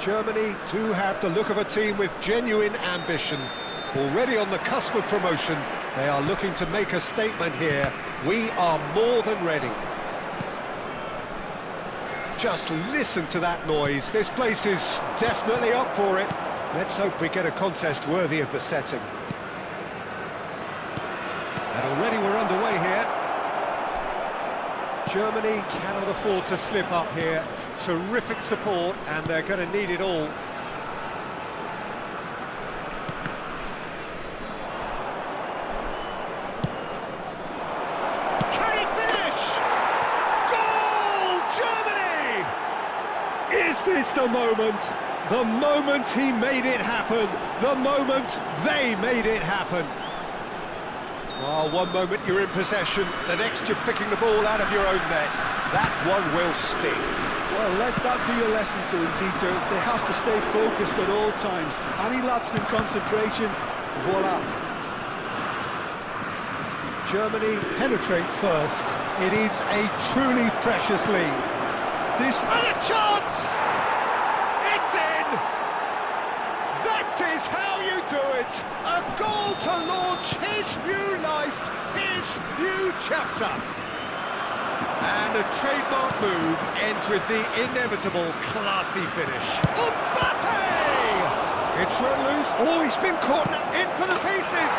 Germany do have the look of a team with genuine ambition. Already on the cusp of promotion, they are looking to make a statement here. We are more than ready. Just listen to that noise. This place is definitely up for it. Let's hope we get a contest worthy of the setting. And already we're underway here. Germany cannot afford to slip up here. Terrific support, and they're going to need it all. Can he finish? Goal, Germany! Is this the moment? The moment he made it happen. The moment they made it happen. Oh, one moment you're in possession, the next you're picking the ball out of your own net. That one will sting. Well, let that be a lesson to them, Peter. They have to stay focused at all times. Any lapse in concentration, voila. Germany penetrate first. It is a truly precious lead. This... And a chance! It's in! That is how you do it! A goal to launch his new life, his new chapter. And a trademark move ends with the inevitable classy finish. Mbappe! It's run loose. Oh, he's been caught in for the pieces.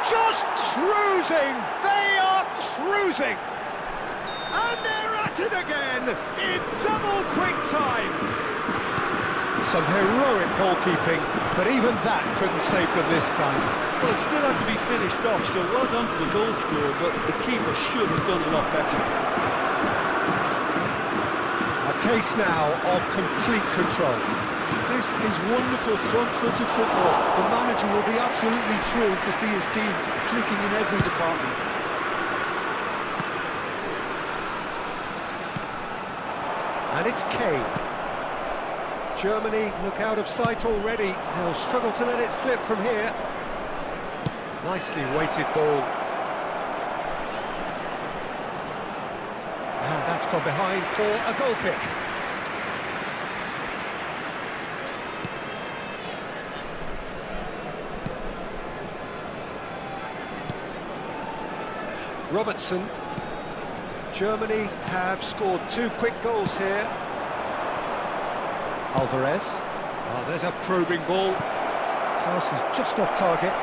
Just cruising. They are cruising. And they're at it again in double quick time. Some heroic goalkeeping, but even that couldn't save them this time. Well, it still had to be finished off, so well done to the goal scorer, but the keeper should have done a lot better. A case now of complete control. This is wonderful front-footed football. The manager will be absolutely thrilled to see his team clicking in every department. And it's Kane. Germany look out of sight already. They'll struggle to let it slip from here. Nicely weighted ball. And that's gone behind for a goal kick. Robertson. Germany have scored 2 quick goals here. Alvarez. Oh, there's a probing ball. Pass is just off target.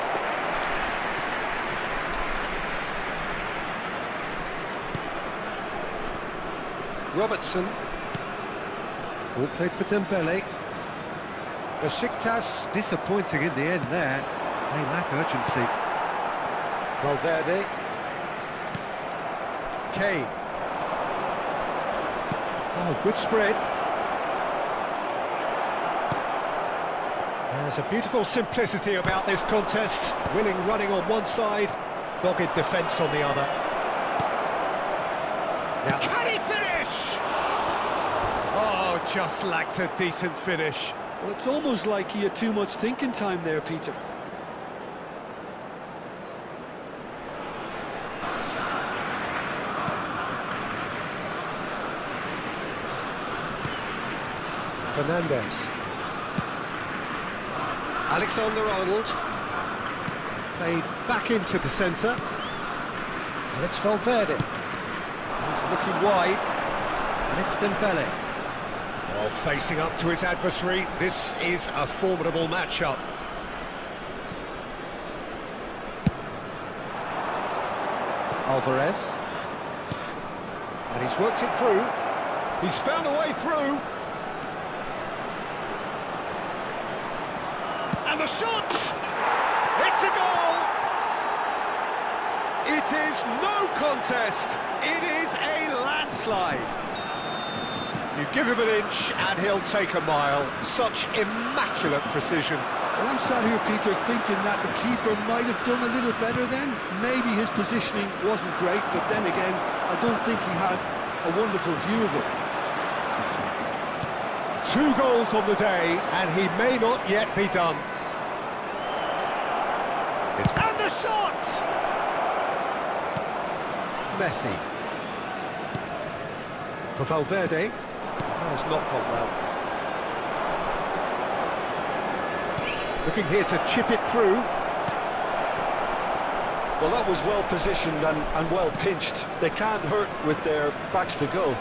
Robertson. Ball played for Dembele. Besiktas disappointing in the end there. They lack urgency. Valverde. Kane. Oh, good spread. There's a beautiful simplicity about this contest. Willing running on one side, dogged defence on the other. Now, can he finish? Oh, just lacked a decent finish. Well, it's almost like he had too much thinking time there, Peter. Fernandez. Alexander-Arnold. Played back into the centre. And it's Valverde. He's looking wide. And it's Dembele. Oh, facing up to his adversary. This is a formidable matchup. Alvarez. And he's worked it through. He's found a way through. And the shot! It's a goal! It is no contest. It is a landslide. You give him an inch and he'll take a mile. Such immaculate precision. Well, I'm sat here, Peter, thinking that the keeper might have done a little better then. Maybe his positioning wasn't great, but then again, I don't think he had a wonderful view of it. 2 goals on the day, and he may not yet be done. And the shot! Messi. For Valverde. That has not gone well. Looking here to chip it through. Well, that was well positioned and well pinched. They can't hurt with their backs to goal.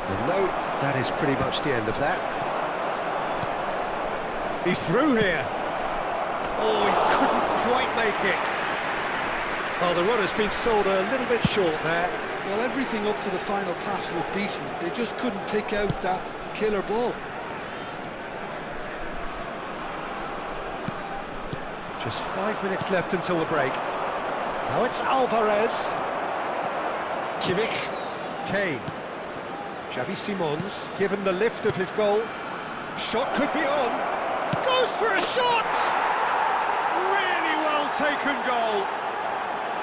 And no, that is pretty much the end of that. He's through here. Oh, he couldn't quite make it. Well, the run has been sold a little bit short there. Well, everything up to the final pass looked decent. They just couldn't pick out that killer ball. Just 5 minutes left until the break. Now it's Alvarez. Kimmich. Kane. Xavi Simons, given the lift of his goal. Shot could be on. Goes for a shot! Really well taken goal.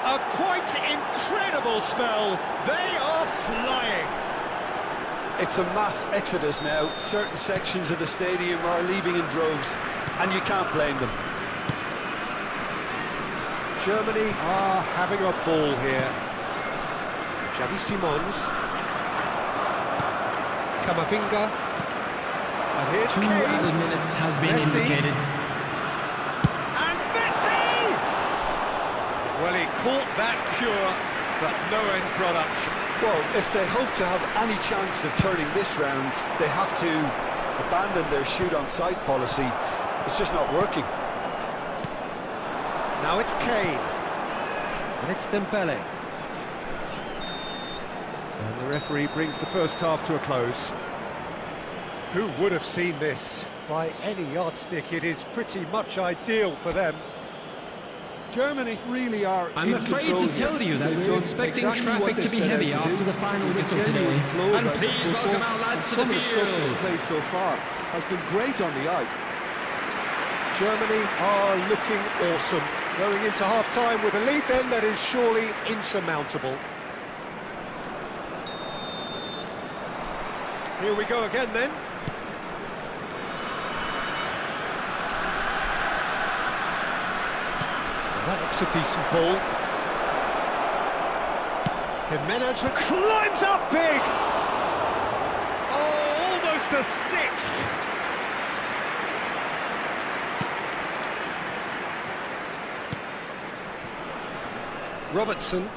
A quite incredible spell. They are flying. It's a mass exodus now. Certain sections of the stadium are leaving in droves, and you can't blame them. Germany are having a ball here. Xavi Simons. Camavinga. And here's Two Kane. added minutes has been Messi. indicated. And Messi! Well, he caught that pure, but no end product. Well, if they hope to have any chance of turning this round, they have to abandon their shoot-on-sight policy. It's just not working. Now it's Kane. And it's Dembele. And the referee brings the first half to a close. Who would have seen this? By any yardstick, it is pretty much ideal for them. Germany really are I'm in afraid control to tell you that They've we're done expecting exactly what traffic they to be set out heavy to after do. the final There's a whistle genuine today. flow And about the please football, welcome our lads and to some the of the stuff they've field. played so far has been great on the eye. Germany are looking awesome. Going into half-time with a lead then that is surely insurmountable. Here we go again then. Well, that looks a decent ball. Jimenez climbs up big! Oh, almost a sixth! Robertson.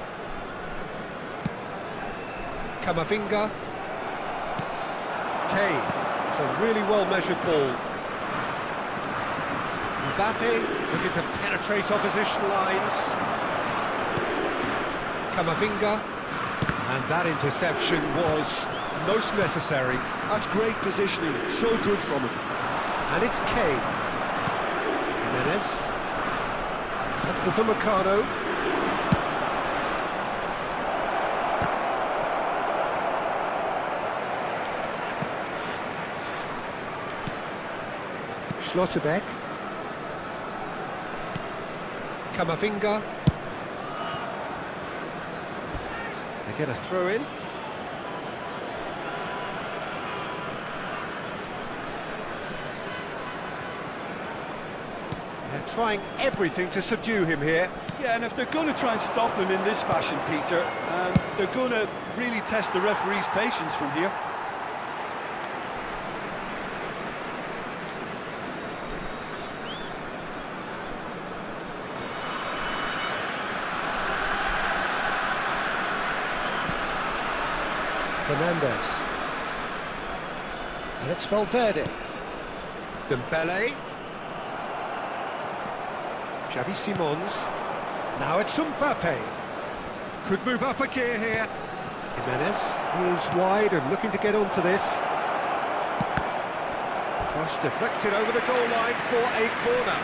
Camavinga. Kane. It's a really well-measured ball. Mbappe looking to penetrate opposition lines. Camavinga. And that interception was most necessary. That's great positioning, so good from him. And it's Kane. Jimenez. Upamecano. Schlotterbeck. Camavinga. They get a throw in. They're trying everything to subdue him here. Yeah, and if they're going to try and stop him in this fashion, Peter, they're going to really test the referee's patience from here. Fernandez. And it's Valverde. Dembele. Xavi Simons. Now it's Mbappe. Could move up a gear here. Jimenez is wide and looking to get onto this. Cross deflected over the goal line for a corner.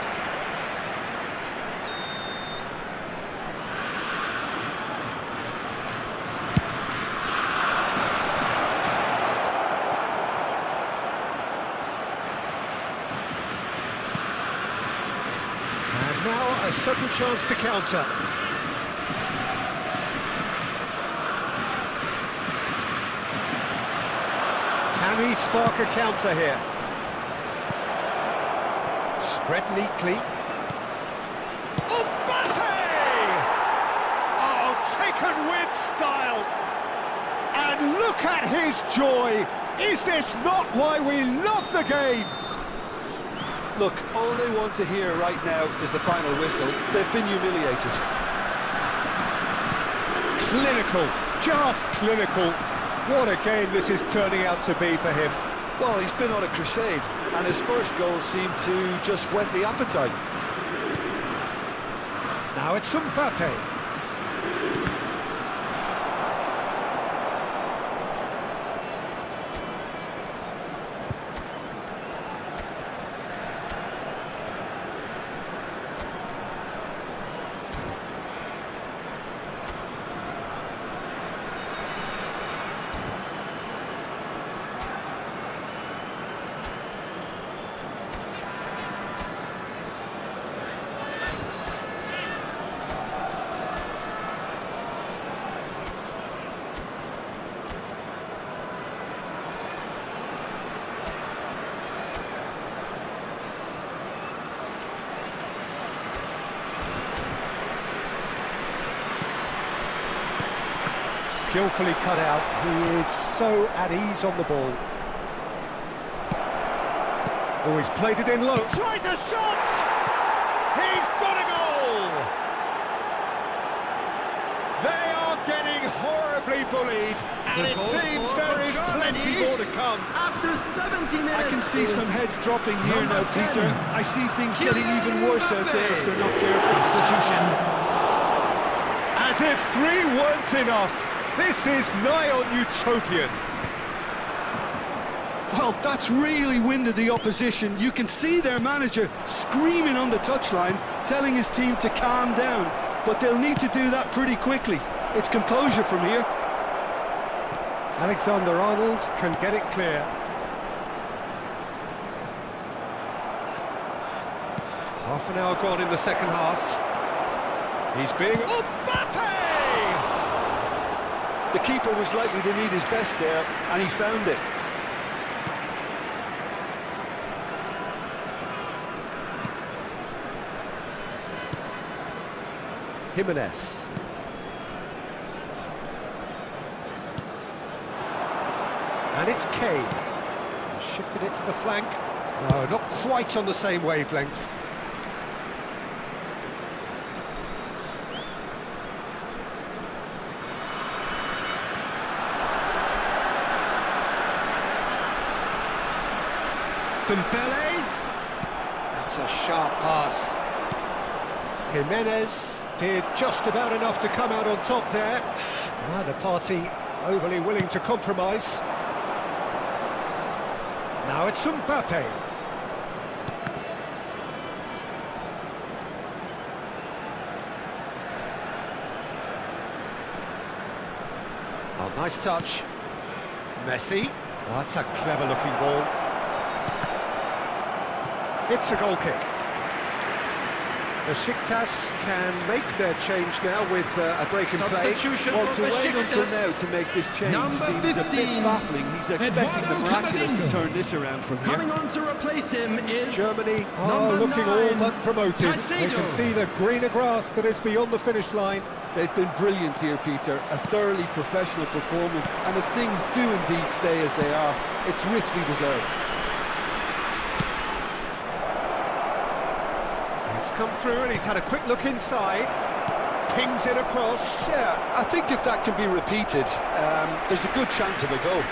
Now a sudden chance to counter. Can he spark a counter here? Spread neatly. Mbappe! Oh, taken with style. And look at his joy. Is this not why we love the game? Look, all they want to hear right now is the final whistle. They've been humiliated. Clinical, just clinical. What a game this is turning out to be for him. Well, he's been on a crusade, and his first goal seemed to just whet the appetite. Now it's Mbappe. Skillfully cut out, he is so at ease on the ball. Oh, he's played it in low. Tries a shot! He's got a goal! They are getting horribly bullied, and it seems there is plenty more to come. After 70 minutes... I can see some heads dropping here now, Peter. I see things getting even worse out there if they're not careful. Substitution. As if 3 weren't enough. This is nigh on utopian. Well, that's really winded the opposition. You can see their manager screaming on the touchline, telling his team to calm down. But they'll need to do that pretty quickly. It's composure from here. Alexander-Arnold can get it clear. Half an hour gone in the second half. He's being... Mbappe! The keeper was likely to need his best there, and he found it. Jimenez. And it's Kane. Shifted it to the flank. No, not quite on the same wavelength. Dembele. That's a sharp pass. Jimenez did just about enough to come out on top there. Neither party overly willing to compromise. Now it's Mbappe. Oh, nice touch. Messi. Oh, that's a clever-looking ball. It's a goal kick. Besiktas can make their change now with a break in play. Well, to wait until now to make this change seems a bit baffling. He's expecting the miraculous to turn this around from here. Coming on to replace him is Germany are looking all but promoted. They can see the greener grass that is beyond the finish line. They've been brilliant here, Peter. A thoroughly professional performance. And if things do indeed stay as they are, it's richly deserved. It's come through and he's had a quick look inside. Pings it across. Yeah, I think if that can be repeated, there's a good chance of a goal.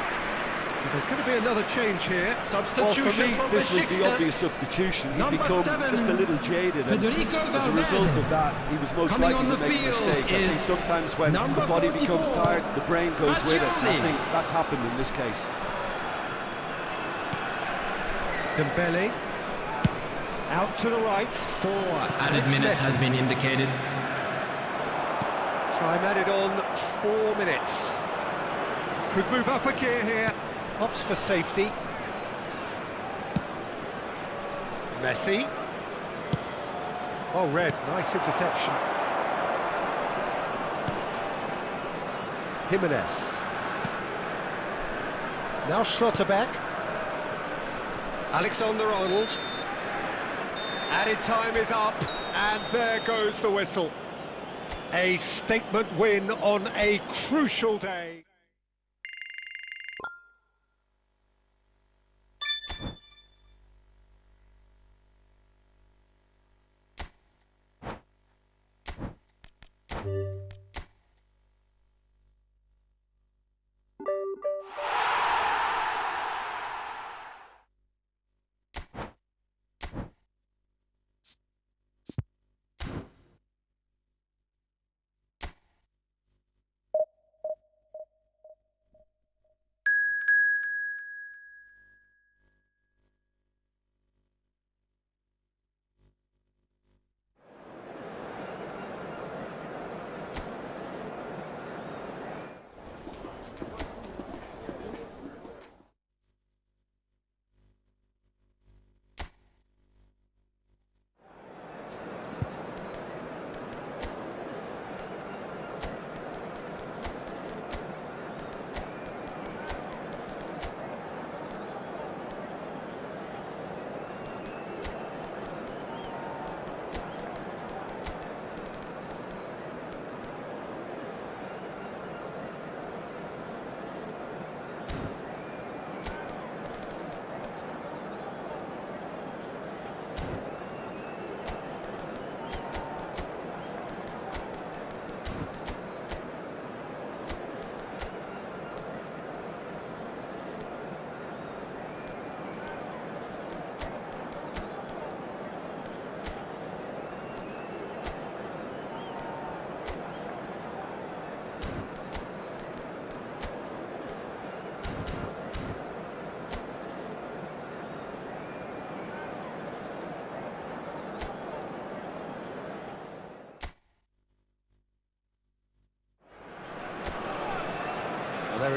There's going to be another change here. Well, for me, this was the obvious substitution. He'd become just a little jaded, and as a result of that, he was most likely to make a mistake. I think sometimes when the body becomes tired, the brain goes with it. I think that's happened in this case. Dembele. Out to the right. 4 added minutes has been indicated. Time added on 4 minutes. Could move up a gear here. Opts for safety. Messi. Oh, red. Nice interception. Jimenez. Now Schlotterbeck. Alexander-Arnold. Added time is up, and there goes the whistle. A statement win on a crucial day. There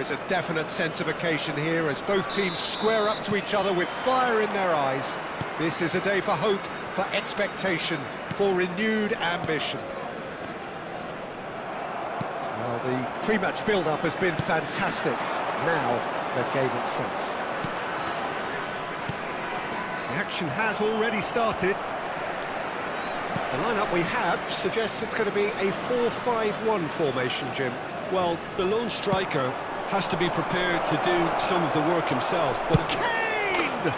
is a definite sense of occasion here as both teams square up to each other with fire in their eyes. This is a day for hope, for expectation, for renewed ambition. Well, the pre-match build-up has been fantastic. Now, the game itself. The action has already started. The lineup we have suggests it's going to be a 4-5-1 formation, Jim. Well, the lone striker has to be prepared to do some of the work himself, but... Kane!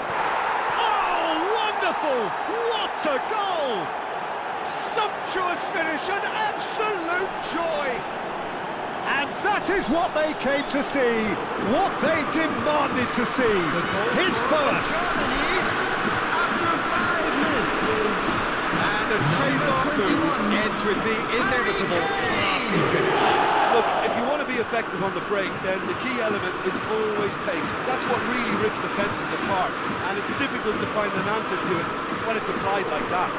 Oh, wonderful! What a goal! Sumptuous finish, an absolute joy! And that is what they came to see, what they demanded to see. His first! After 5 minutes is... And a trademark move ends with the inevitable classy finish. Look, if you want to be effective on the break, then the key element is always pace. That's what really rips defences apart, and it's difficult to find an answer to it when it's applied like that.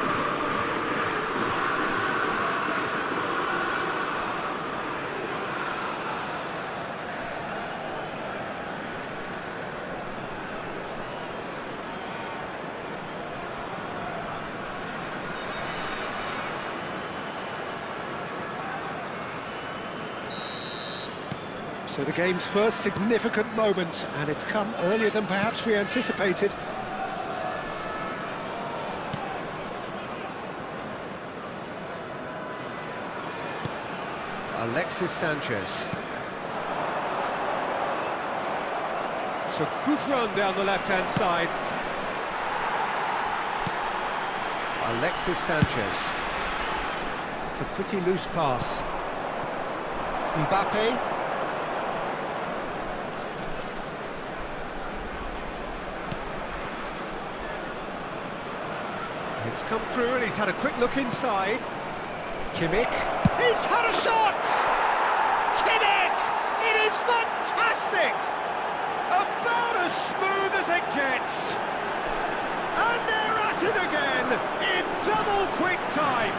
So the game's first significant moment, and it's come earlier than perhaps we anticipated. Alexis Sanchez. It's a good run down the left-hand side. Alexis Sanchez. It's a pretty loose pass. Mbappe. It's come through and he's had a quick look inside. Kimmich. He's had a shot! Kimmich! It is fantastic! About as smooth as it gets. And they're at it again in double quick time.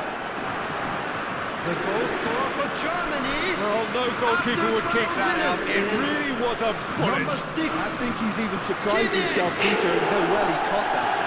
The goal scorer for Germany. Well, no goalkeeper would kick that out. It really was a bullet. I think he's even surprised himself, Peter, in how well he caught that.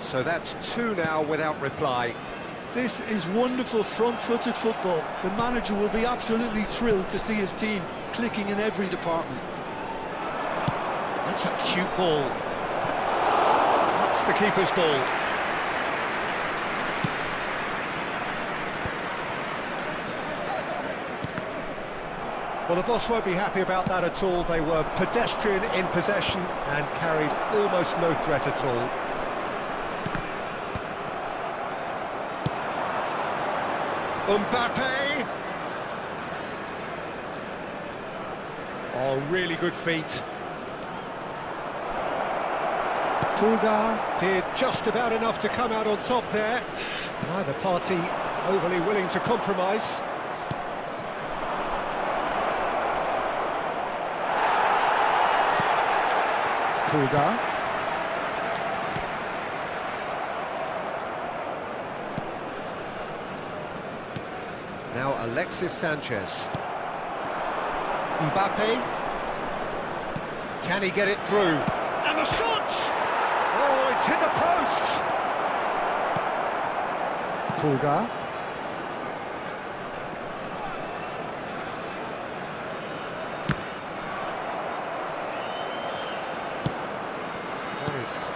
So that's two now without reply. This is wonderful front-footed football. The manager will be absolutely thrilled to see his team clicking in every department. That's a cute ball. That's the keeper's ball. Well, the boss won't be happy about that at all. They were pedestrian in possession and carried almost no threat at all. Mbappe! Oh, really good feet. Pulgar did just about enough to come out on top there. Neither party overly willing to compromise. Pulgar. Now Alexis Sanchez. Mbappe. Can he get it through? And the shot! Oh, it's hit the post! Pulgar.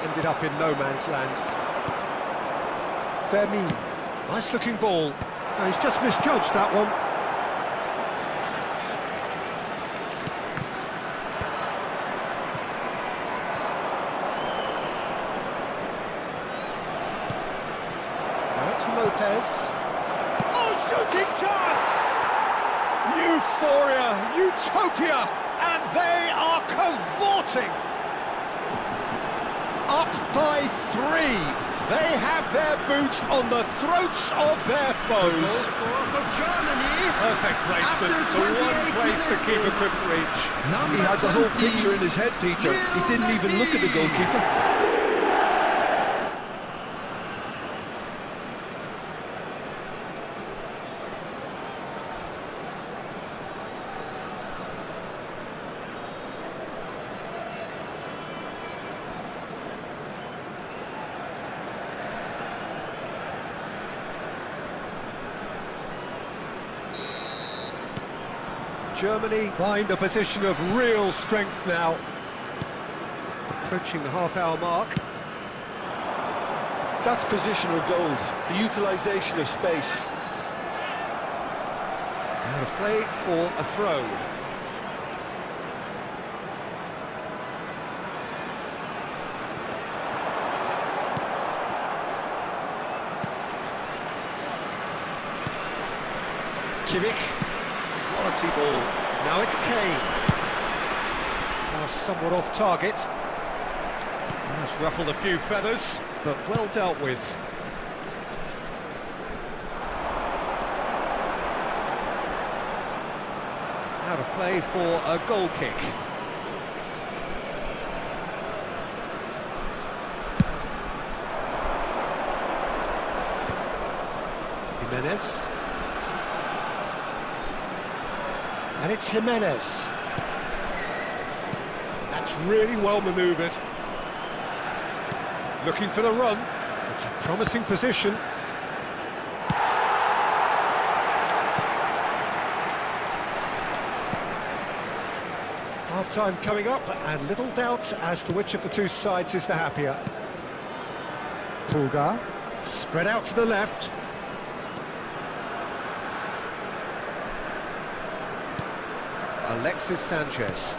Ended up in no man's land. Vermin. Nice looking ball. No, he's just misjudged that one. Now it's Lopez. Oh, shooting chance! Euphoria, utopia, and they are cavorting. Up by 3. They have their boots on the throats of their foes. Perfect placement, the one place the keeper couldn't reach. He had the whole picture in his head, Peter. He didn't even look at the goalkeeper. Germany find a position of real strength now. Approaching the half-hour mark. That's positional gold, the utilisation of space. Out of play for a throw. Kimmich. Quality ball. Now it's Kane. Somewhat off target. That's ruffled a few feathers, but well dealt with. Out of play for a goal kick. Jimenez. And it's Jimenez. That's really well manoeuvred. Looking for the run. It's a promising position. Half-time coming up, and little doubt as to which of the two sides is the happier. Pulgar. Spread out to the left. Alexis Sanchez.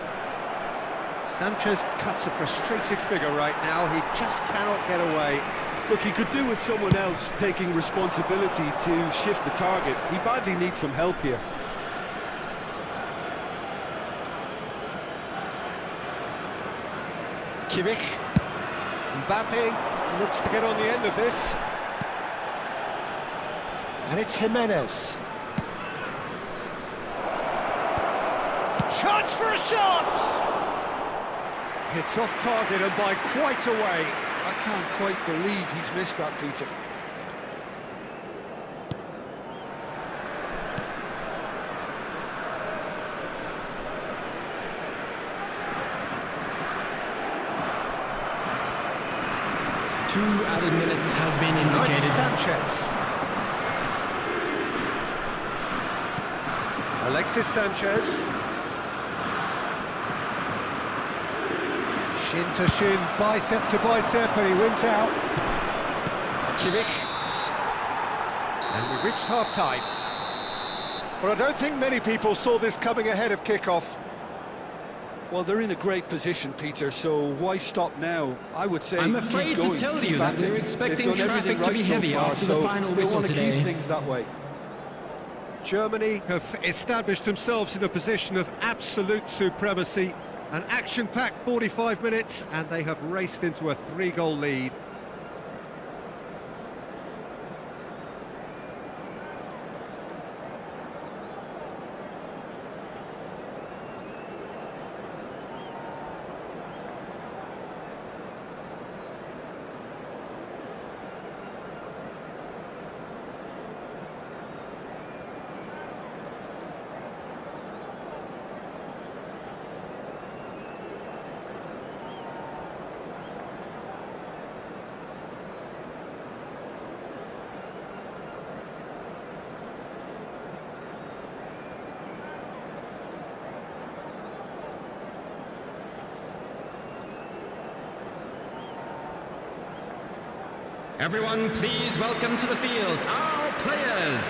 Sanchez cuts a frustrated figure right now. He just cannot get away. Look, he could do with someone else taking responsibility to shift the target. He badly needs some help here. Kimmich. Mbappe looks to get on the end of this. And it's Jimenez. Chance for a shot! It's off target and by quite a way. I can't quite believe he's missed that, Peter. Two added minutes has been indicated. Sanchez. Alexis Sanchez. Shin to shin, bicep to bicep, and he wins out. Kimmich. And we've reached half-time. Well, I don't think many people saw this coming ahead of kick-off. Well, they're in a great position, Peter, so why stop now? I would say I'm afraid keep going, to tell keep you that batting. we're expecting They've done everything traffic to right be so heavy far, after the final so they whistle want to today. keep things that way. Germany have established themselves in a position of absolute supremacy. An action-packed 45 minutes, and they have raced into a 3-goal lead. Everyone, please welcome to the field our players.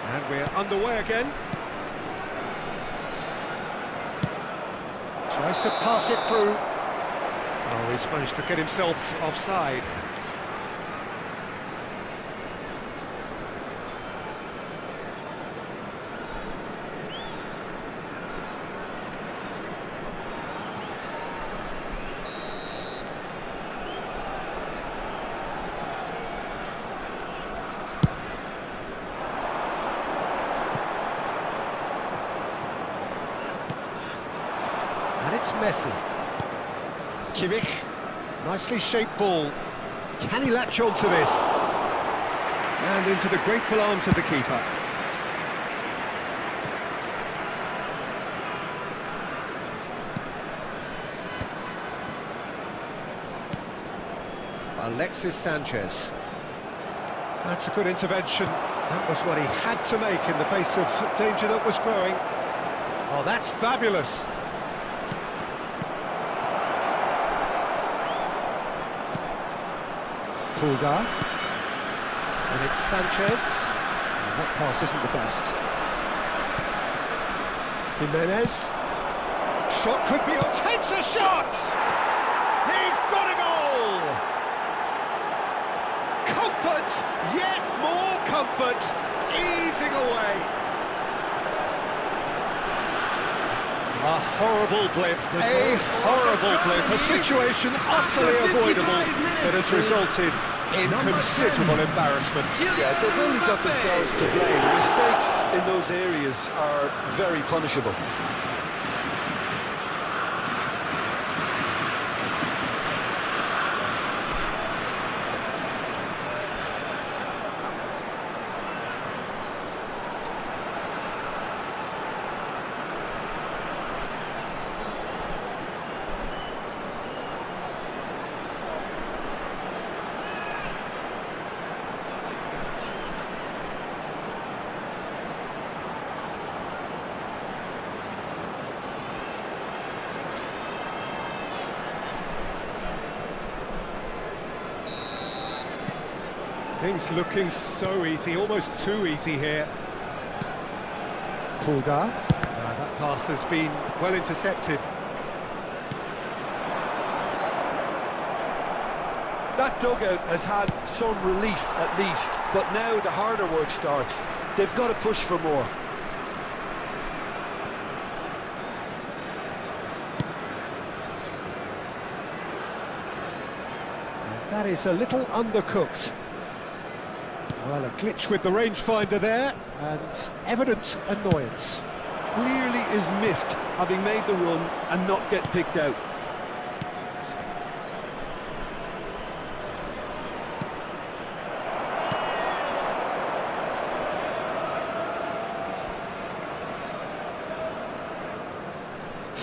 And we're underway again. Tries to pass it through. Oh, he's managed to get himself offside. And it's Messi. Kimmich. Nicely shaped ball. Can he latch on to this? And into the grateful arms of the keeper. Alexis Sanchez. That's a good intervention. That was what he had to make in the face of danger that was growing. Oh, that's fabulous. Pulgar. And it's Sanchez. Oh, that pass isn't the best. Jimenez. Shot could be on. Takes a shot! He's got a goal! Comfort, yet more comfort, easing away. A horrible blip, a situation utterly avoidable that has resulted in considerable embarrassment. Yeah, they've only got themselves to blame. Mistakes in those areas are very punishable. Things looking so easy, almost too easy here. Pulgar. That pass has been well intercepted. That dugout has had some relief at least, but now the harder work starts. They've got to push for more. And that is a little undercooked. Well, a glitch with the rangefinder there, and evident annoyance. Clearly is miffed, having made the run and not get picked out.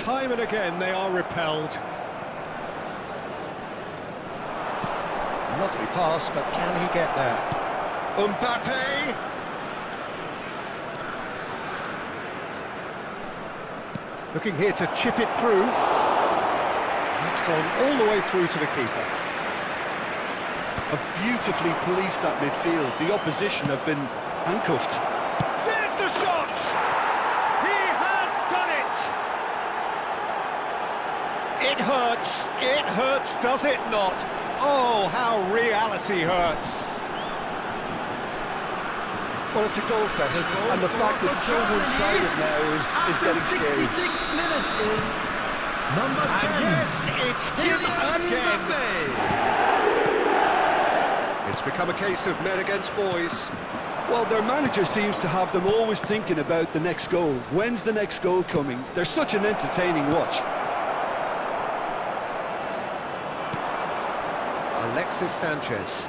time and again they are repelled. Lovely pass, but can he get there? Mbappe! Looking here to chip it through. It's gone all the way through to the keeper. Have beautifully policed that midfield. The opposition have been handcuffed. There's the shot! He has done it! It hurts, does it not? Oh, how reality hurts. Well, it's a goal fest, and the fact it's so one-sided now is getting scary. 66 minutes is number 10. And yes, it's him again. It's become a case of men against boys. Well, their manager seems to have them always thinking about the next goal. When's the next goal coming? They're such an entertaining watch. Alexis Sanchez.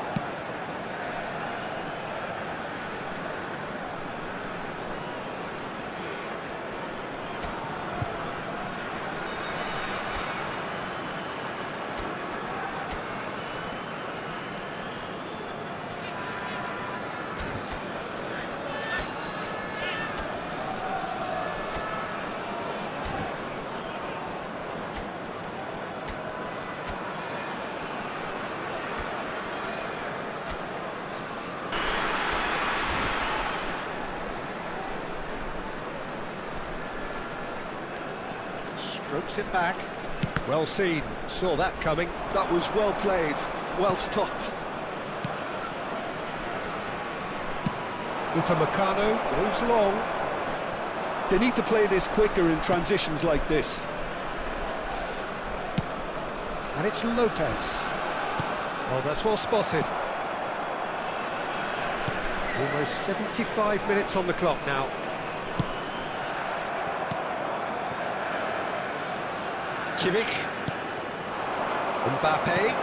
Strokes it back. Well seen. Saw that coming. That was well played, well stopped. Upamecano goes long. They need to play this quicker in transitions like this. And it's Lopez. Oh, that's well spotted. Almost 75 minutes on the clock now. Kimmich. Mbappe.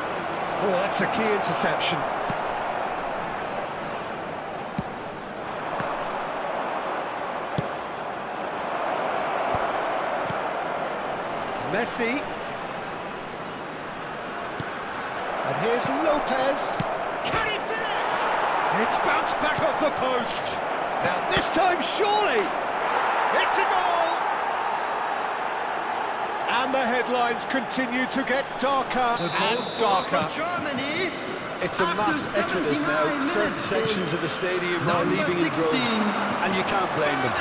Oh, that's a key interception. Messi. And here's Lopez. Can he finish? It's bounced back off the post. Now this time, surely. It's a goal. And the headlines continue to get darker and darker. Germany. It's a mass exodus now. Certain sections of the stadium are leaving in droves, and you can't blame them.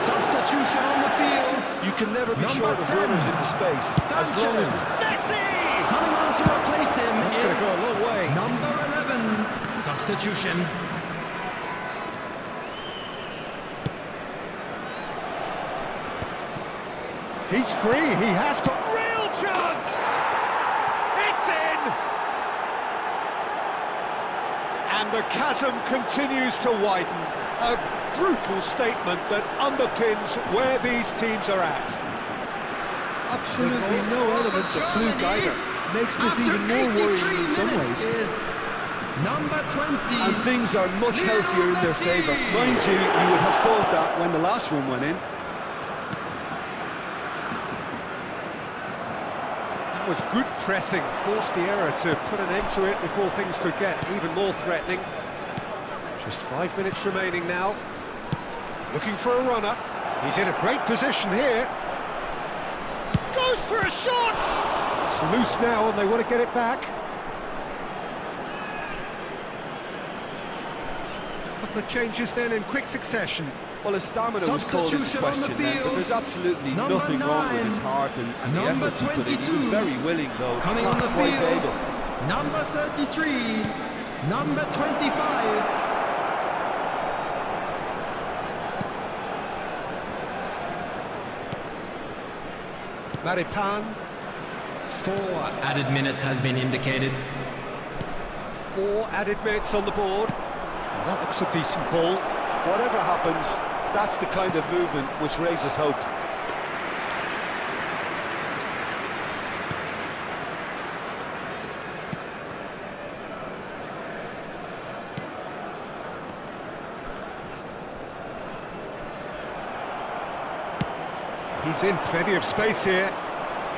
Substitution on the field. You can never be short of runners in the space, as long as the... Messi! Coming on to replace him That's going to go a long way. number 11. Substitution. He's free, he has got real chance! It's in! And the chasm continues to widen. A brutal statement that underpins where these teams are at. Absolutely no element of fluke either. Makes this even more worrying in some ways. Number 20. And things are much healthier in their favour. Mind you, you would have thought that when the last one went in. Was good pressing, forced the error to put an end to it before things could get even more threatening. Just 5 minutes remaining now. Looking for a runner. He's in a great position here. Goes for a shot! It's loose now and they want to get it back. Couple of changes then in quick succession. Well, his stamina was called into question then, but there's absolutely nothing wrong with his heart and the effort he put in. He was very willing, though, Coming not on the quite field. able. Number 33. Number 25. Maripan. 4 added minutes has been indicated. 4 added minutes on the board. Well, that looks a decent ball. Whatever happens, that's the kind of movement which raises hope. He's in plenty of space here.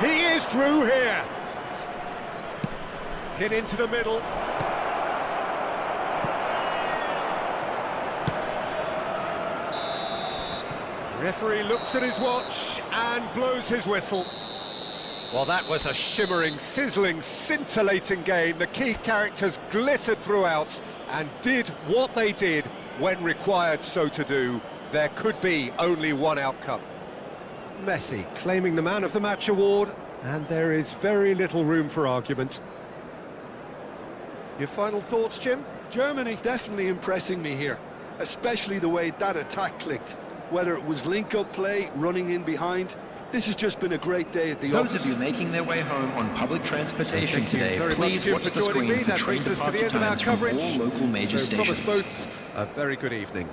He is through here. Hit into the middle. Referee looks at his watch and blows his whistle. Well, that was a shimmering, sizzling, scintillating game. The key characters glittered throughout and did what they did when required so to do. There could be only one outcome. Messi claiming the Man of the Match award, and there is very little room for argument. Your final thoughts, Jim? Germany definitely impressing me here, especially the way that attack clicked. Whether it was link-up play, running in behind, this has just been a great day at the office. Those of you making their way home on public transportation Thank you today, very much, please Jim, watch for the joining screen me. for That train brings us to the departure end of our times from coverage. all local major So from us stations. both, a very good evening.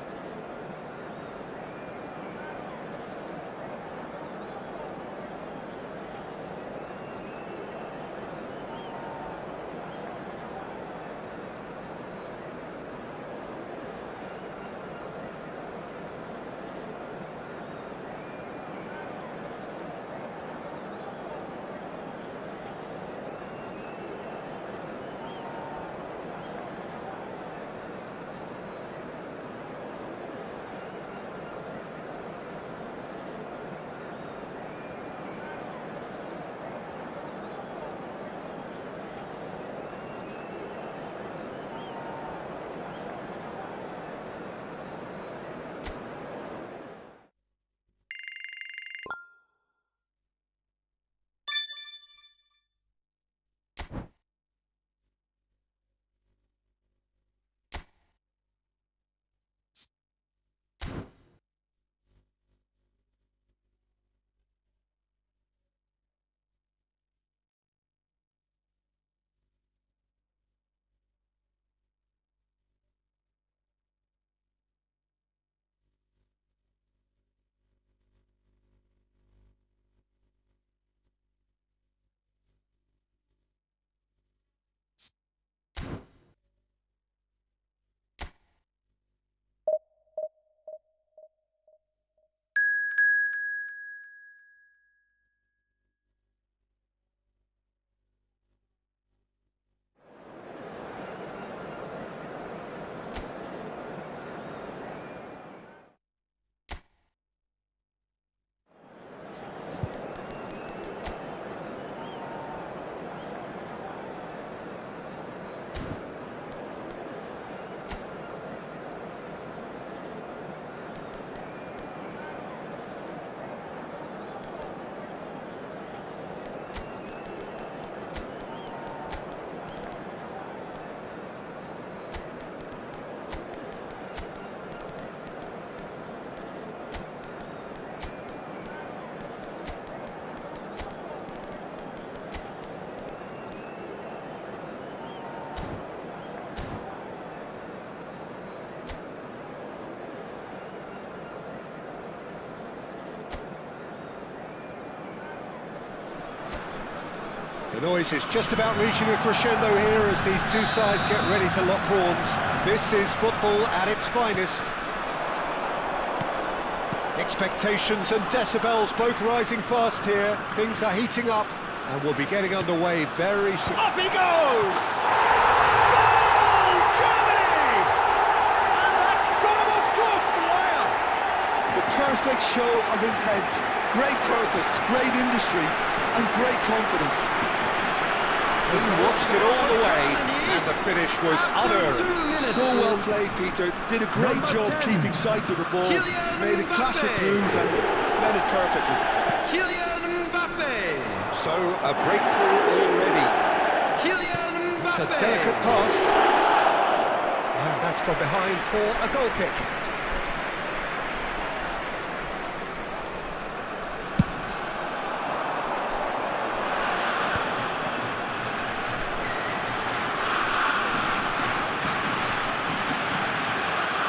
The noise is just about reaching a crescendo here as these two sides get ready to lock horns. This is football at its finest. Expectations and decibels both rising fast here. Things are heating up and we'll be getting underway very soon. Up he goes! Goal, Germany! And that's got him off to a flyer! The perfect show of intent, great purpose, great industry, and great confidence. He watched it all the way, and the finish was unearned. So well played, Peter. Did a great job keeping sight of the ball. Made a classic move and met it perfectly. So, a breakthrough already. It's a delicate pass. And that's gone behind for a goal kick.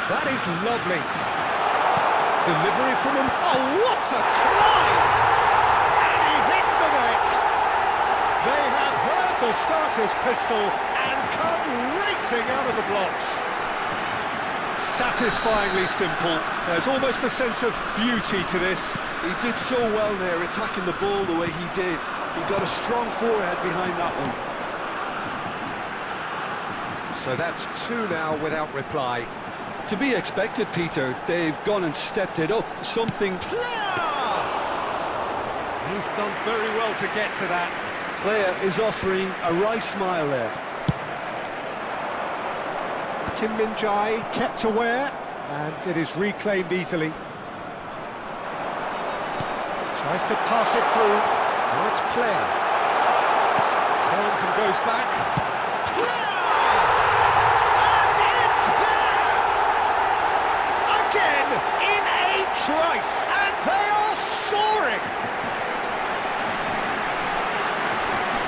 That is lovely. Delivery from him. Oh, what a climb! And he hits the net. They have heard the starter's pistol and come racing out of the blocks. Satisfyingly simple. There's almost a sense of beauty to this. He did so well there, attacking the ball the way he did. He got a strong forehead behind that one. So that's two now without reply. To be expected, Peter. They've gone and stepped it up. Something... He's done very well to get to that. Player is offering a wry smile there. Kim Min-jae kept aware, and it is reclaimed easily. Tries to pass it through. Now it's Player. Turns and goes back. Player! And it's there! Again, in a trice, and they are soaring!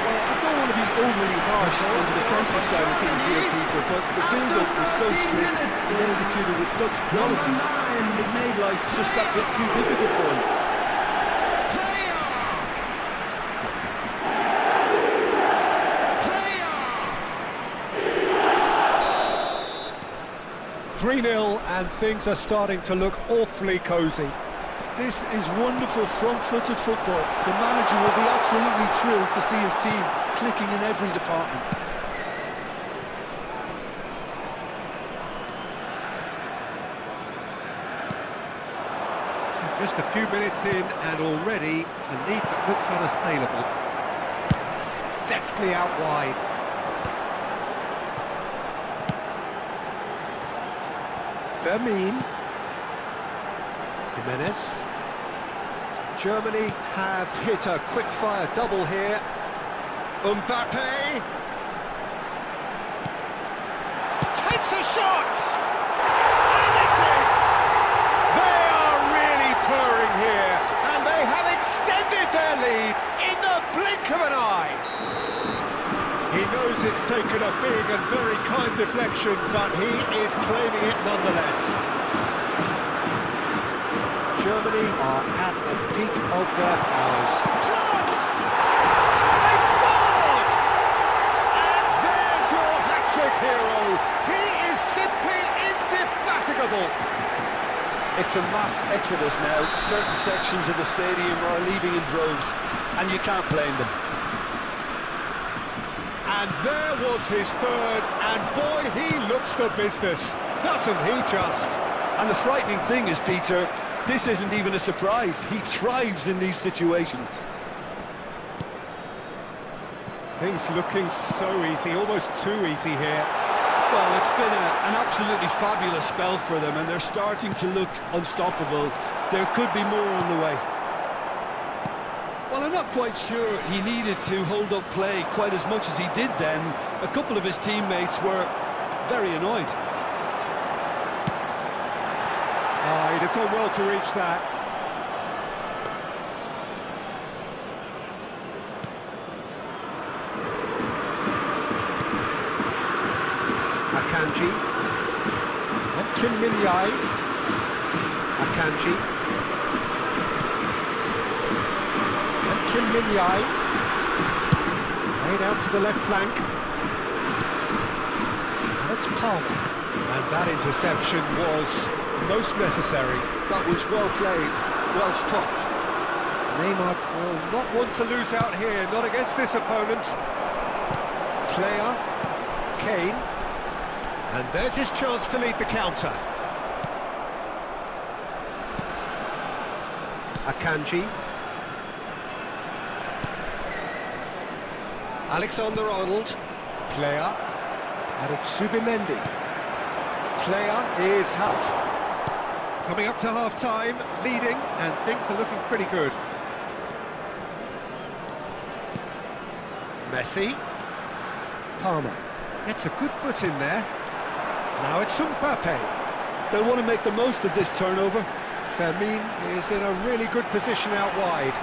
Well, I don't want to be overly harsh on the defensive side of things here, Peter, but the build-up was so slick and executed with such quality. It made life just that bit too difficult for him. 3-0, and things are starting to look awfully cosy. This is wonderful front-footed football. The manager will be absolutely thrilled to see his team clicking in every department. So just a few minutes in, and already the lead that looks unassailable. Deftly out wide. Fermin. Jimenez. Germany have hit a quick-fire double here. Mbappe. Takes a shot! And it's in! They are really purring here, and they have extended their lead in the blink of an eye. He knows it's taken a big and very kind deflection, but he is claiming it nonetheless. Germany are at the peak of their powers. Chance! They've scored! And there's your hat-trick hero. He is simply indefatigable. It's a mass exodus now. Certain sections of the stadium are leaving in droves, and you can't blame them. And there was his third, and boy, he looks the business, doesn't he just? And the frightening thing is, Peter, this isn't even a surprise. He thrives in these situations. Things looking so easy, almost too easy here. Well, it's been an absolutely fabulous spell for them, and they're starting to look unstoppable. There could be more on the way. Well, I'm not quite sure he needed to hold up play quite as much as he did then. A couple of his teammates were very annoyed. He'd have done well to reach that. Akanji. And Kim Min-jae. Akanji. Kim Min-jae, played out to the left flank, and it's Palmer, and that interception was most necessary. That was well played, well stopped. Neymar will not want to lose out here, not against this opponent. Player, Kane, and there's his chance to lead the counter. Akanji. Alexander-Arnold, Player, and it's Subimendi. Player is out. Coming up to half-time, leading, and things are looking pretty good. Messi. Palmer gets a good foot in there. Now it's Mbappe. They'll want to make the most of this turnover. Fermin is in a really good position out wide.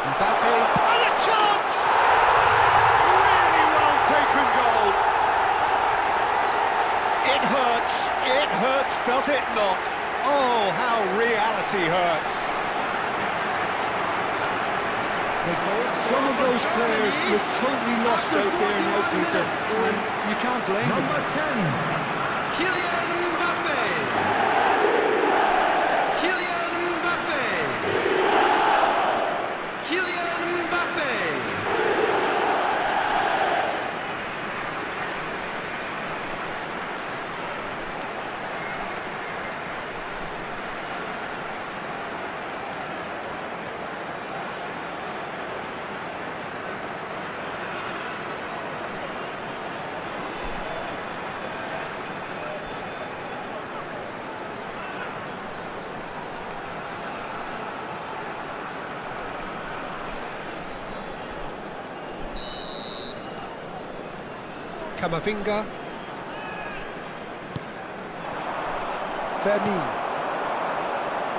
Mbappe, and a chance! Really well taken goal. It hurts, does it not? Oh, how reality hurts. Some of those players look totally lost out there now, Peter, and you can't blame them. Number 10, Kylian Mbappe. Kylian Mbappe. Kylian Mbappe. Camavinga. Vermeer.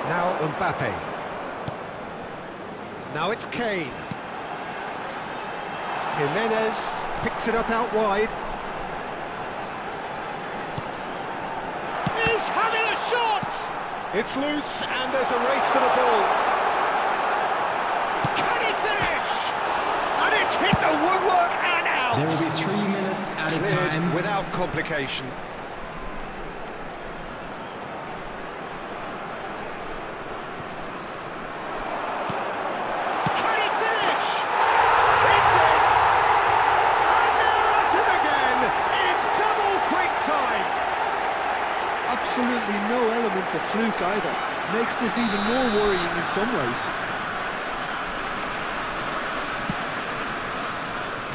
Now Mbappe. Now it's Kane. Jimenez picks it up out wide. He's having a shot! It's loose and there's a race for the ball. Can he finish? And it's hit the woodwork and out! There will be 3 minutes at a Cleared time. without complication. Can he finish? It's in! And they're at it again in double quick time. Absolutely no element of fluke either. Makes this even more worrying in some ways.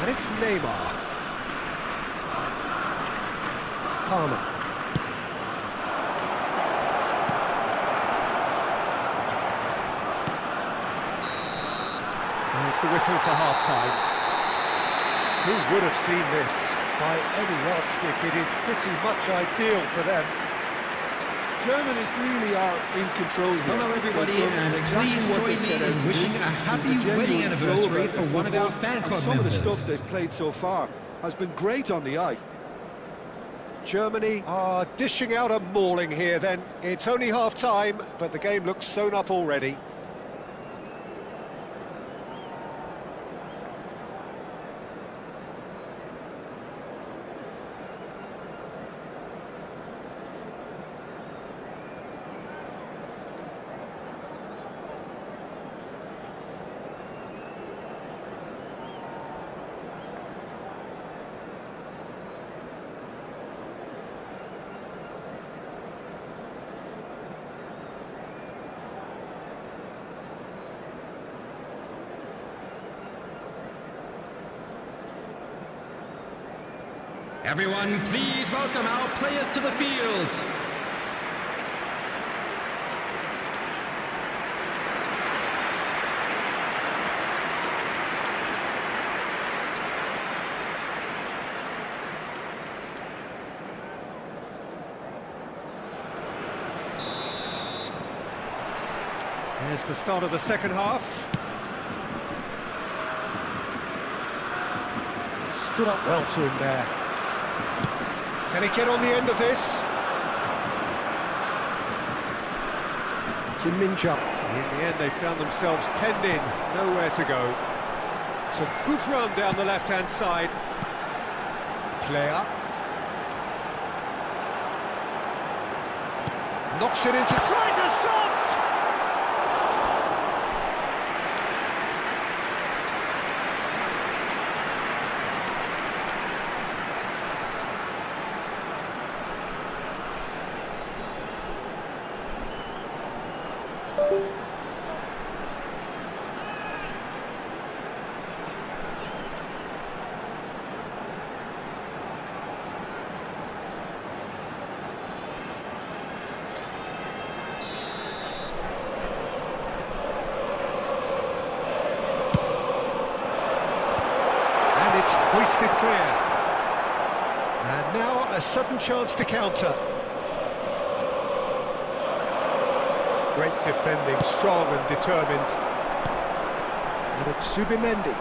And it's Neymar. Palmer. There's the whistle for half-time. Who would have seen this? By any yardstick, it is pretty much ideal for them. Germany really are in control here. Hello everybody, They've done and exactly please what they join set me out in to wishing do. a There's happy genuine wedding flow anniversary about for the one of our football, fan and club some members. of the stuff they've played so far has been great on the eye. Germany are dishing out a mauling here then. It's only half-time, but the game looks sewn up already. Everyone, please welcome our players to the field. There's the start of the second half. Stood up well to him there. Can he get on the end of this? Kim Min-jung. In the end, they found themselves penned in, nowhere to go. It's a good run down the left-hand side. Player. Knocks it into... Tries a shot! It's hoisted clear. And now a sudden chance to counter. Great defending, strong and determined. And it's Subimendi.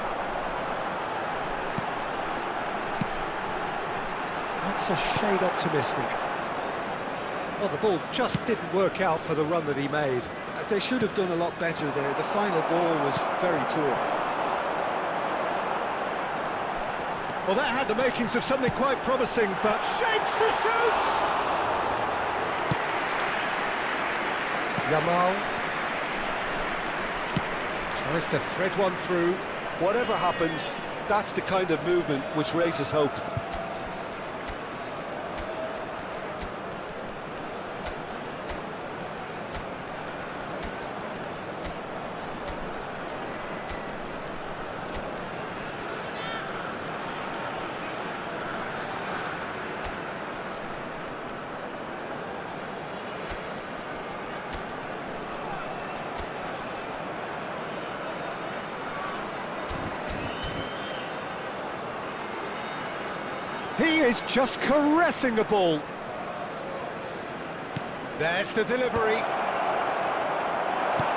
That's a shade optimistic. Well, the ball just didn't work out for the run that he made. They should have done a lot better there. The final ball was very poor. Well, that had the makings of something quite promising, but shapes to shoot! Yamal tries to thread one through. Whatever happens, that's the kind of movement which raises hope. He is just caressing the ball. There's the delivery. Is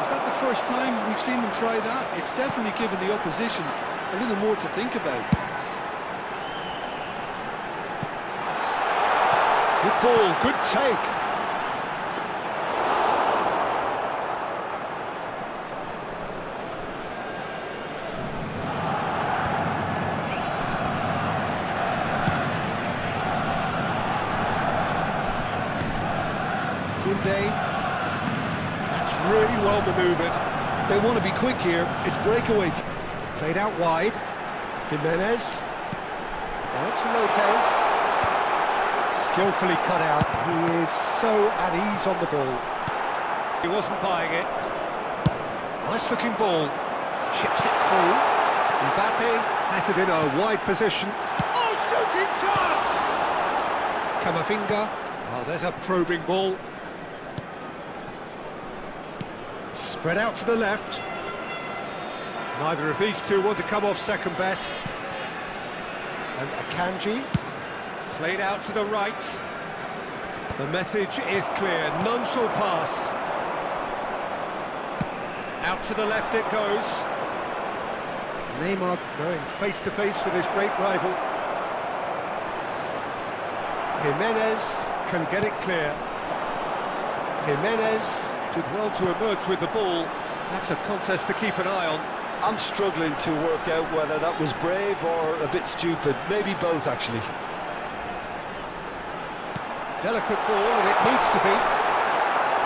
that the first time we've seen them try that? It's definitely given the opposition a little more to think about. Good ball, good take. That's really well manoeuvred. They want to be quick here. It's breakaway. Played out wide. Jimenez. Now it's Lopez. Skillfully cut out. He is so at ease on the ball. He wasn't buying it. Nice looking ball. Chips it through. Mbappe has it in a wide position. Oh, shooting chance! Camavinga. Oh, there's a probing ball. Spread out to the left. Neither of these two want to come off second best. And Akanji played out to the right. The message is clear, none shall pass. Out to the left it goes. Neymar going face to face with his great rival. Jimenez can get it clear. Jimenez did well to emerge with the ball. That's a contest to keep an eye on. I'm struggling to work out whether that was brave or a bit stupid. Maybe both, actually. Delicate ball, and it needs to be.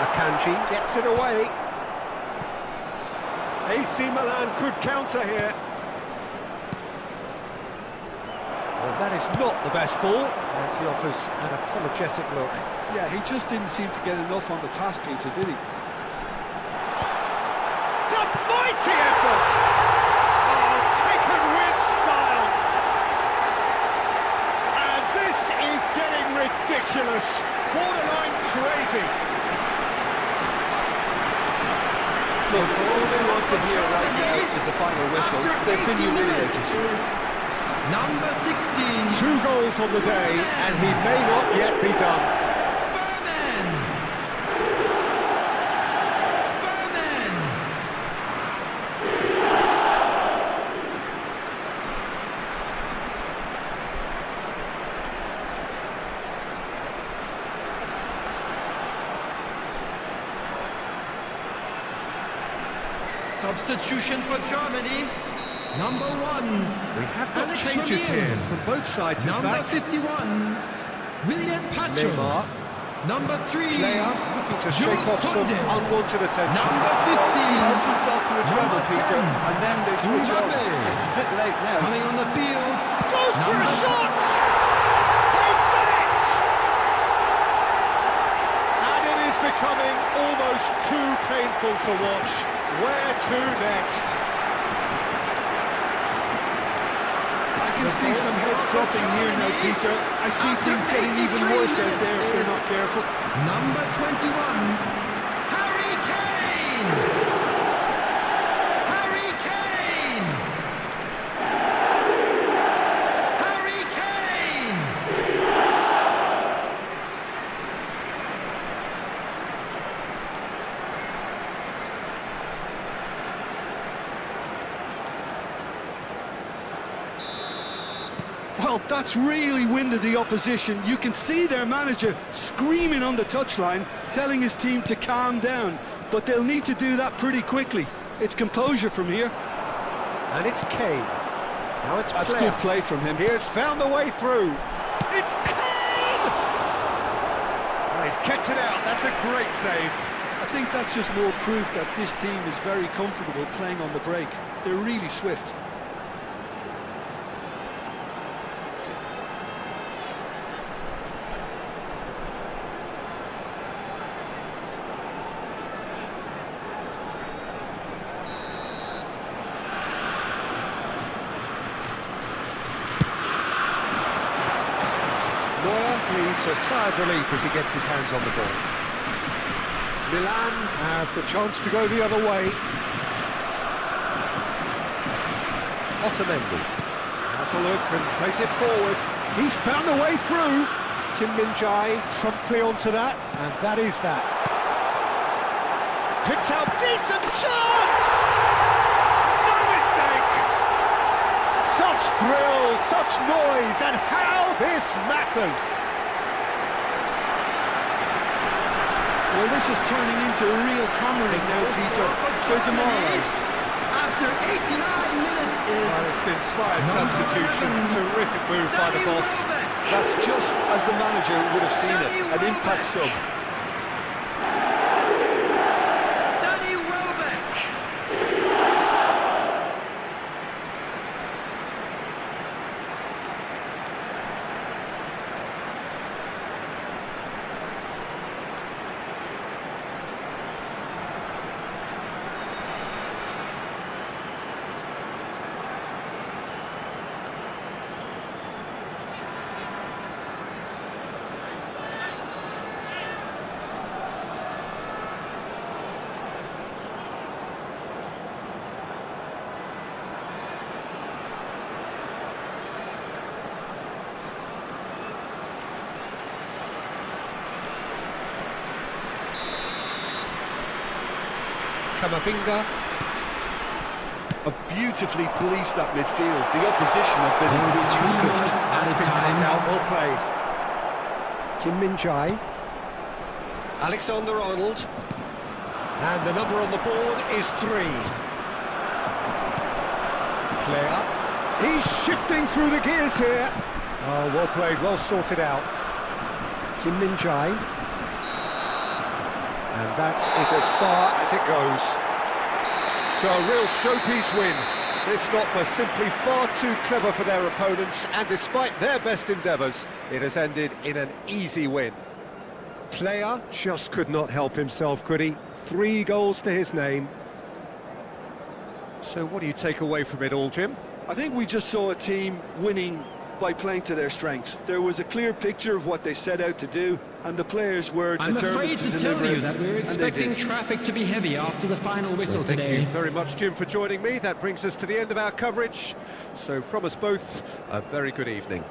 Akanji gets it away. AC Milan could counter here. Well, that is not the best ball, and he offers an apologetic look. Yeah, he just didn't seem to get enough on the pass, Peter, did he? It's a mighty effort! Oh, taken with style! And this is getting ridiculous, borderline crazy. Look, all they want to hear right now is the final whistle. They've been humiliated. Number 16. 2 goals on the day, and he may not yet be done. Substitution for Germany. Number 1. We have got changes here from both sides, in Number fact. 51. William Pacho. Neymar. Number 3. Player looking to shake off some unwanted attention. Number 15. He helps himself to a treble, Peter, and then they switch over. Mbappe. It's a bit late now. Coming on the field. Goes for a shot! They've done it! And it is becoming almost too painful to watch. Where to next? I can see some heads dropping here now, Peter. I see things getting even worse out there if they're not careful. Number 21. Harry Kane! Harry Kane! Harry Kane! Well, that's really winded the opposition. You can see their manager screaming on the touchline, telling his team to calm down. But they'll need to do that pretty quickly. It's composure from here. And it's Kane. Now it's That's Player. good play from him. He has found the way through. It's Kane! Oh, he's kept it out. That's a great save. I think that's just more proof that this team is very comfortable playing on the break. They're really swift. Breathes a sigh of relief as he gets his hands on the ball. Milan have the chance to go the other way. Otamendi has a look and plays it forward. He's found a way through. Kim Min-jae promptly onto that, and that is that. Picks out decent chance! No mistake! Such thrill, such noise, and how this matters! Well, this is turning into a real hammering now, Peter. They're demoralised. After 89 minutes is... It's an inspired substitution. Terrific move by the boss. That's just as the manager would have seen it. An impact sub. Danny Welbeck. Kamavinga. Have beautifully policed that midfield. The opposition have been handcuffed. That's been cut out, well played. Kim Min-jae. Alexander-Arnold. And the number on the board is 3. Player. He's shifting through the gears here. Oh, well played, well sorted out. Kim Min-jae. And that is as far as it goes. So a real showpiece win. This lot were simply far too clever for their opponents, and despite their best endeavours, it has ended in an easy win. Player just could not help himself, could he? 3 goals to his name. So what do you take away from it all, Jim? I think we just saw a team winning by playing to their strengths. There was a clear picture of what they set out to do, and the players were determined to deliver. I'm afraid to tell you that we're expecting traffic to be heavy after the final whistle today. Thank you very much, Jim, for joining me. That brings us to the end of our coverage. So from us both, a very good evening.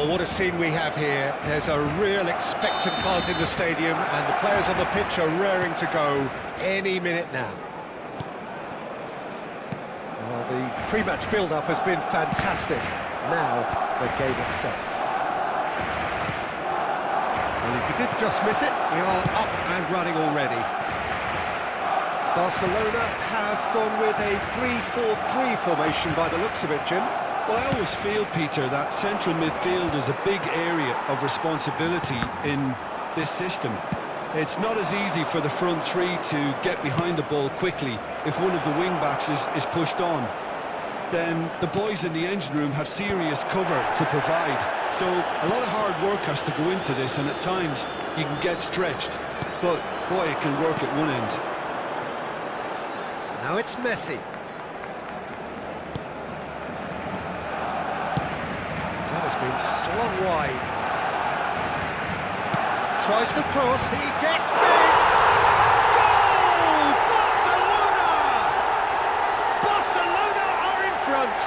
Well, what a scene we have here. There's a real expectant buzz in the stadium, and the players on the pitch are raring to go any minute now. Well, the pre-match build-up has been fantastic. Now, the game itself. Well, if you did just miss it, we are up and running already. Barcelona have gone with a 3-4-3 formation by the looks of it, Jim. Well, I always feel, Peter, that central midfield is a big area of responsibility in this system. It's not as easy for the front three to get behind the ball quickly if one of the wing-backs is pushed on. Then the boys in the engine room have serious cover to provide. So a lot of hard work has to go into this, and at times you can get stretched. But, boy, it can work at one end. Now it's Messi. That has been slung wide. Tries to cross, he gets big! Goal! Barcelona! Barcelona are in front!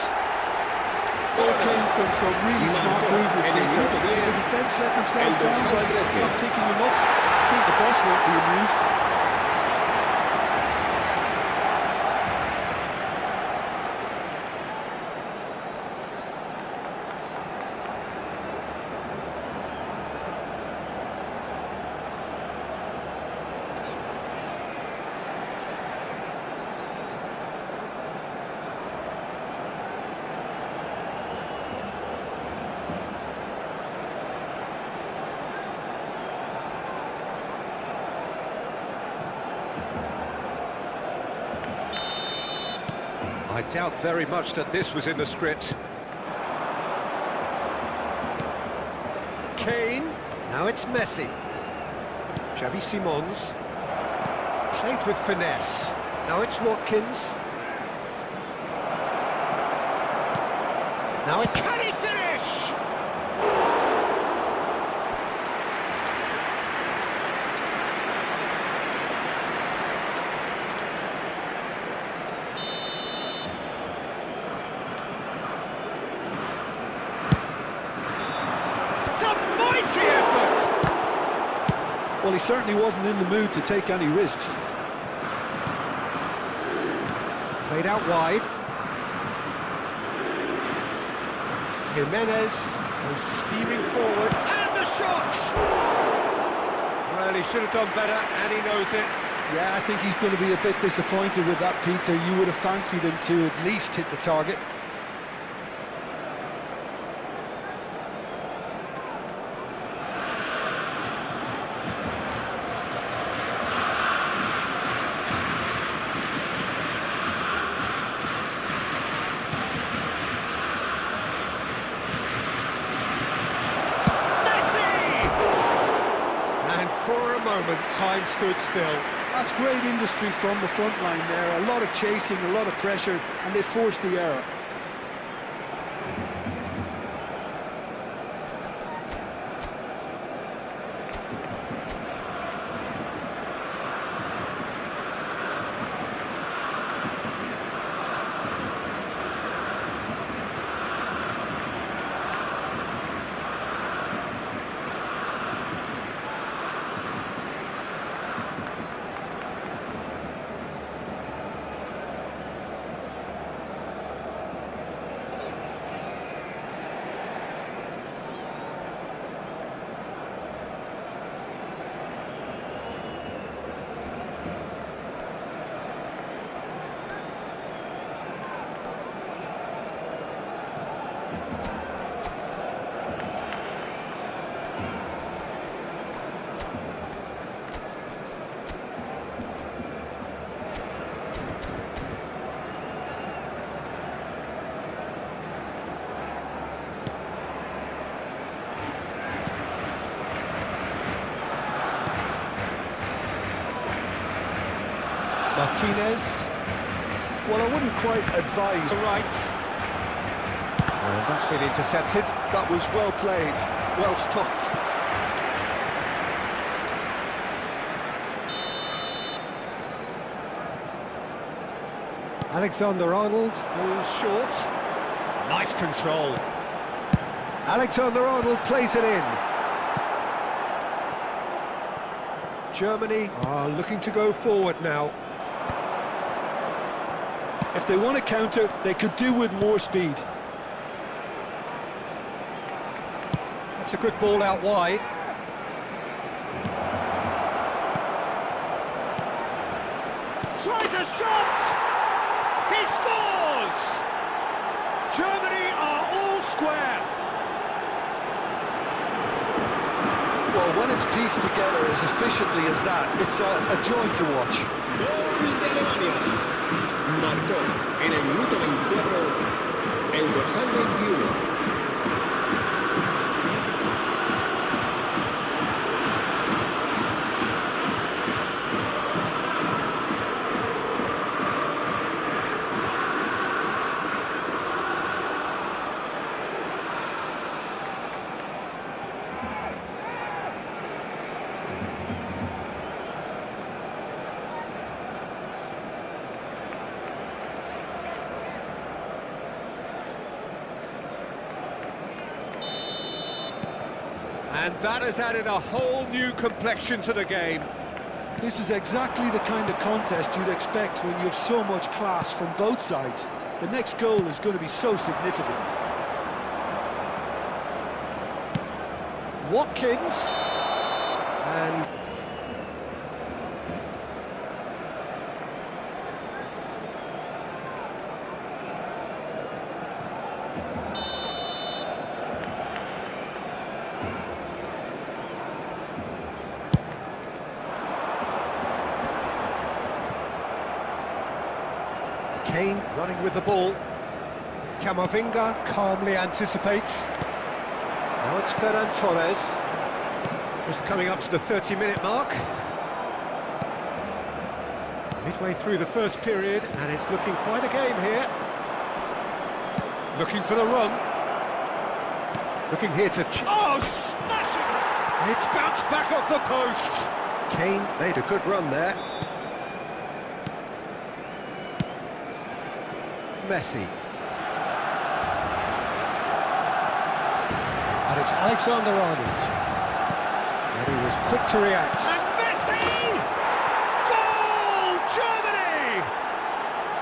All came from some really smart movement, Peter. The defence let themselves down by not picking them up. I think the boss won't be amused. I doubt very much that this was in the script. Kane, now it's Messi. Xavi Simons, played with finesse. Now it's Watkins. Now it's... Can he finish? Effort. Well, he certainly wasn't in the mood to take any risks. Played out wide. Jimenez was steaming forward, and the shot! Well, he should have done better, and he knows it. Yeah, I think he's going to be a bit disappointed with that, Peter. You would have fancied him to at least hit the target. For a moment, time stood still. That's great industry from the front line there. A lot of chasing, a lot of pressure, and they forced the error. Martinez. Well, I wouldn't quite advise. Right. And that's been intercepted. That was well played, well stopped. Alexander-Arnold goes short. Nice control. Alexander-Arnold plays it in. Germany are looking to go forward now. If they want to counter, they could do with more speed. That's a good ball out wide. Tries a shot! He scores! Germany are all square. Well, when it's pieced together as efficiently as that, it's a joy to watch. Gol de Alemania. Marcó en el minuto 24 el dorsal 21. And that has added a whole new complexion to the game. This is exactly the kind of contest you'd expect when you have so much class from both sides. The next goal is going to be so significant. Watkins. And Kane running with the ball. Camavinga calmly anticipates. Now it's Ferran Torres. Just coming up to the 30-minute mark. Midway through the first period, and it's looking quite a game here. Looking for the run. Looking here to... Oh, smashing! It's bounced back off the post. Kane made a good run there. Messi. And it's Alexander-Arnold. And he was quick to react. And Messi! Goal! Germany!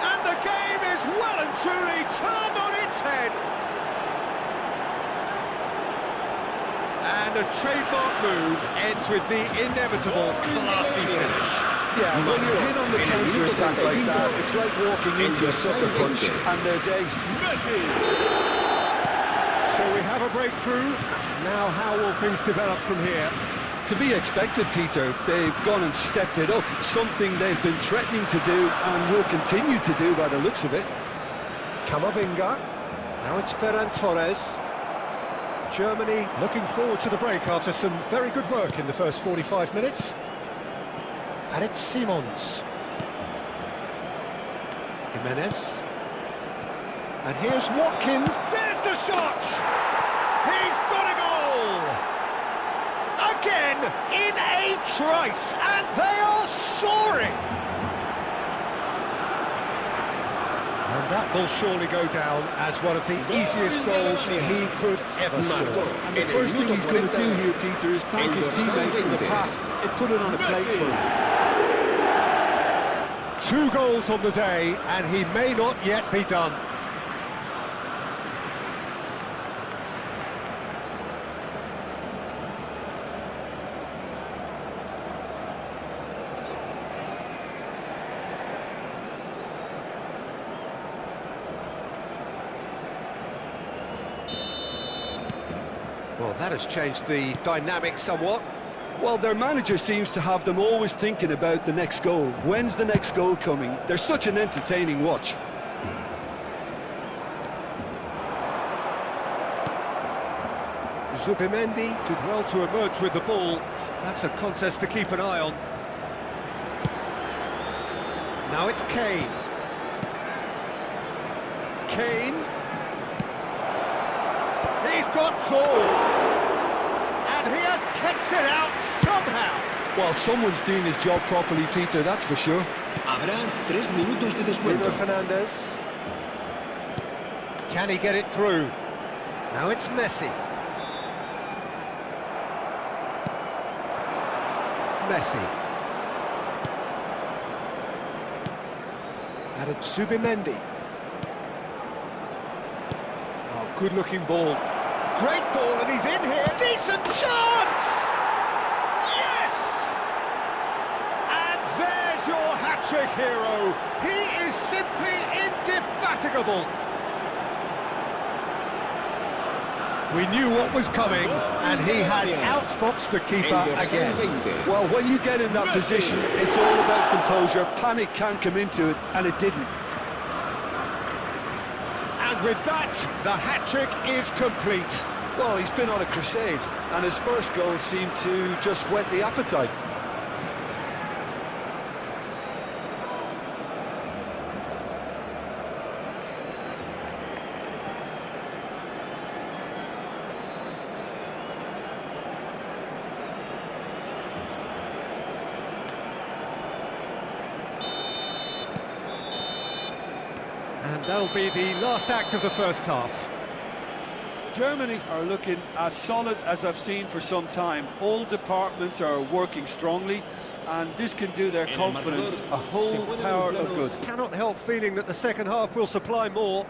And the game is well and truly turned on its head. And a trademark move ends with the inevitable classy finish. Yeah, when you're hit on the counter-attack like that, it's like walking into a sucker punch, and they're dazed. So we have a breakthrough. Now how will things develop from here? To be expected, Peter. They've gone and stepped it up, something they've been threatening to do and will continue to do by the looks of it. Camavinga. Now it's Ferran Torres. Germany looking forward to the break after some very good work in the first 45 minutes. And it's Simons. Jimenez. And here's Watkins. There's the shot! He's got a goal! Again, in a trice, and they are soaring! And that will surely go down as one of the easiest goals he could ever score. And the first thing he's going to do here, Peter, is thank his teammate for the pass. It put it on a plate for him. 2 goals on the day, and he may not yet be done. Well, that has changed the dynamic somewhat. Well, their manager seems to have them always thinking about the next goal. When's the next goal coming? They're such an entertaining watch. Zubimendi did well to emerge with the ball. That's a contest to keep an eye on. Now it's Kane. Kane. He's got tall. And he has kept it out somehow. Well, someone's doing his job properly, Peter, that's for sure. Habrá 3 minutos de descuento. Bruno Fernandes. Can he get it through? Now it's Messi. Messi. Added Subimendi. Oh, good-looking ball. Great ball, and he's in here. Decent chance! Yes! And there's your hat-trick hero. He is simply indefatigable. We knew what was coming, and he has outfoxed the keeper again. Well, when you get in that position, it's all about composure. Panic can't come into it, and it didn't. And with that, the hat-trick is complete. Well, he's been on a crusade, and his first goal seemed to just whet the appetite. And that'll be the last act of the first half. Germany are looking as solid as I've seen for some time. All departments are working strongly, and this can do their confidence a whole tower of good. Cannot help feeling that the second half will supply more.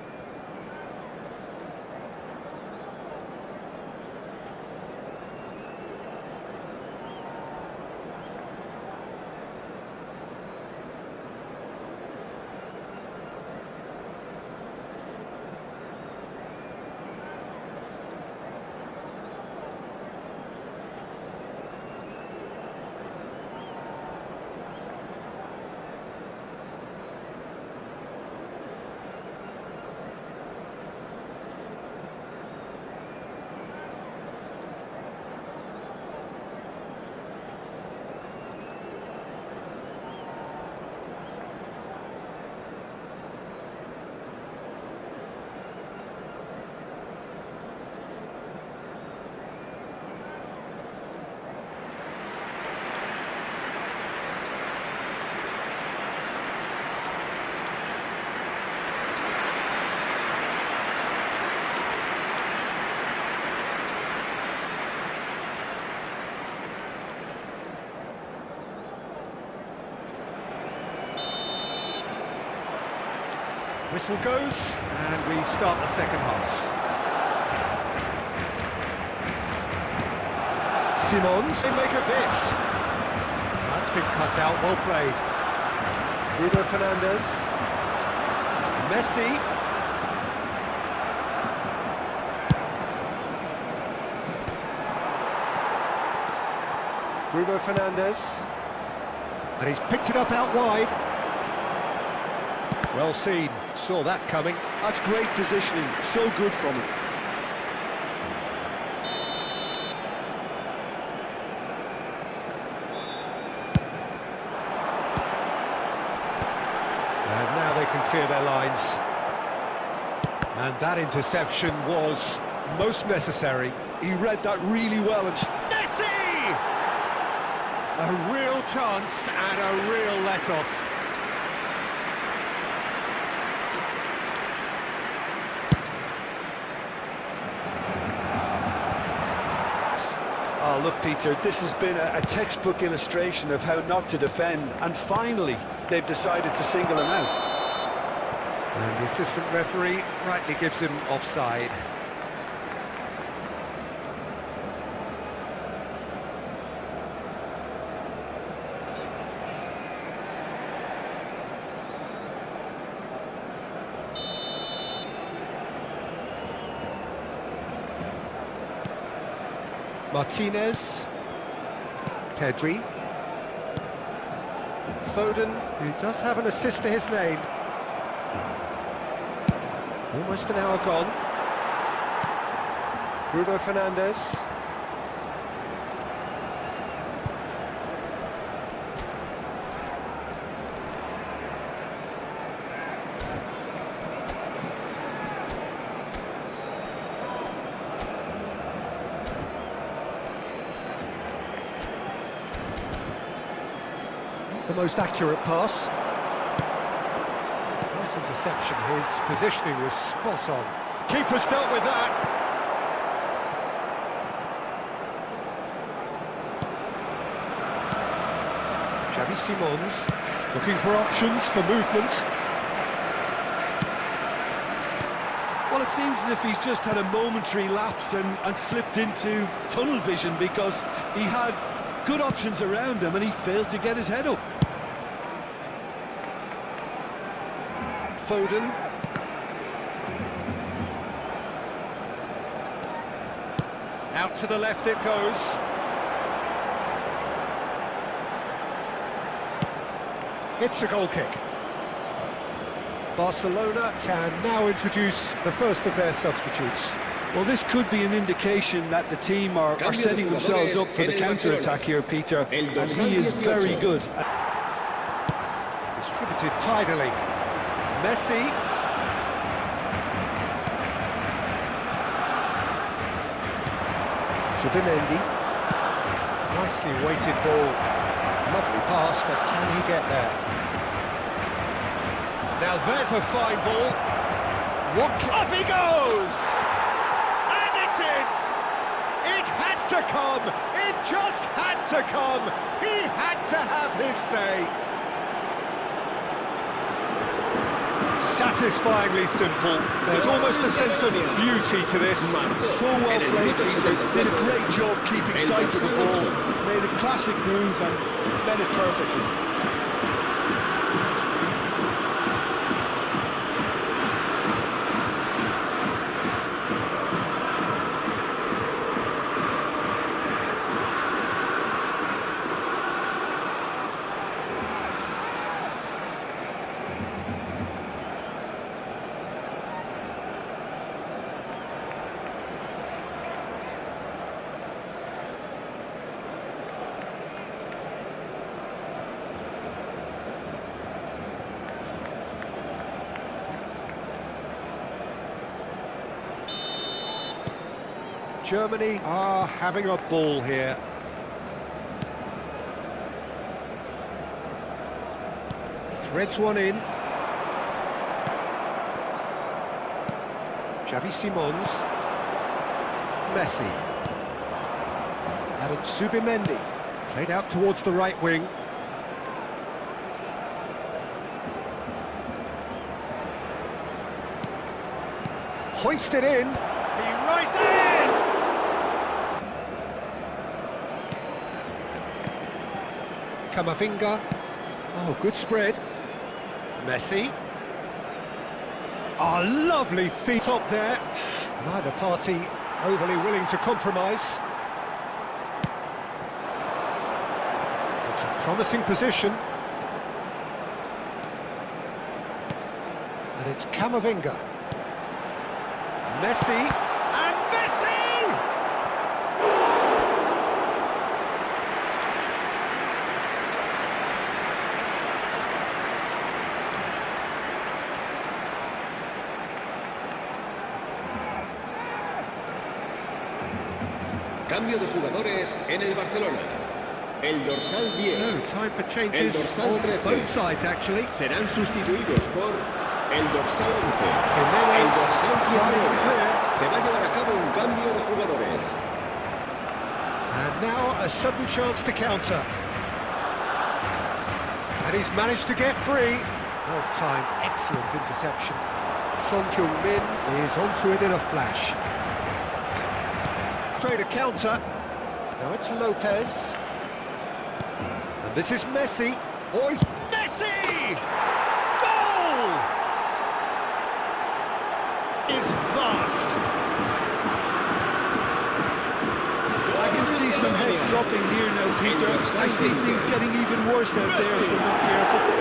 Whistle goes, and we start the second half. Simons, they make of this. That's been cut out, well played. Bruno Fernandes. Messi. Bruno Fernandes. And he's picked it up out wide. Well seen, saw that coming. That's great positioning, so good from him. And now they can clear their lines. And that interception was most necessary. He read that really well. And Messi! A real chance and a real let-off. Oh, look, Peter, this has been a textbook illustration of how not to defend, and finally they've decided to single him out. And the assistant referee rightly gives him offside. Martinez, Pedri, Foden, who does have an assist to his name. Almost an hour gone. Bruno Fernandes. The most accurate pass. Nice interception. His positioning was spot on. Keeper's dealt with that. Xavi Simons looking for options for movement. Well, it seems as if he's just had a momentary lapse and slipped into tunnel vision, because he had good options around him and he failed to get his head up. Foden. Out to the left it goes. It's a goal kick. Barcelona can now introduce the first of their substitutes. Well, this could be an indication that the team are setting themselves up for the counter-attack here, Peter, and he is very good. Distributed tidily. Messi. Zubimendi. Nicely weighted ball. Lovely pass, but can he get there? Now there's a fine ball. Up he goes! And it's in! It had to come! It just had to come! He had to have his say! Satisfyingly simple. There's almost a sense of beauty to this. So well played, Peter. Did a great job keeping sight of the ball. Made a classic move and met it perfectly. Germany are having a ball here. Threads one in. Xavi Simons. Messi. Added Zubimendi. Played out towards the right wing. Hoisted in. He rises! Camavinga. Oh, good spread. Messi. Oh, lovely feet up there. Neither party overly willing to compromise. It's a promising position. And it's Camavinga. Messi. And Messi! Cambio de jugadores en el Barcelona. El dorsal 10. So, time for changes on both sides, actually. Serán sustituidos por el dorsal 11. Jimenez El dorsal tries to 19. clear. Se va a llevar a cabo un cambio de jugadores. And now a sudden chance to counter. And he's managed to get free. Well timed, excellent interception. Son Heung-min is onto it in a flash. Straight a counter. Now it's Lopez. And this is Messi. Oh, it's Messi! Goal! Is vast. I can see some heads dropping here now, Peter. I see things getting even worse out there if they're not careful.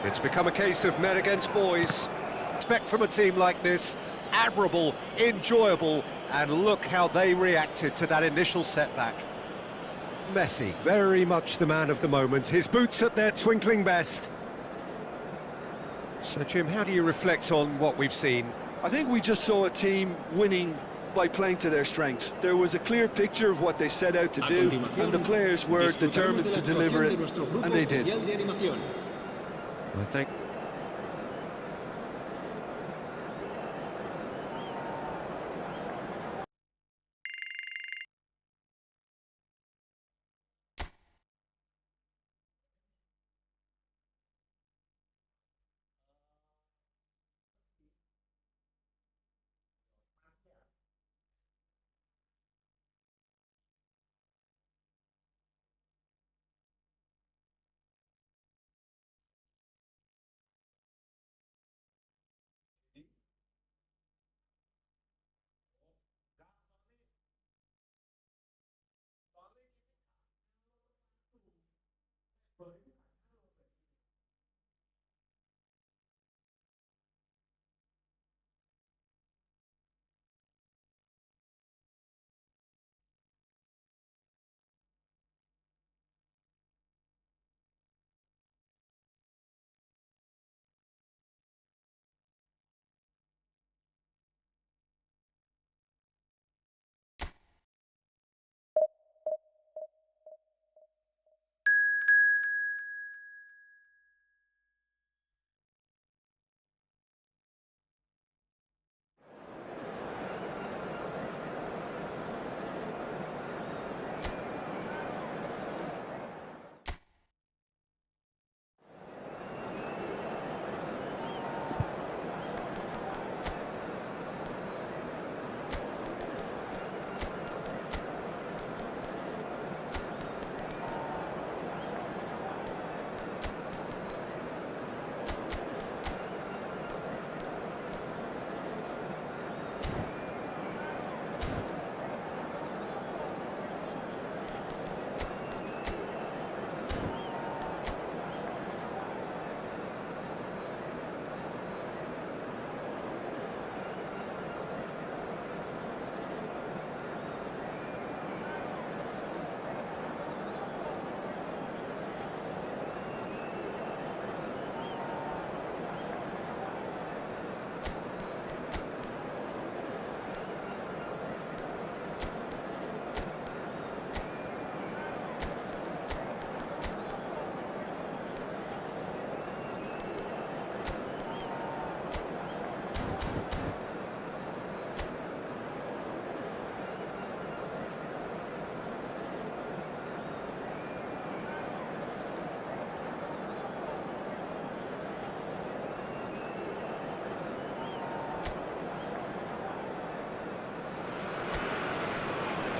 It's become a case of men against boys. Expect from a team like this, admirable, enjoyable, and look how they reacted to that initial setback. Messi, very much the man of the moment, his boots at their twinkling best. So Jim, how do you reflect on what we've seen? I think we just saw a team winning by playing to their strengths. There was a clear picture of what they set out to do, and the players were determined to deliver it, and they did. I think.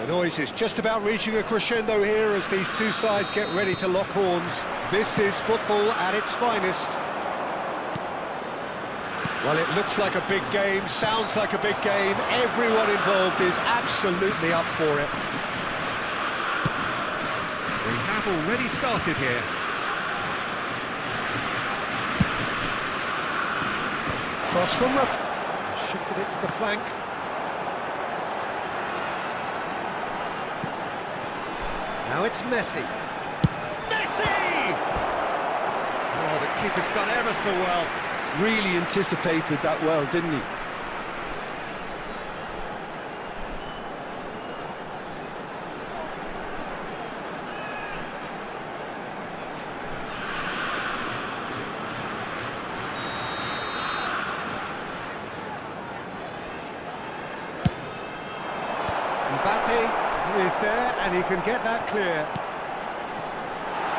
The noise is just about reaching a crescendo here as these two sides get ready to lock horns. This is football at its finest. Well, it looks like a big game, sounds like a big game. Everyone involved is absolutely up for it. We have already started here. Cross from shifted it to the flank. Now it's Messi. Messi! Oh, the keeper's done ever so well. Really anticipated that well, didn't he? Mbappe is there, and he can get that clear.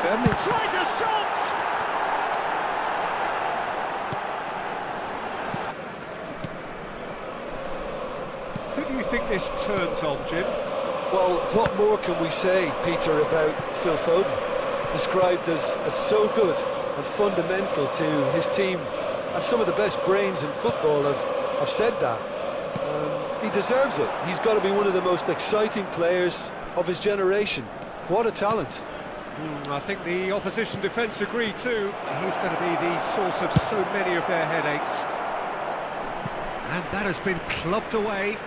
Firmly tries a shot! Who do you think this turns on, Jim? Well, what more can we say, Peter, about Phil Foden? Described as so good and fundamental to his team, and some of the best brains in football have said that. He deserves it. He's got to be one of the most exciting players of his generation. What a talent. I think the opposition defence agree too. He's going to be the source of so many of their headaches. And that has been clubbed away.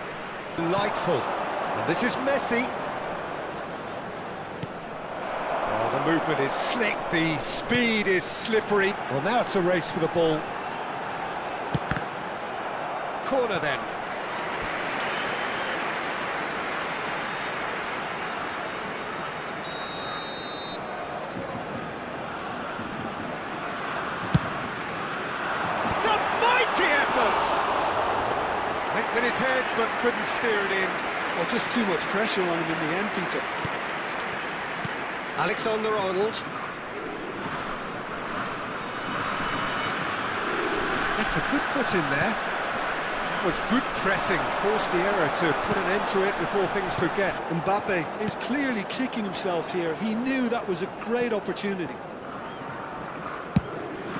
Delightful. And this is Messi. Oh, the movement is slick, the speed is slippery. Well, now it's a race for the ball. Corner then. effort. Went with his head, but couldn't steer it in. Well, just too much pressure on him in the end, Peter. Alexander-Arnold. That's a good foot in there. That was good pressing, forced the error to put an end to it before things could get. Mbappe is clearly kicking himself here. He knew that was a great opportunity.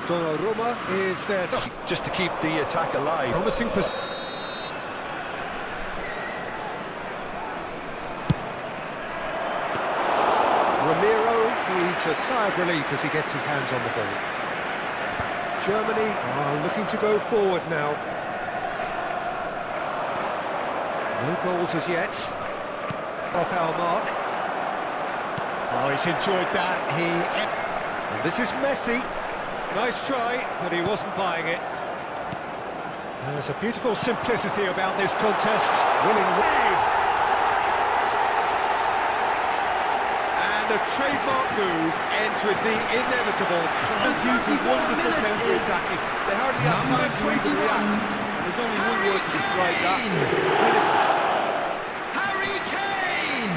Donnarumma is there Just to keep the attack alive. promising position. Ramiro breathes a sigh of relief as he gets his hands on the ball. Germany are looking to go forward now. No goals as yet. Off our mark. Oh, he's enjoyed that. And this is Messi. Nice try, but he wasn't buying it. There's a beautiful simplicity about this contest. Winning way. And the trademark move ends with the inevitable. Duty, wonderful counter-attacking. They hardly have time to even react. And there's only one word to describe that. Clinical. Harry Kane!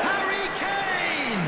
Harry Kane!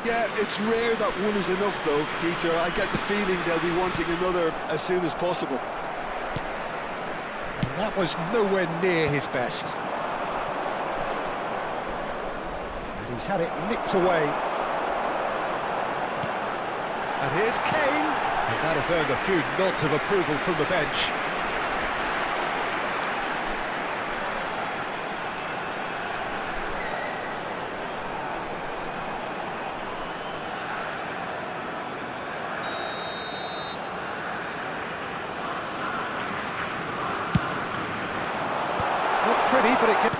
Yeah, it's rare that one is enough though, Peter. I get the feeling they'll be wanting another as soon as possible. That was nowhere near his best. And he's had it nicked away. And here's Kane. And that has earned a few nods of approval from the bench. Pretty, but it can...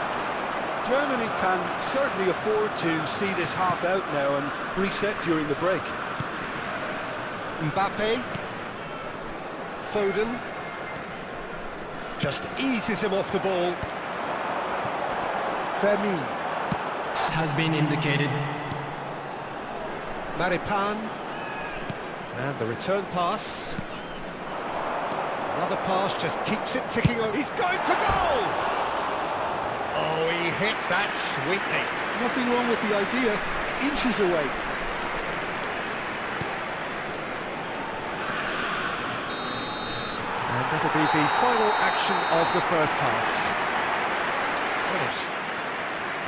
Germany can certainly afford to see this half out now and reset during the break. Mbappe. Foden. Just eases him off the ball. Vermi. Has been indicated. Maripan. And the return pass. Another pass just keeps it ticking over. He's going for goal! Oh, he hit that sweetly. Nothing wrong with the idea. Inches away. And that'll be the final action of the first half.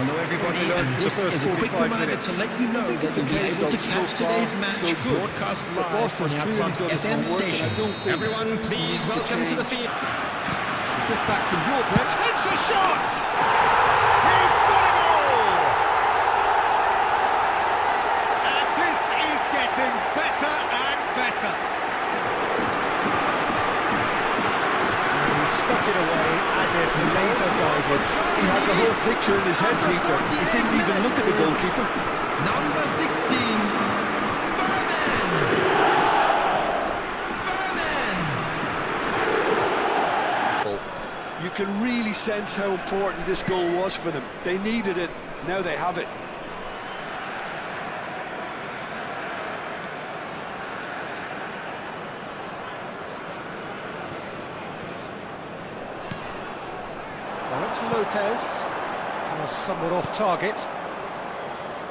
Hello everybody, Well, and this first is a quick 45 reminder minutes. to let you know that you'll be able to So catch far, today's match so good. broadcast The boss live has on clearly our done his FM homework, and I station. don't think Everyone, he please needs to welcome to the change. field. Just back from your break. Takes a shot! He's got it all! And this is getting better and better. And he stuck it away as if laser guided. He had the whole picture in his head, Peter. He didn't even look at the goalkeeper. Number 16, Berman! You can really sense how important this goal was for them. They needed it, now they have it. Now it's Lopez. Somewhat off target.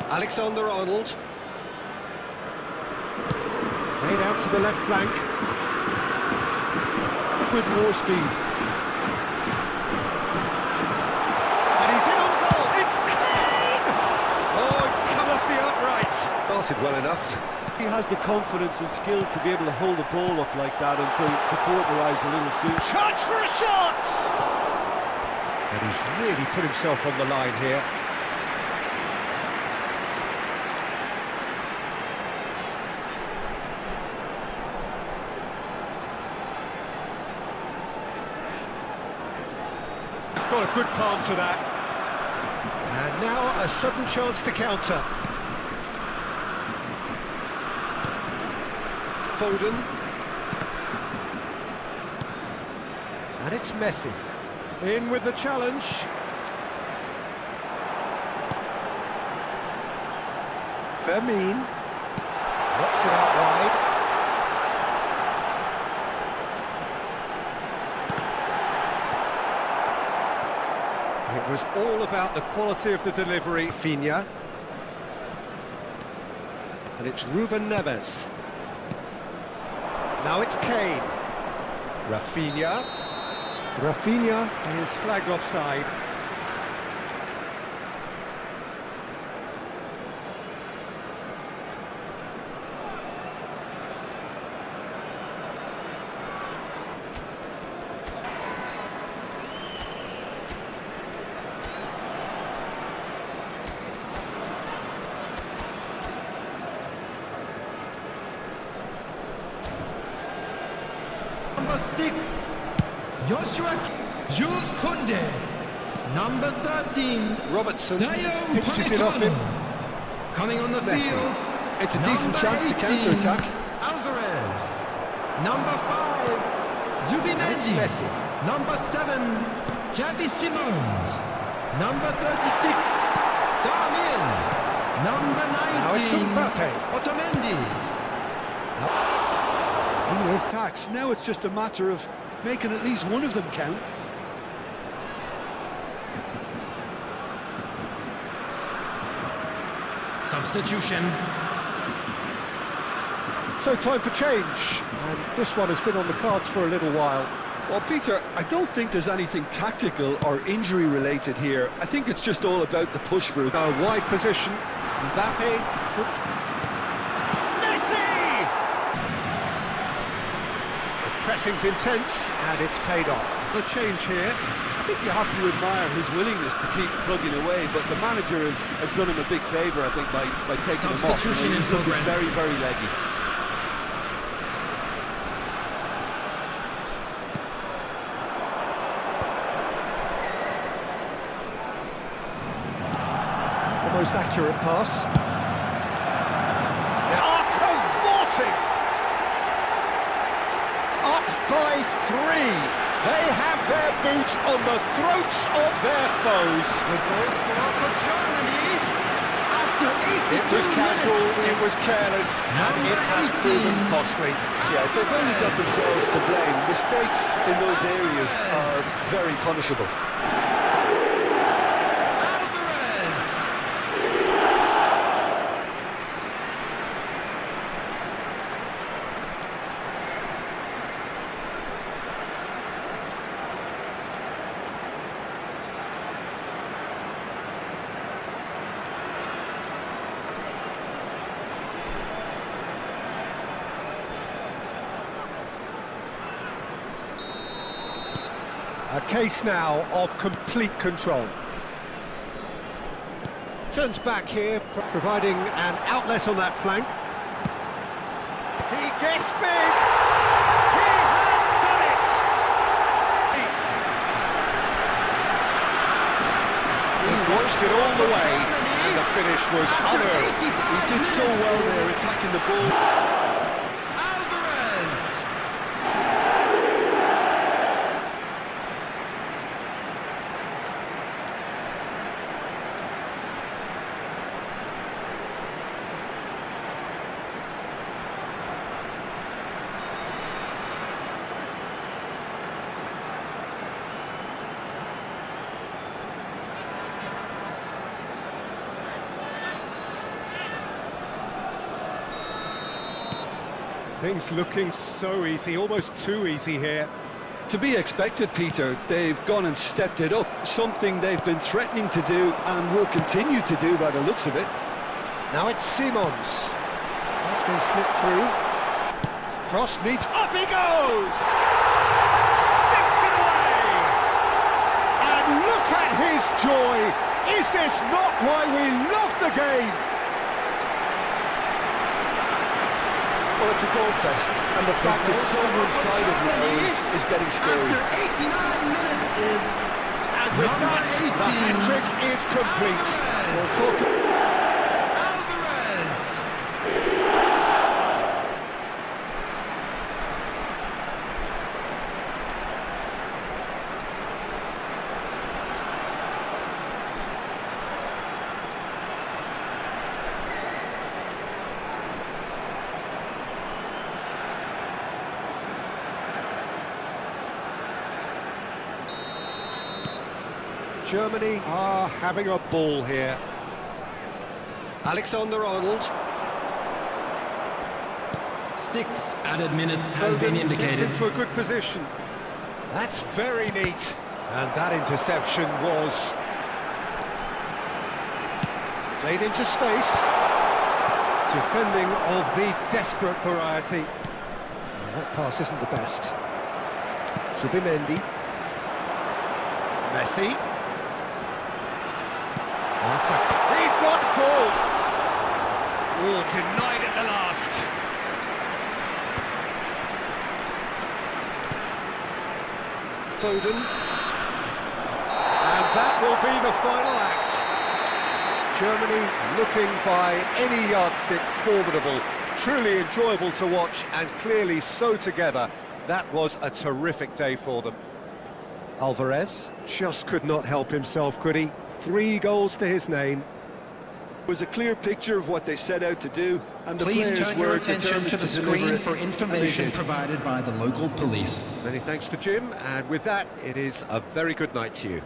Alexander-Arnold. Played out to the left flank. With more speed. And he's in on goal. It's Kane! Oh, it's come off the upright. Started well enough. He has the confidence and skill to be able to hold the ball up like that until support arrives a little soon. Chance for a shot! And he's really put himself on the line here. got a good palm to that. And now a sudden chance to counter. Foden. And it's Messi. In with the challenge. Fermin. Knocks it out wide. It was all about the quality of the delivery, Rafinha. And it's Ruben Neves. Now it's Kane. Rafinha. Rafinha is flagged offside. Number 6, Joshua Jules Koundé. Number 13, Robertson Dayo pitches it off him. Coming on the Messi. field, It's a decent number chance to 18, counter-attack. Alvarez. Number 5, And it's Zubimendi. Messi. Number 7, Xavi Simons. Number 36, Darmian. Number 19, Now it's Mbappe. Otamendi. He is taxed. Now it's just a matter of making at least one of them count. Substitution. So time for change. And this one has been on the cards for a little while. Well, Peter, I don't think there's anything tactical or injury related here. I think it's just all about the push for it. A wide position. Mbappe. Messi! The pressing's intense, and it's paid off. The change here. I think you have to admire his willingness to keep plugging away, but the manager has done him a big favour, I think, by taking him off. Substitution He's in looking progress. very, very leggy. The most accurate pass. They are cavorting! Up by 3. They have their boots on the throats of their foes. The goal scorer for Germany after 82 It was casual, minutes. it was careless, and it has proven costly. Yeah, they've only got themselves to blame. Mistakes in those areas are very punishable. Alvarez. A case now of complete control. Turns back here, providing an outlet on that flank. He gets big! He has done it! He watched it all the way, and the finish was unearned. He did so well there, attacking the ball. Alvarez. Things looking so easy, almost too easy here. To be expected, Peter. They've gone and stepped it up, something they've been threatening to do and will continue to do by the looks of it. Now it's Simons. That's been slipped through. Cross needs... Up he goes! Sticks it away! And look at his joy! Is this not why we love the game? Well, it's a goal fest, and the fact that so one-sided now is getting scary. After 89 minutes is And with that, the hat-trick is complete. We'll talk... Germany are having a ball here. Alexander-Arnold. 6 added minutes has been Gets indicated. into a good position. That's very neat. And that interception was played into space. Defending of the desperate variety. Well, that pass isn't the best. Subimendi. Messi. He's got tall. Oh, denied at the last. Foden. And that will be the final act. Germany looking by any yardstick formidable. Truly enjoyable to watch and clearly so together. That was a terrific day for them. Alvarez just could not help himself, could he? 3 goals to his name. It was a clear picture of what they set out to do, and the Please players turn your were attention determined to the to deliver screen it, for and they information did. provided by the local police. Many thanks to Jim, and with that, it is a very good night to you.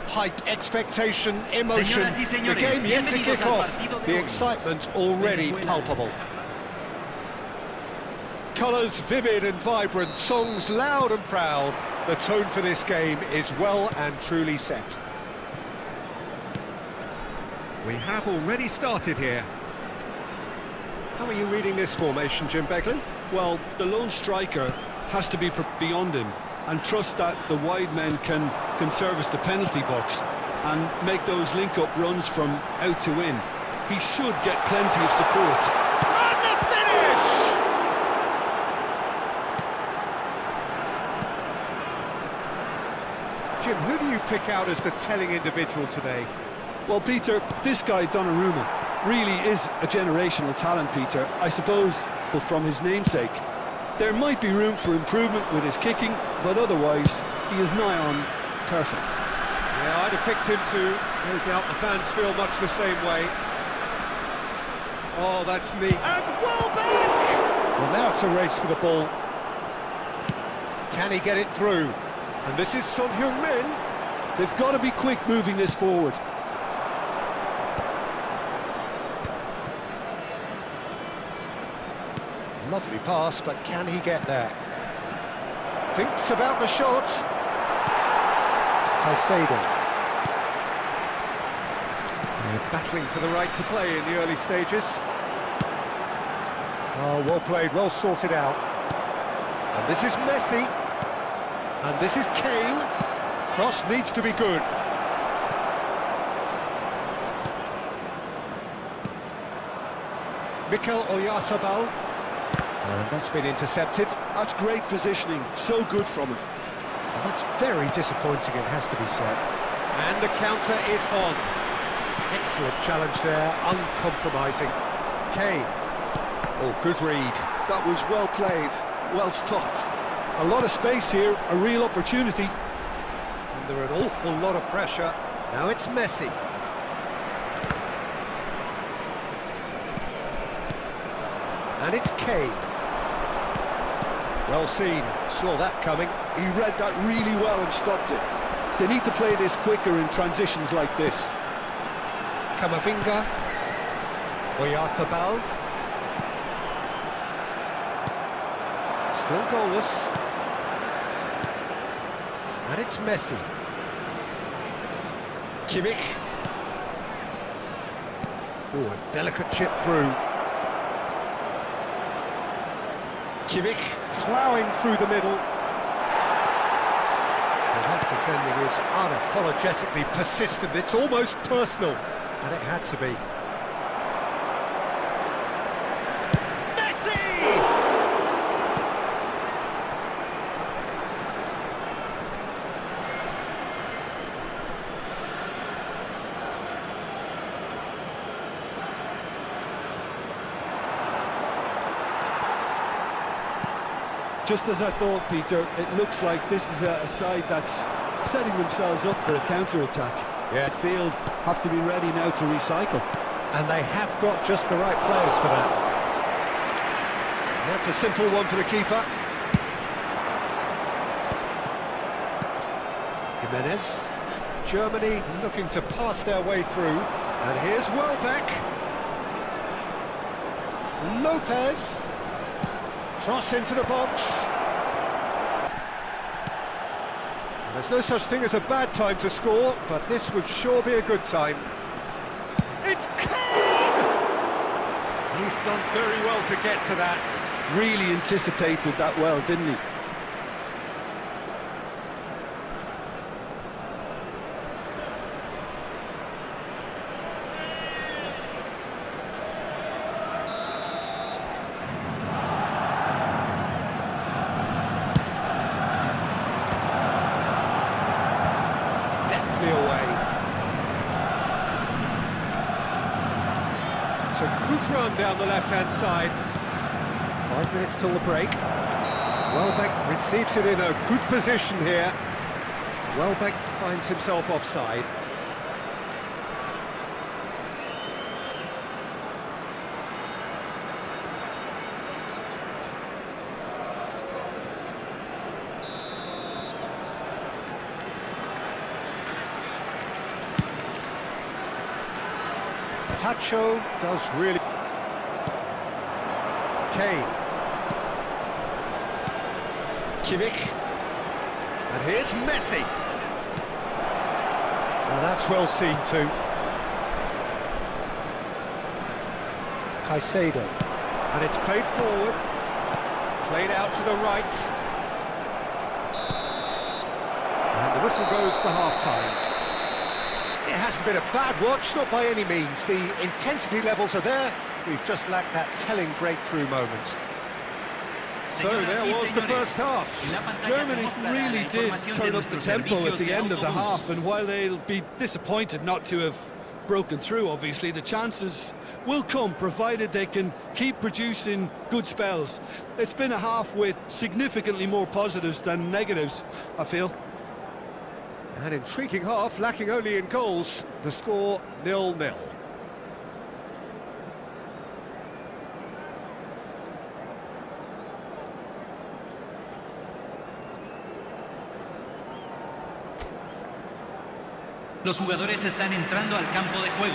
Hype, expectation, emotion, the game yet to kick off, the excitement already palpable. Colours vivid and vibrant, songs loud and proud, the tone for this game is well and truly set. We have already started here. How are you reading this formation, Jim Beglin? Well, the lone striker has to be beyond him and trust that the wide men can service the penalty box and make those link-up runs from out to in. He should get plenty of support. And the finish! Jim, who do you pick out as the telling individual today? Well, Peter, this guy, Donnarumma, really is a generational talent, Peter. I suppose, well, from his namesake. There might be room for improvement with his kicking, but otherwise, he is nigh on perfect. Yeah, I'd have picked him too. No doubt the fans feel much the same way. Oh, that's neat. And well back! Well, now it's a race for the ball. Can he get it through? And this is Son Heung-min. They've got to be quick moving this forward. Lovely pass, but can he get there? Thinks about the shot. Caicedo. They're battling for the right to play in the early stages. Oh, well played, well sorted out. And this is Messi. And this is Kane. Cross needs to be good. Mikel Oyarzabal. And that's been intercepted. That's great positioning, so good from him. And that's very disappointing, it has to be said. And the counter is on. Excellent challenge there, uncompromising. Kane. Oh, good read. That was well played, well stopped. A lot of space here, a real opportunity. Under an awful lot of pressure. Now it's Messi. And it's Kane. Well seen, saw that coming. He read that really well and stopped it. They need to play this quicker in transitions like this. Camavinga. Oyarzabal. Still goalless. And it's Messi. Kimmich. Oh, a delicate chip through. Kimmich ploughing through the middle. That defending is unapologetically persistent. It's almost personal, and it had to be. Just as I thought, Peter, it looks like this is a side that's setting themselves up for a counter-attack. Yeah. Midfield have to be ready now to recycle. And they have got just the right players for that. And that's a simple one for the keeper. Jimenez. Germany looking to pass their way through. And here's Welbeck. Lopez. Cross into the box. There's no such thing as a bad time to score, but this would sure be a good time. It's Kane! He's done very well to get to that. Really anticipated that well, didn't he? Away. It's a good run down the left-hand side. 5 minutes till the break. Welbeck receives it in a good position here. Welbeck finds himself offside. Tacho does really... Kane. Kimmich. And here's Messi. Well, that's well seen too. Caicedo. And it's played forward. Played out to the right. And the whistle goes for half-time. It hasn't been a bad watch, not by any means. The intensity levels are there. We've just lacked that telling breakthrough moment. So there was the first half. Germany really did turn up the tempo at the end of the half, and while they'll be disappointed not to have broken through, obviously, the chances will come, provided they can keep producing good spells. It's been a half with significantly more positives than negatives, I feel. An intriguing half, lacking only in goals. The score 0-0. Los jugadores están entrando al campo de juego.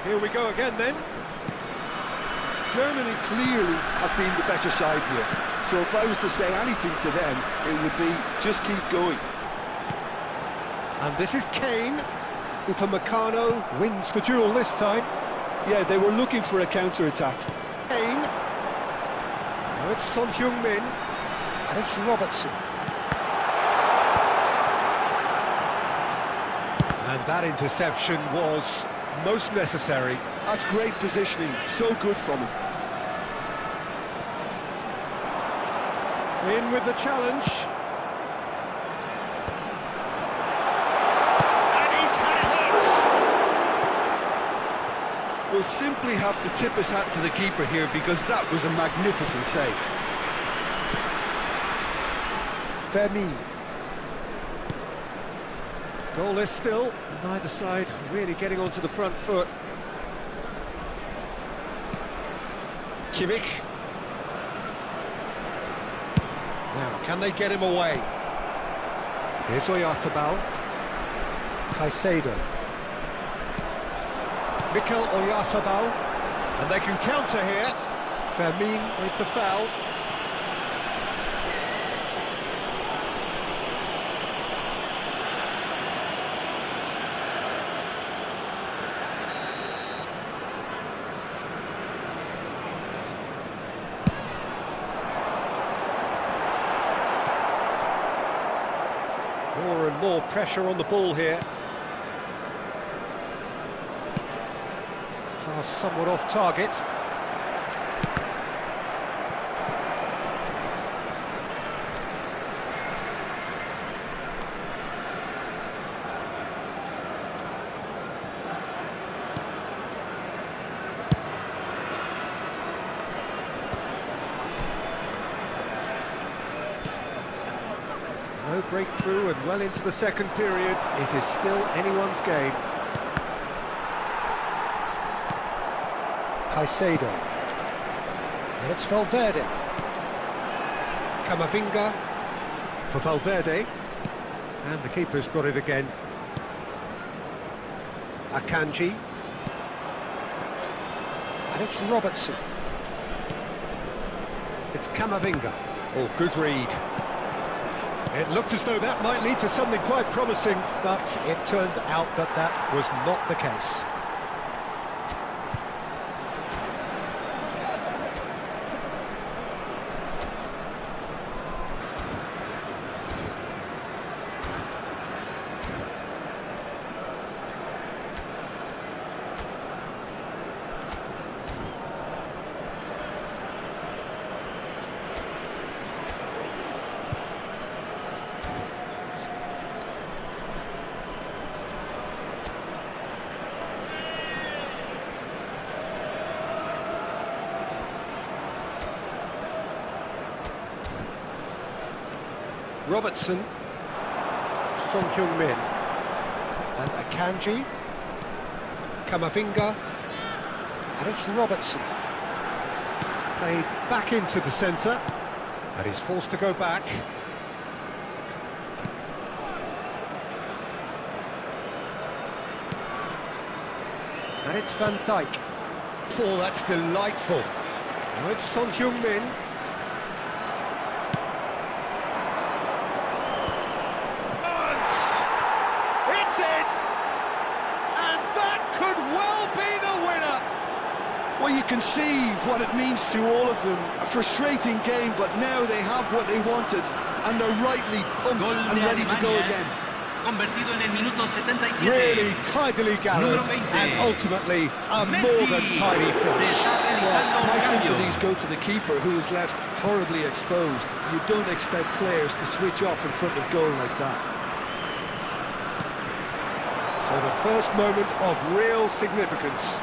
Here we go again then. Germany clearly have been the better side here. So if I was to say anything to them, it would be just keep going. And this is Kane. Upamecano wins the duel this time. Yeah, they were looking for a counter-attack. Kane. Now it's Son Heung-min. And it's Robertson. And that interception was most necessary. That's great positioning, so good from him. In with the challenge. And he's had it! We'll simply have to tip his hat to the keeper here because that was a magnificent save. Fermin. Goalless still, neither side really getting onto the front foot. Kimmich. Now, can they get him away? Here's Oyarzabal. Caicedo. Mikel Oyarzabal. And they can counter here. Fermin with the foul. More and more pressure on the ball here. Pass somewhat off target. No breakthrough and well into the second period. It is still anyone's game. Caicedo. And it's Valverde. Camavinga for Valverde. And the keeper's got it again. Akanji. And it's Robertson. It's Camavinga. Oh, good read. It looked as though that might lead to something quite promising, but it turned out that that was not the case. Robertson, Son Heung-min, and Akanji, Camavinga, and it's Robertson. Played back into the centre, and he's forced to go back. And it's Van Dijk. Oh, that's delightful. Now it's Son Heung-min. Well, you can see what it means to all of them. A frustrating game, but now they have what they wanted, and they're rightly pumped and ready to go again. Convertido en el minuto 77. Really tidily gathered, and ultimately a more than tidy finish. Well, my sympathies go to the keeper, who is left horribly exposed. You don't expect players to switch off in front of goal like that. So the first moment of real significance.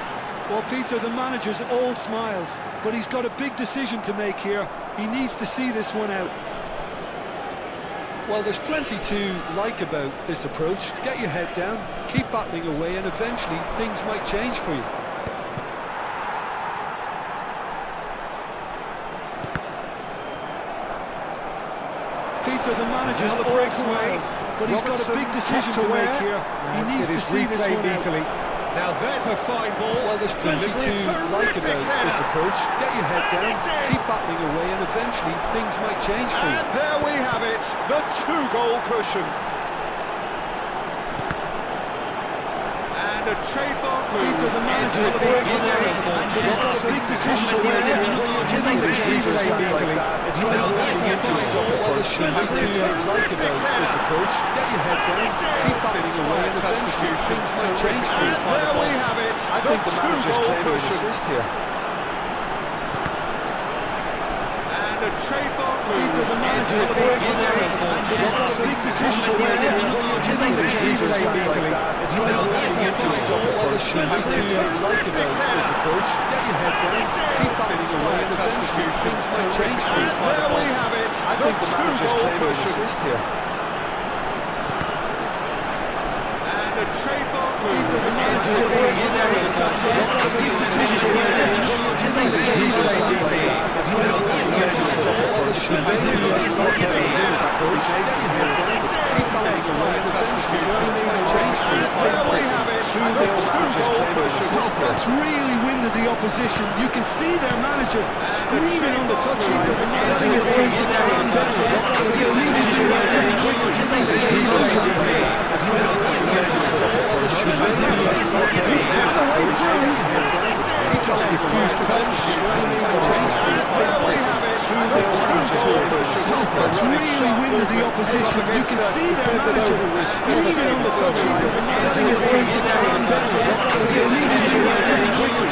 Well, Peter, the manager's all smiles, but he's got a big decision to make here. He needs to see this one out. Well, there's plenty to like about this approach. Get your head down, keep battling away, and eventually things might change for you. Peter, the manager's all smiles, but he's got a big decision to make here. He needs to see this one out. Now there's a fine ball. Well, there's plenty to like about this approach. Get your head down, keep battling away, and eventually things might change for you. And there we have it, the 2-goal cushion. And a trademark move. Peter, the manager's all smiles, but he's got a big decision to make here. He needs to see this one out. It's like walking into a soccer pitch. There's plenty to like about this approach. Get your head down, keep battling away, and eventually things might change for you. There we have it, I think the manager's claiming an assist here. And a trademark move. Peter, the manager's all smiles, but he's got a big decision to make here. He needs to see this one out. It's like walking into a soccer pitch. There's plenty to like about this approach. Get your head down, keep battling away, and eventually things might change for you. There we have it, I think the manager's claiming an assist here. And a trademark move. Peter, the manager's all smiles, but he's got a big decision to make here. He needs to see this one out. It's like walking into a soccer pitch. There's plenty to like about this approach. Get your head down, keep battling away, and eventually things might change for you. There we have it, The manager's claiming an assist here. That's really winded the opposition. You can see their manager screaming on the touchline, telling his team to calm down. They need to do that very quickly. That's really winded the opposition. You can see their manager screaming on the touchline, telling his team to calm down. They need to do that very quickly.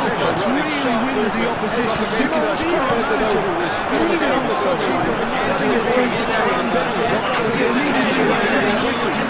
That's really winded the opposition. You can see their manager screaming on the touchline, telling his team to calm down. They need to do that very quickly.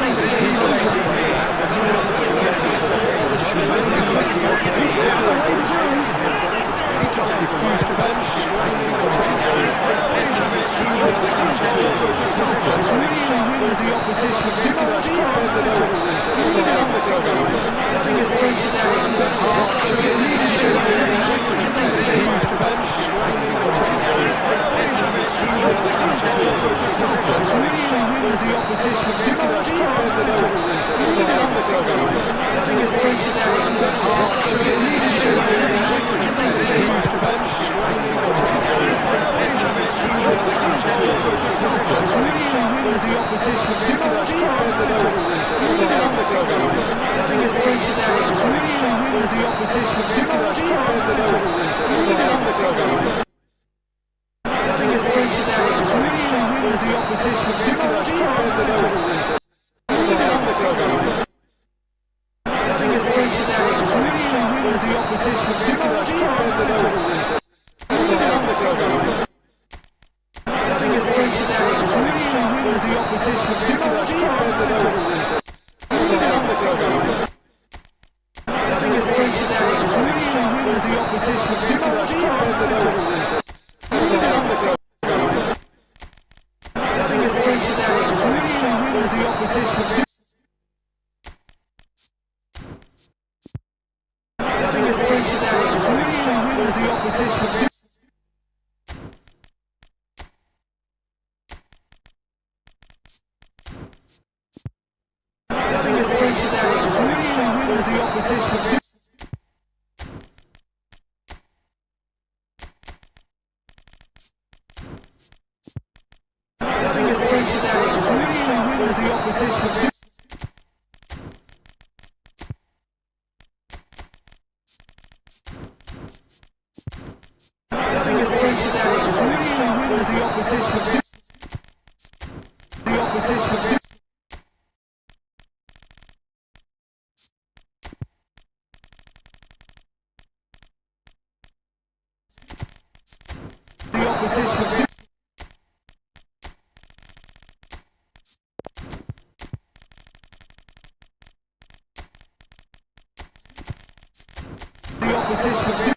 That's really winded the opposition. You can see their manager screaming on the touchline, telling his team to calm down. They need to do that very quickly. That's really winded the opposition. You can see their manager screaming on the touchline, telling his team to calm down. They need to do that very quickly. That's really winded the opposition. You can see their manager screaming on the touchline, telling his team to calm down. That's really winded the opposition. You can see their manager screaming on the touchline, telling his team to calm down. That's really winded the opposition. You can see their manager screaming on the touchline, telling his team to calm down. That's really winded the opposition. You can see their manager screaming on the touchline, telling his team to calm down. That's really winded the opposition. You can see their manager screaming on the touchline, telling his team to calm down. That's really winded the opposition. You can see their manager screaming on the touchline, telling his team to calm down. That's really winded the opposition. Telling his team to calm down. That's really winded the opposition. Telling his team to calm down. That's really winded the opposition. Telling his team to calm down. That's really winded the opposition. Telling his team to calm down. That's really winded the opposition. The opposition. The opposition. The opposition.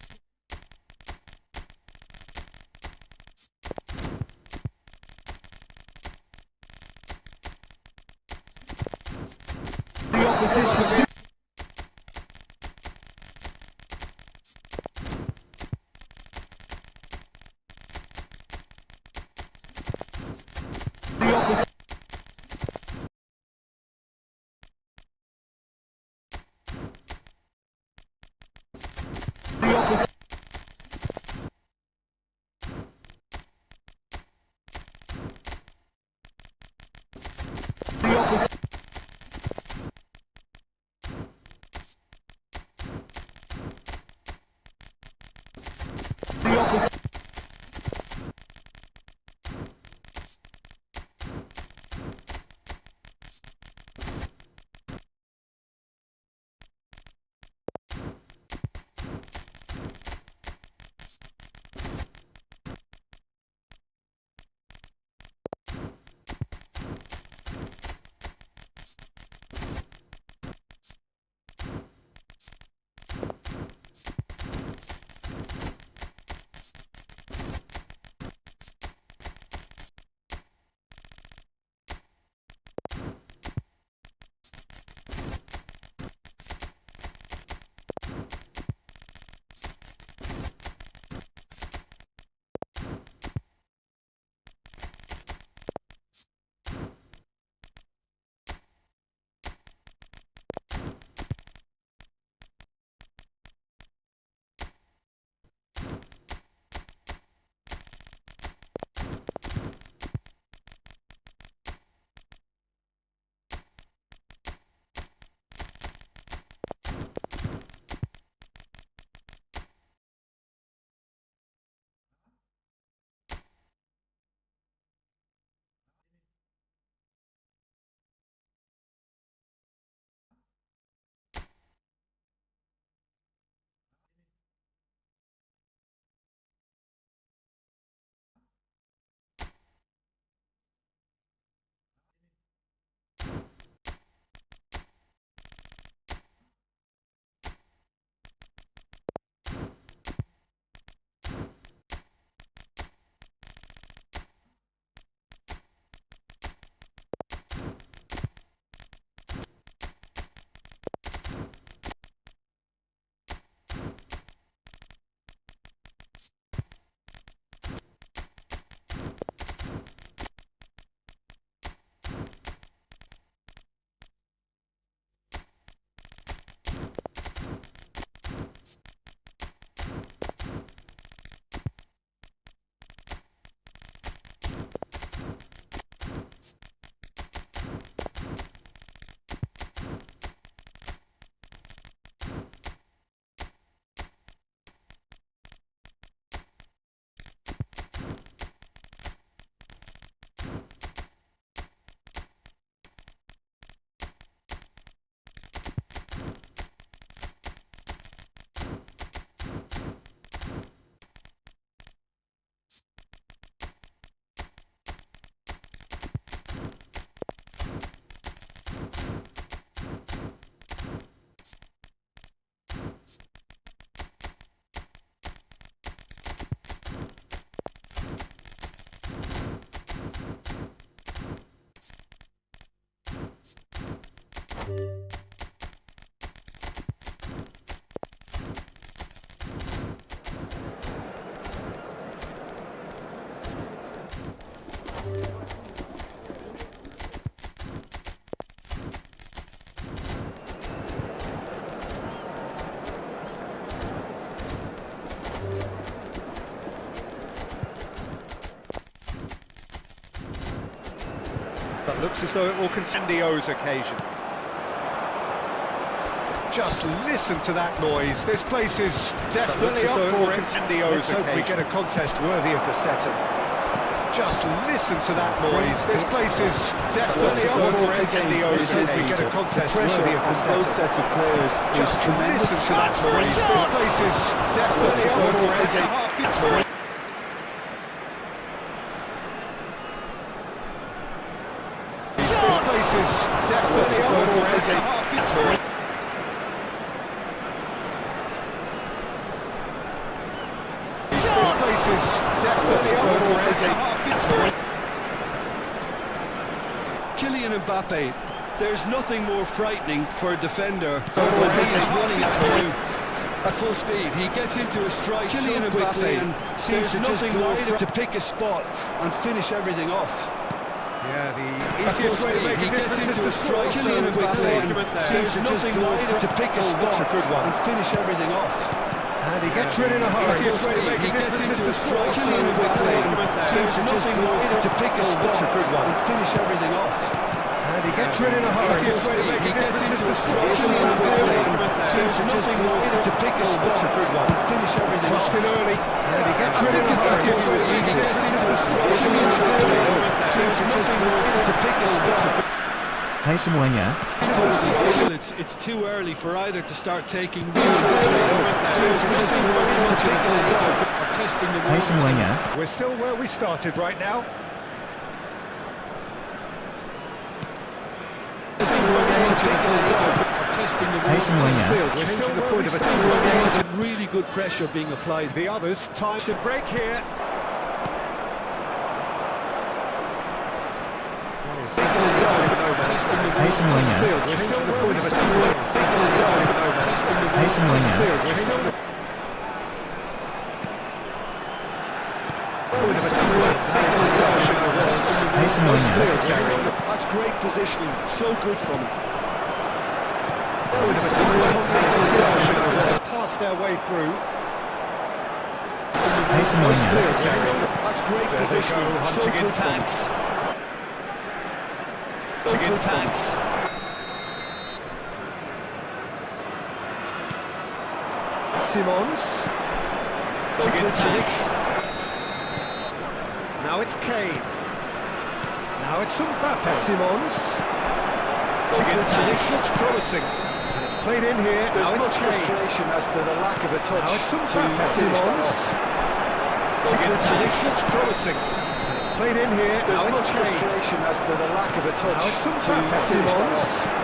But looks as though it will Dio's occasion. Just listen to that noise. This place is definitely up for it. Let's hope we get a contest worthy of the setter. Just listen to that noise. This place is definitely up for it. Dio's occasion. We get a contest worthy of the setter. Both sets of players is Just tremendous. listen to that noise. This place is definitely up for it. Definitely over it. This place is definitely over it. Kylian Mbappe, there's nothing more frightening for a defender when he is running at full speed. He gets into a strike so quickly and seems to just glide to pick a spot and finish everything off. Yeah, the easiest way to make a difference is to strike. Kylian Mbappe seems to just glide to pick a spot and finish everything off. And he gets rid in a hurry. He gets into a strike. Kylian Mbappe seems to just glide to pick a spot and finish everything off. And he gets rid in a hurry. He gets into a strike. Kylian Mbappe seems to just glide to pick a spot and finish everything off. Crossed in early. And he gets rid in a hurry. He gets into a strike. Kylian Mbappe seems to just glide to pick a spot. Hai semuanya. It's too early for either to start taking real risks. Of testing the Hai semuanya. We're still where we started right now. Hai semuanya. We're still the point of attack. Really good pressure being applied. The others, time to break here. Hai semuanya. We're still the point of attack. Hai semuanya. Hai semuanya. That's great positioning. So good from him. Past their way through. Hai semuanya. That's great positioning. So Hunting in good from him. tags. Hunting in tags. Simons. Hunting in tags. Now it's Kane. Now it's Mbappe. Simons. This looks promising. And it's played in here. There's now much it's Kane. frustration as to the lack of a touch. Now it's to Mbappe. finish that Simons. off. This looks promising. And it's played in here. There's now much it's Kane. frustration as to the lack of a touch. Now it's to Mbappe. finish that Simons. off.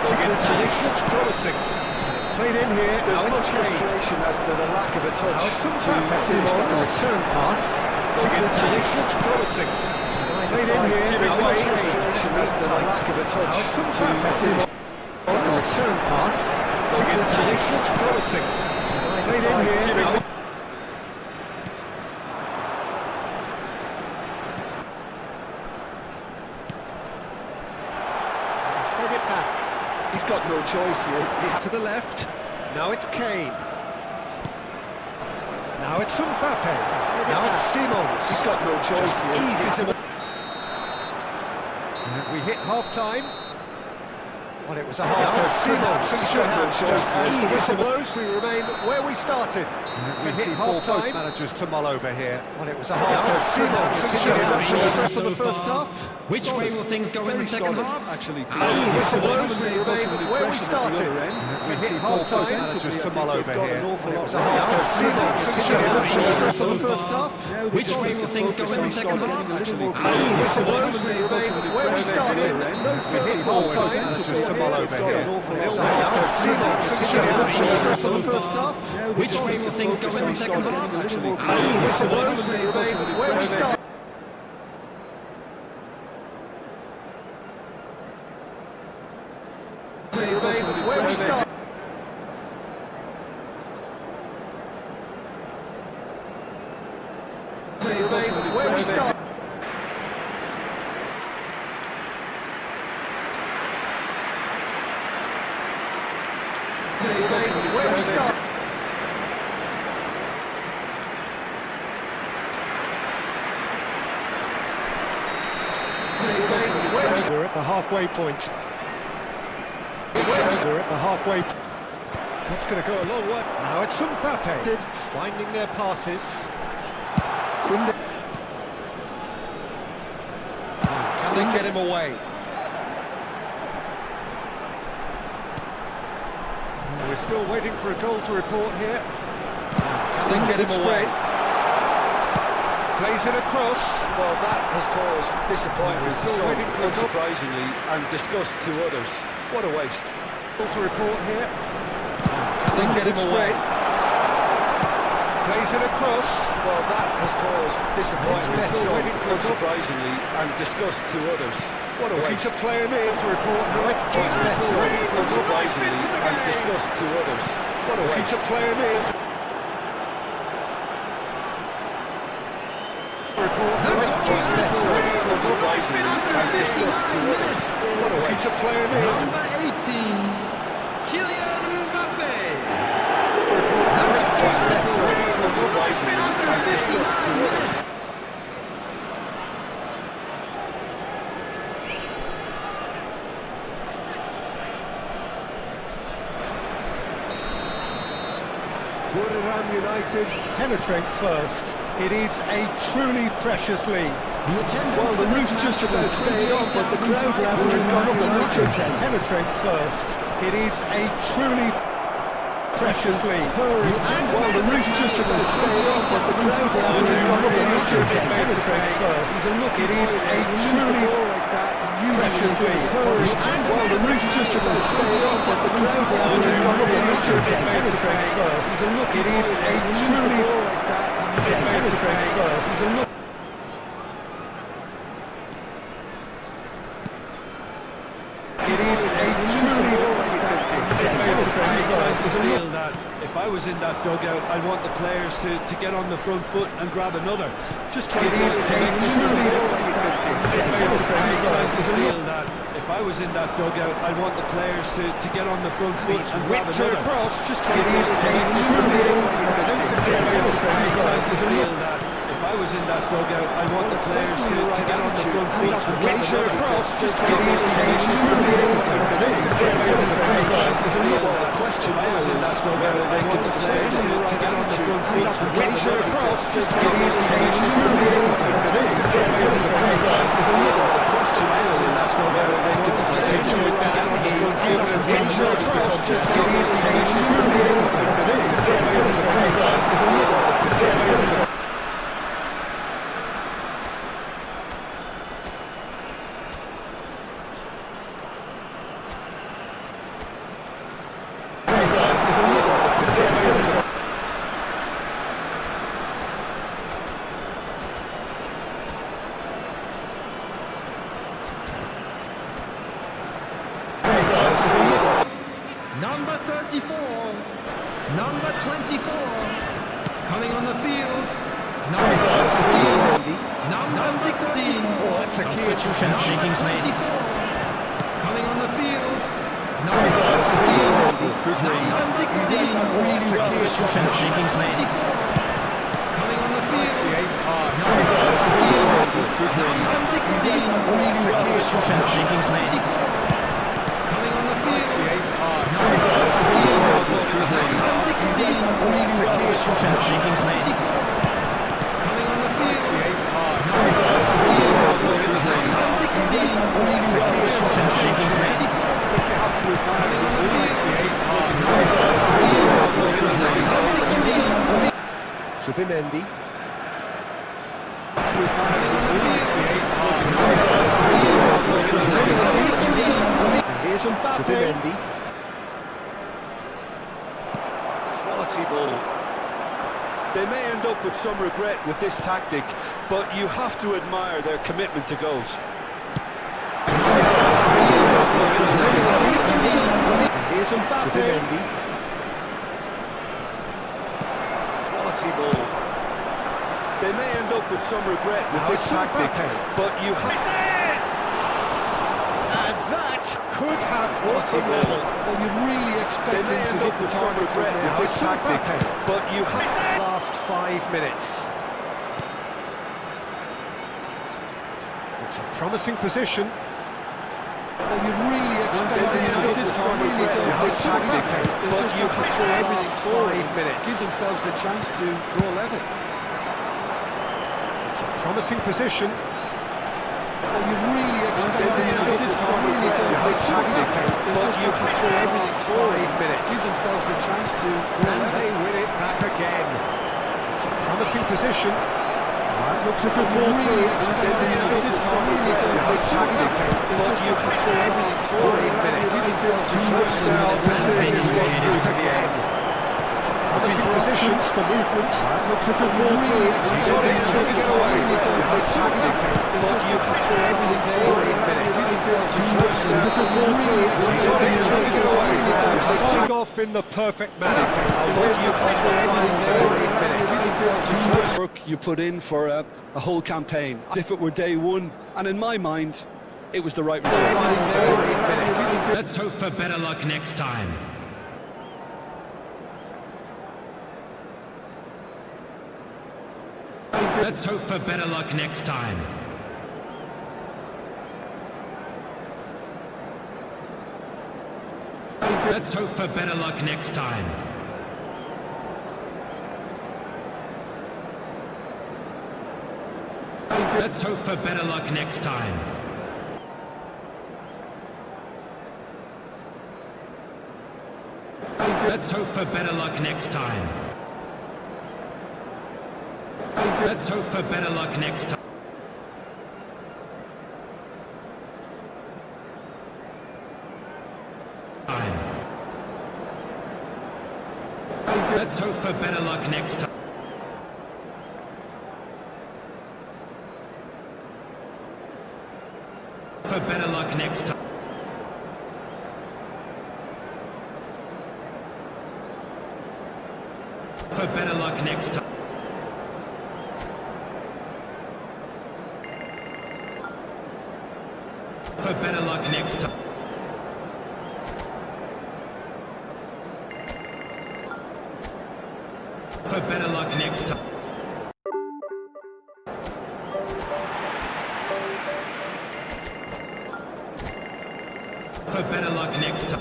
This looks promising. And it's played in here. There's now much it's Kane. frustration as to the lack of a touch. Now it's to Mbappe. finish Simons. that The off. return pass. This looks promising. Played in here. There's Now much it's Kane. frustration as to the lack of a touch. Now it's to Mbappe. finish. Simons. The return pass. This looks promising. Played in here. Now bring it back. He's got no choice here. To the left. Now it's Kane. Now it's Mbappe. Now it's Simons. He's got no choice here. Easy to... And we hit half-time. Well, it was a half. Simons. Easy whistle blows. We remain where we started. We hit half-time. Managers to mull over here. Well, it was a half. Simons. On the first half. Which way will things go in the second half? Actually, Easy whistle blows. We remain where we started. We hit half-time. Managers to mull over here. Well, it was a half. Simons. On the first half. Which way will things go in the second half? Easy whistle blows. We remain where we started. We hit half-time. Managers to mull over here. Simons. On the first half. Which way will things go in the second half? Easy whistle blows. We remain where we started. The halfway point. We're at the halfway point. That's going to go a long way. Now it's Mbappe finding their passes. Can they get him away? We're still waiting for a goal to report here. Can they get him away? Plays it across. Well, that has caused disappointment to some, waiting for a goal. unsurprisingly, and disgust to others. What a waste. Goal to report here. Can they get him away? Plays it across. Well, that has caused disappointment to Still some, waiting for a goal. unsurprisingly, and disgust to others. What a Looking waste. to play him in to report how it's Still waiting for unsurprisingly, and disgust to others. What a Looking waste. to play him in. Unsurprisingly, and disgust to others. What a Looking waste. to play him in. Number 18, Kylian Mbappe. Unsurprisingly, and disgust to others. Buriram United penetrate first. It is a truly precious lead. Well, the roof's just about stayed on, but the crowd level has gone up a notch or 10. Penetrate first. It is a truly precious lead. Well, the roof's just about stayed on, but the crowd level has gone up a notch or 10. Penetrate first. It is a truly precious lead. Well, the roof's just about stayed on, but the crowd level has gone up a notch or 10. Penetrate first. It is a truly penetrate first. It is a truly I feel that if I was in that dugout, I'd want the players to get on the front foot and grab another. Just try to make this I feel that if I was in that dugout, I'd want the players to get on the front foot and grab another. Just try to make I feel that if I was in that dugout, I'd want the players to get on the front foot and grab another. Just try to make question. If I was in that dugout, I want the players to get on the front foot and grab another. Just try to make question. I was in that dugout, I want the players to get on the front foot and grab another. Just try to make Number 34, number 24, coming on the field, number 16, that's a key interception. number 24, coming on the field, number 16, coming on the Subimendi. Here's Mbappe. Quality ball. They may end up with some regret with this tactic, but you have to admire their commitment to goals. Here's Mbappe. Quality ball. They may end up with some regret with this tactic, but you have... And that could have opened level. Well, you really expect them to hit with some regret with this tactic, but you have... Last 5 minutes. It's a promising position. Well, you really expect United to really go this tactic, but you have to throw everything forward, give themselves a chance to draw level. It's a promising position. Well, you really expect United to really go this tactic, but you have to throw everything forward, give themselves a chance to draw And level. they win it back again. It's a promising position. Looks a good ball through. United to really go this tactic, but you have to throw everything forward, give themselves a chance to Now to see this one through to the end. Promising positions for movement. Looks a good ball through. He's on it, trying to get away. this tactic, but you have to throw everything forward, give themselves a chance to A good ball through. He's on it, trying to get away. Passing off in the perfect manner. work you put in for a whole campaign. As if it were day one, and in my mind, it was the right result. Let's hope for better luck next time. Let's hope for better luck next time. Let's hope for better luck next time. Let's hope for better luck next time. Let's hope for better luck next time. Let's hope for better luck next time. Let's hope for better luck next time. For better luck next time. For better luck next time. For better luck next time. For better luck next time. For better luck next time.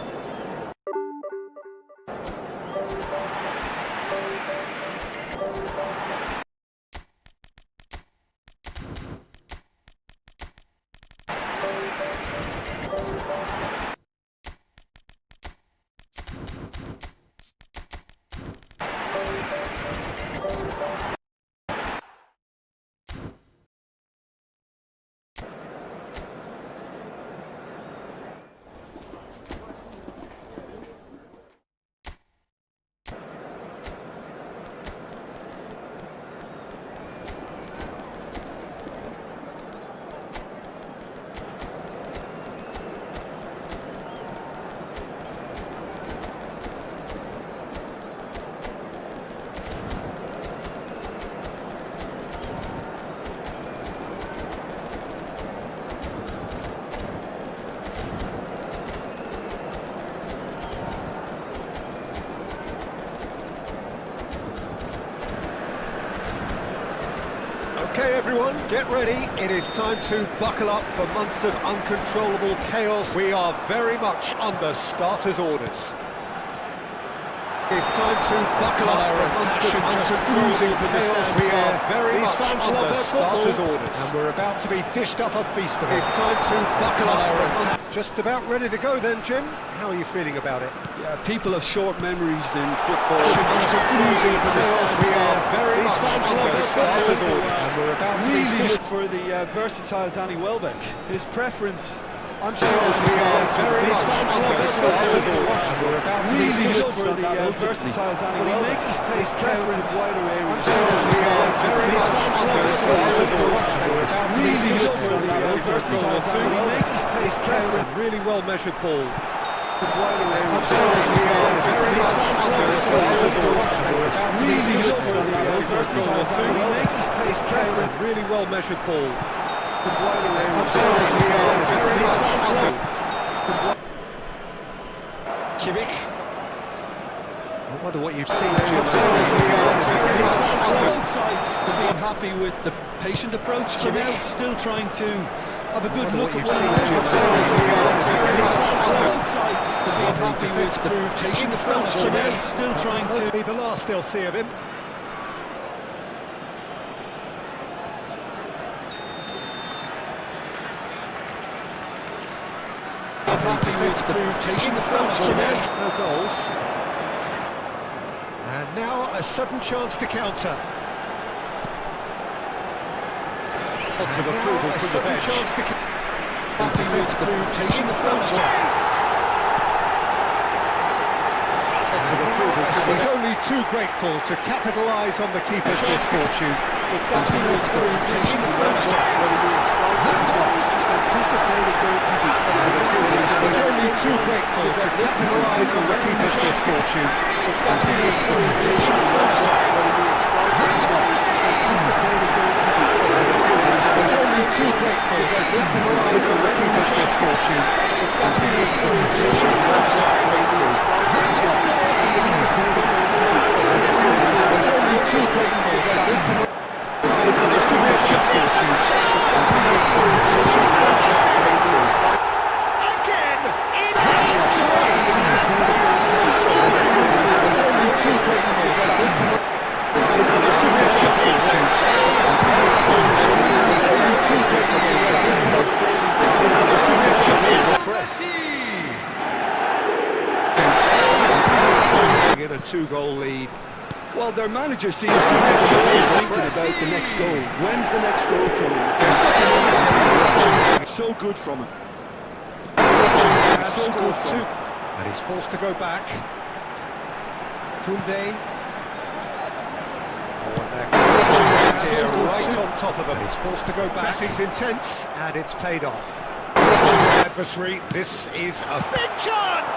Okay, everyone, get ready. It is time to buckle up for months of uncontrollable chaos. We are very much under starters' orders. It's time to buckle up for months of uncontrollable chaos. We are very much under starters' orders. And we're about to be dished up a feast of it. It's time to buckle up for months. Just about ready to go then, Jim. How are you feeling about it? Yeah, people have short memories in football. We are very much under starters' orders. And we're about to be Really dished good for the versatile Danny Welbeck. His preference, I'm sure, We is to are go very for much under starters' orders. And we're about to be really dished good for the versatile Danny Welbeck. He makes his pace count in wider areas. We are very much under starters' orders. And we're about to be Really dished good for the versatile Danny Welbeck. He makes his pace count in Really well measured ball. wider areas. Really good for the versatile Danny. He makes his pace count in Really well measured ball. wider areas. Kimmich. I wonder what you've seen. Both sides seem happy with the patient approach for now, still trying to Have a good look at you've what seen, he's Jim. both sides. Being happy with taking the front for now, still trying to. Be the last they'll see of him. Happy with taking the front for now. No goals. And now a sudden chance to counter. Lots of approval from the bench. Happy with taking the front for now. Lots of approval. He's only too grateful to capitalise on the keeper's misfortune. Happy with taking the front for now. Just anticipated goalkeeping. He's only too grateful to capitalise on the keeper's misfortune. Happy with taking the front for now. Just anticipated goalkeeping. He's only too grateful to capitalise on the keeper's misfortune. Happy with taking the front for now. In a two-goal lead. Well, their manager seems to be always thinking about the next goal. When's the next goal coming? There's such a momentum. So good from him. So good from him. And he's forced to go back. Koundé. Right on top of him. He's forced to go back. Pressing's intense, and it's paid off. Adversary, this is a big chance!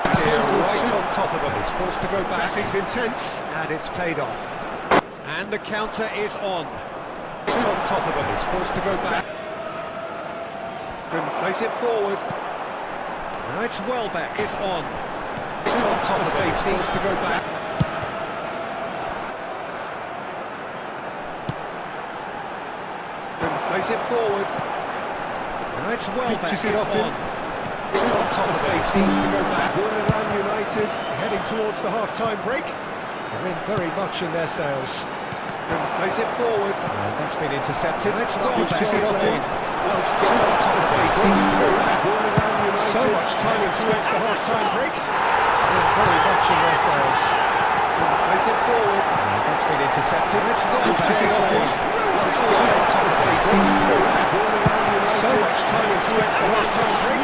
Right on top of him. He's forced to go back. Pressing's intense, and it's paid off. And the counter is on. On top of him. He's forced to go back. Can place it forward. Now it's Welbeck is on. On top of him. He's forced to go back. Can place it forward. Now it's Welbeck is on. On top of it, needs to go back. Menembus United heading towards the half-time break. They're in very much in their sails. Can place it forward. And that's been intercepted. It's Welbeck is on. So much time in towards the half-time break. They're very much in their sails. Can place it forward. And that's been intercepted. It's Welbeck is on. So much time in towards the half-time break.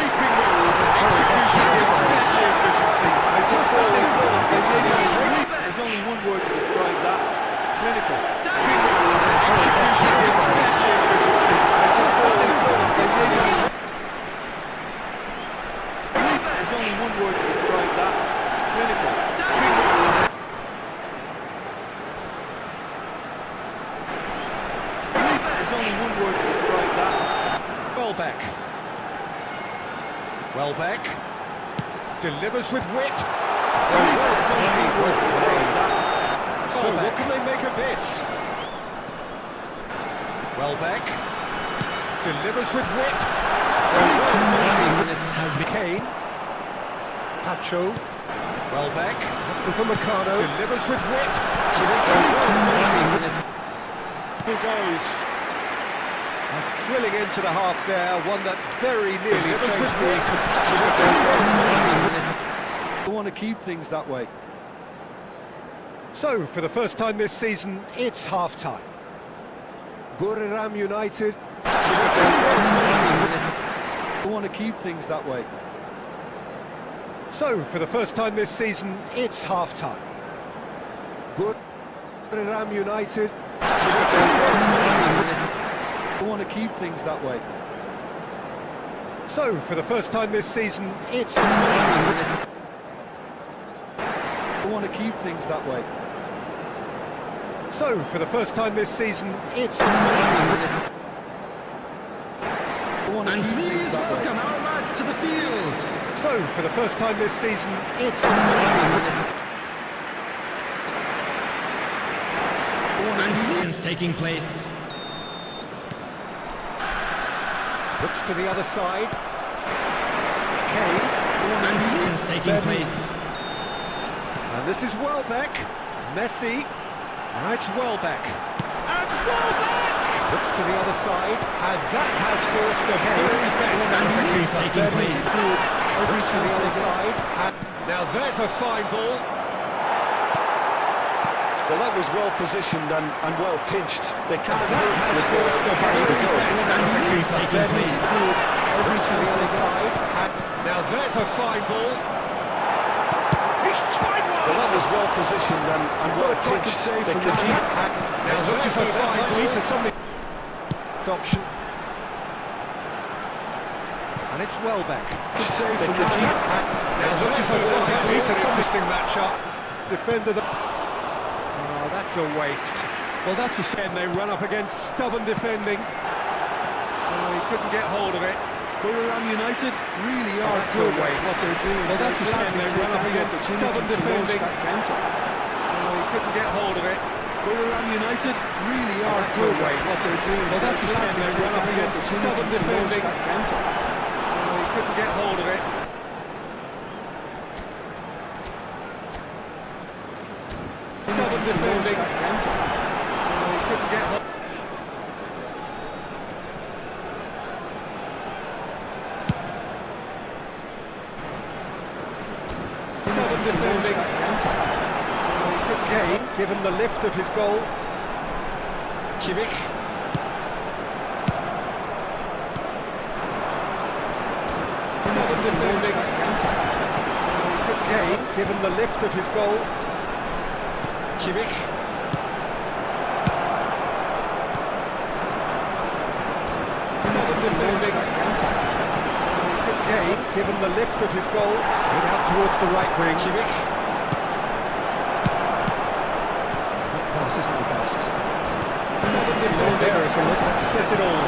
There's only one word to describe that. Clinical. There's only one word to describe that. Clinical. There's only one word to describe that. Welbeck. Welbeck delivers with wit. There's only one word to describe that. So what can they make of this? Welbeck delivers with wit. Kane. Pacho. Welbeck. Upamecano delivers with wit. Here goes. A thrilling end to the half there, one that very nearly changed I want to keep things that way. So, for the first time this season, it's half-time. Menembus United. I want to keep things that way. So, for the first time this season, it's half-time. Menembus United. I want to keep things that way. So, for the first time this season, it's... I want to keep things that way. So, for the first time this season, it's... I want to And keep please things that way. welcome our lads to the field. So, for the first time this season, it's... And taking place. Looks to the other side. Kane. And taking place. And this is Welbeck. Messi. Now it's Welbeck. And Welbeck! Looks to the other side. And that has forced the very best out of the keeper. Taking place. Looks to the other side. And now there's a fine ball. Well, that was well positioned and well pinched. They can't And that has forced the very best out of the keeper. Taking place. Looks to the other side. And now there's a fine ball. He's tried one! Well, that was well positioned and well pinched. Save They from could the keep. Now looks for fine ball to something. Option. And it's Welbeck. Save They from could the keep. Now looks for fine ball. It's an interesting matchup. Defender. Oh, that's a waste. Well, that's a And they run up against stubborn defending. Oh, he couldn't get hold of it. Borough United really are That's a good at waste. what they're doing. Well, that's a They're shame. They gladly run up take that against opportunity stubborn to launch defending. that counter. Oh, he couldn't get hold of it. Borough United really are That's a good at waste. what they're doing. Well, that's a They're shame. gladly They take run up that against opportunity stubborn to launch defending. that counter. Oh, he couldn't get hold of it. Stubborn defending. That counter. Oh, he couldn't get hold. Stubborn defending. Kane, given the lift of his goal. Kimmich. Stubborn defending. Kane, given the lift of his goal. Kimmich. Stubborn defending. Kane, given the lift of his goal. Put out towards the right wing. Kimmich. That pass isn't the best. Stubborn defending. That says it all.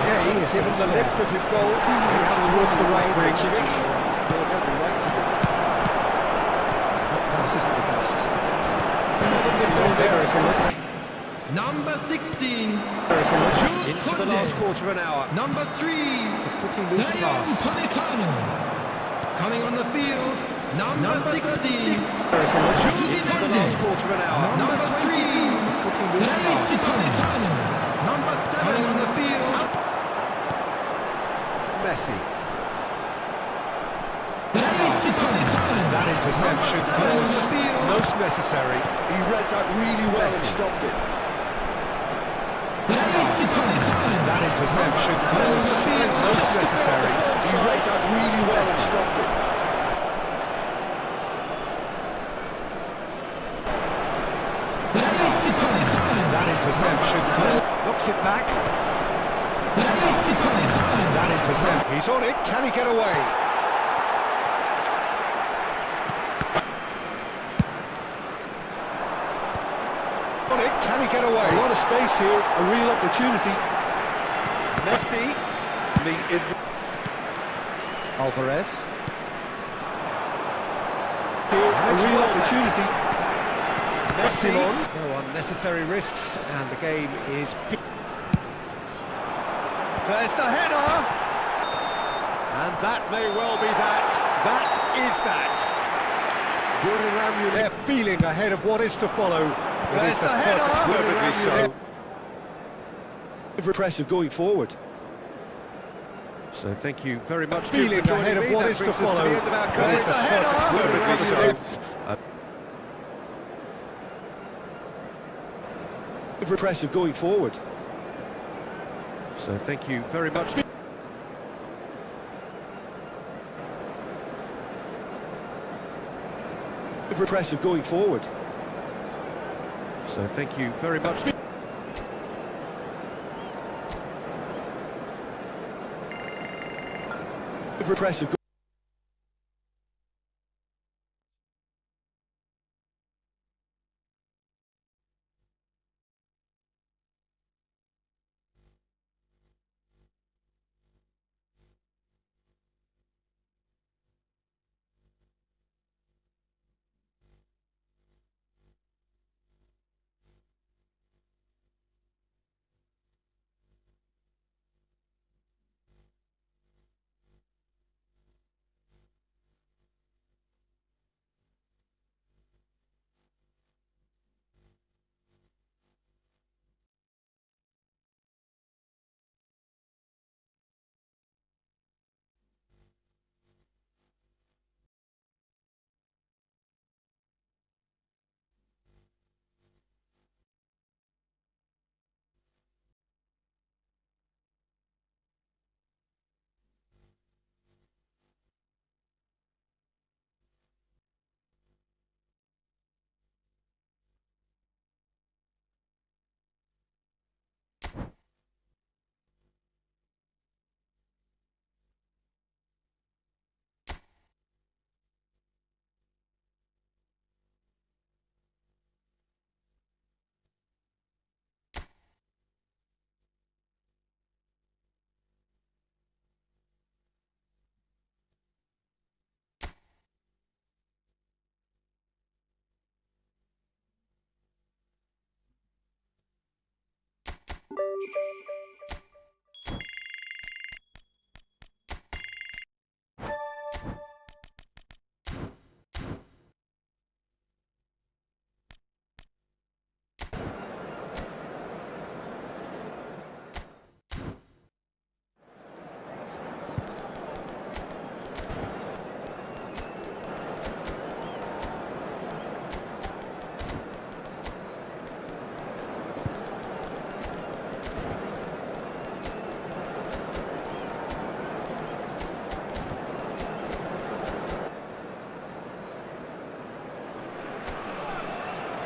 Kane, given the lift of his goal. Put out towards the right wing. Kimmich. They'll have the right to do it. That pass isn't the best. Stubborn defending. Number 16. Into the last quarter of an hour. Number 3. It's a pretty loose pass. Coming on the field. Number 16. Into the last quarter of an hour. Number 3. It's a pretty loose pass. Number 7. Coming on the field. Messi. That interception was most necessary. He read that really well and stopped it. That interception was most necessary. He read that really well and stopped it. That interception knocks it back. That interception. He's on it. Can he get away? On it. Can he get away? A lot of space here, a real opportunity. Messi. Alvarez. Here, a That's real well opportunity. Messi. No unnecessary risks, and the game is. There's the header, and that may well be that. That is that. They're feeling ahead of what is to follow. There's the header. Perfectly so. Impressive going forward. So thank you very much. Feeling for joining ahead of me. what That is to brings us follow. the end of our There's coverage. the header. Perfectly so. Impressive going forward. So thank you very much. Impressive going forward. So thank you very much. Impressive.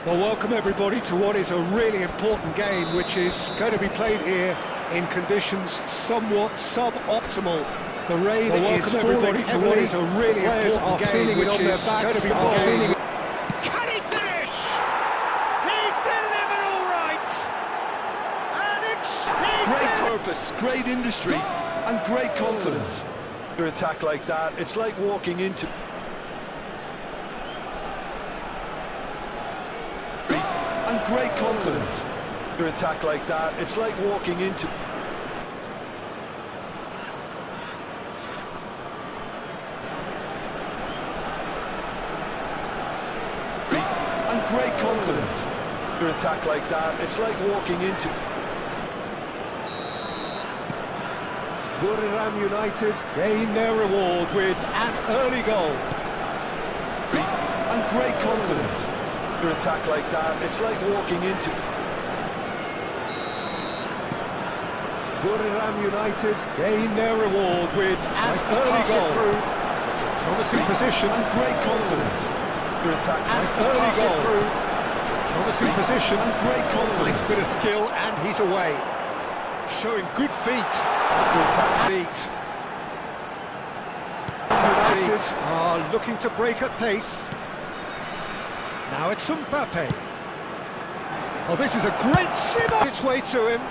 Well, welcome everybody to what is a really important game, which is going to be played here in conditions somewhat suboptimal. The rain is falling to what is a really important game, which is going to be played. Can he finish? He's delivered all right, and it's Great purpose, great industry, and great confidence. An attack like that, it's like walking into... And great confidence. An attack like that, it's like walking into... And great confidence. An attack like that, it's like walking into... Buriram United gain their reward with an early goal. And great confidence. An attack like that, it's like walking into... Buriram United gain their reward with an early goal. It's a promising position. And great confidence. An attack An early goal. It's a promising position. And great confidence. Nice bit of skill, and he's away. Showing good feet. Feet. United are looking to break at pace. Now it's Mbappe. Oh, this is a great simmer. Its way to him.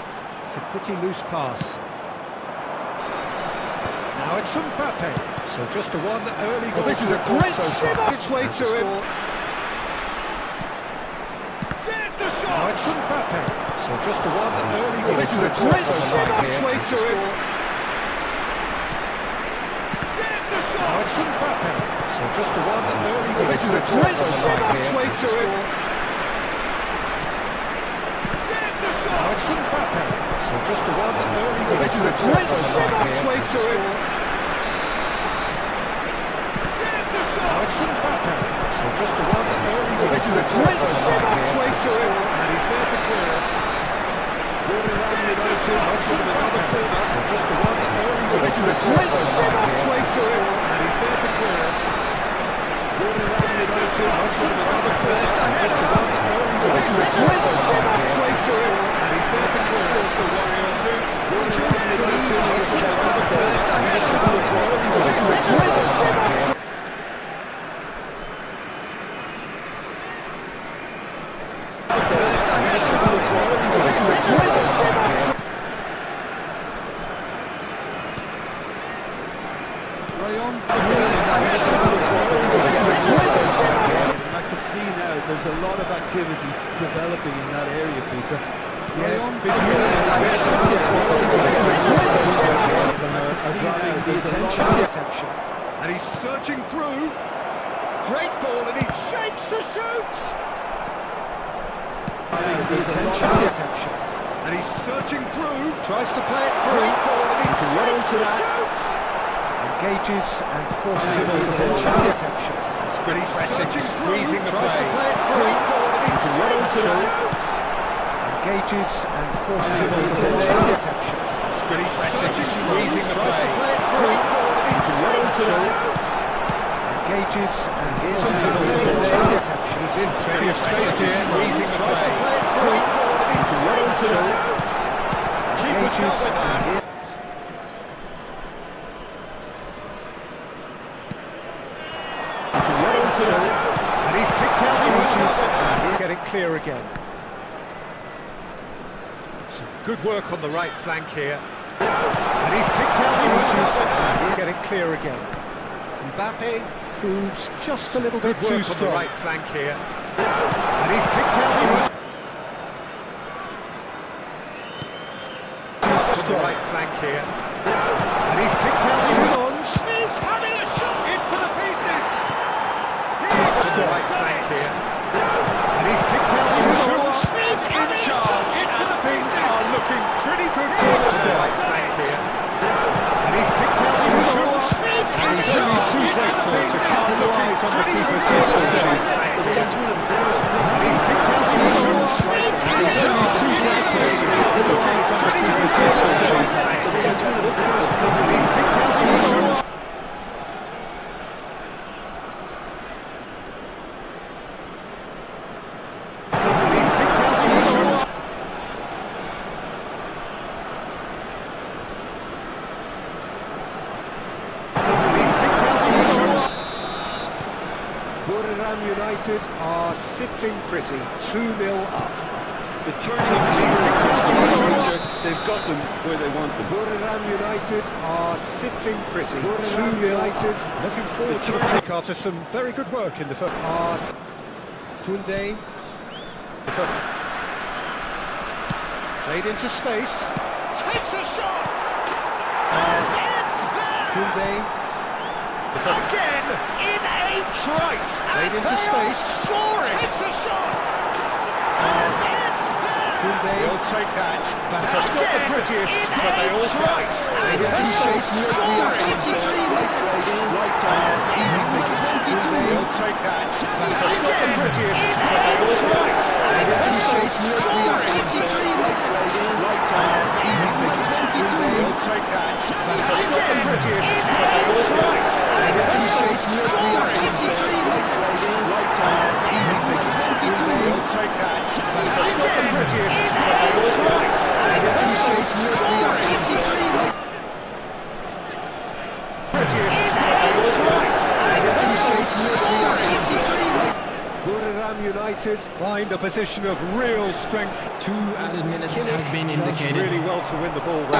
It's a pretty loose pass. Now it's Mbappe. So just a one early goal. Oh, this is a great simmer. Its way to him. There's the shot. Now it's Mbappe. So just a one early goal. This is a great simmer. Its way to him. There's the shot. Now it's Mbappe. So just a one early goal. This is a great simmer. Its way to him. There's the shot. Now it's Mbappe. So just a one early goal. This is a great simmer. Its way to him. There's the shot. Now it's Mbappe. So just a one early goal. This is a great simmer. Its way to him. And he's there to clear. Buriram United outside another corner. So just a one early goal. This is a great simmer. Its way to him. And he's there to clear. Buriram United outside another corner. Just a one early goal. This is a great simmer. Its way to him. And he's there to clear. The warrior too. Buriram United outside another corner. This is a great simmer. I can see now there's a lot of activity developing in that area, Peter. I can see now there's a lot of Deception. And he's surging through. Great ball, and he shapes to shoot. Deception. And he's surging through. Tries to play it through. Great ball, and he shapes to shoot. Engages and forces it over. Deception. But he's searching through. Tries to play it through. Great ball, and he shapes to shoot. Engages and forces it over. Deception. But he's searching through. Tries to play it through. Great ball, and he shapes to shoot. Engages and forces it over. He's in plenty of space here. Squeezing the play. Great ball, and he shapes to shoot. Keeper's got with that. And he's picked out the inches. Get it clear again. Some good work on the right flank here. And he's picked out the inches. Get it clear again. Mbappe proves just a little bit too strong. On the right flank here. And he's picked out the inches. On the right flank here. And he's picked out the inches. He's having a shot in for the pieces. On the right flank here. And he's picked out the inches. He's in charge. And things are looking pretty good for us. On the right flank here. And he's picked out the United are sitting pretty, 2-0 up. The turning of the series, they've got them where they want them. Buriram United are sitting pretty, 2-0 United looking forward to the break after some very good work in the first half. Kunde. Played into space. Takes a shot! And it's there! Kunde. Again, in a trice! Played into space. Soaring! Takes a shot! And it's there! Kunde. He'll take that. That's not the prettiest, but they all trice! Played into space. Soaring! Right place, right time, easy finish. He'll take that. That's not the prettiest, but they all trice! Played into space. Soaring! Right place, right time, easy finish. He'll take that. That's not the prettiest, but they all trice! Played into space. Soaring! Right place, right time, easy finish. He'll take that. That's not the prettiest, but they all trice! Played into space. Soaring! Prettiest, but they all trice! Played into space. Soaring! Buriram United find a position of real strength. 2 added minutes has been Does indicated. really well to win the ball. They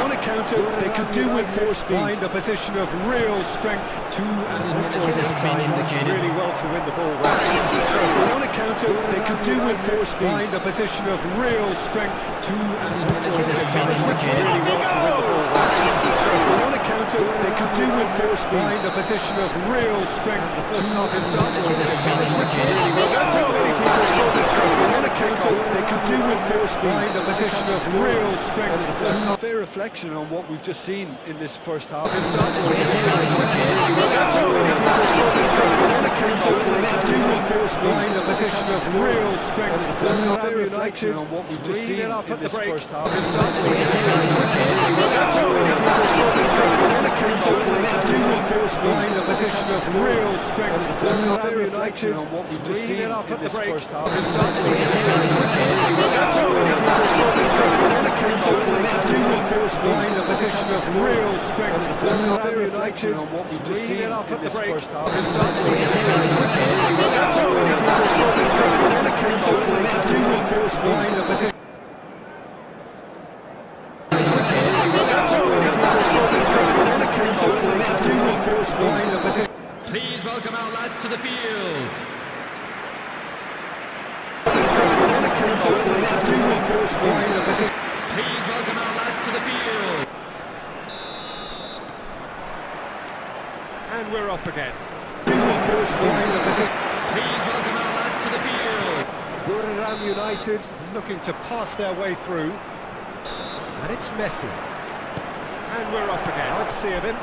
want to counter, they could do with more speed. Find a position of real strength. 2 added minutes has been Does indicated. really well to win the ball. They want to counter, they could do with more speed. Find a position of real strength. 2 added minutes has been Really indicated. well to win the ball. They want to counter, they could do with more speed. Find a position of real strength. The first half is done. They want to counter, they could do with more speed. Find a position of real strength. That's a fair reflection on what we've just seen in this first half. Is They want to counter, they could do with more speed. Find a position of real strength. That's a fair reflection on what we've just seen in this first half. They want to counter, they could do with more speed. Find a position of real strength. That's a fair reflection on what we've just seen in this first half. Find a position of real strength. That's a fair reflection on what we've just seen in this first half. Find a position. Find a position. Please welcome our lads to the field. Find a position. Please welcome our lads to the field. And we're off again. Please welcome our lads to the field. Buriram United looking to pass their way through. And it's Messi. And we're off again. I'd see of him.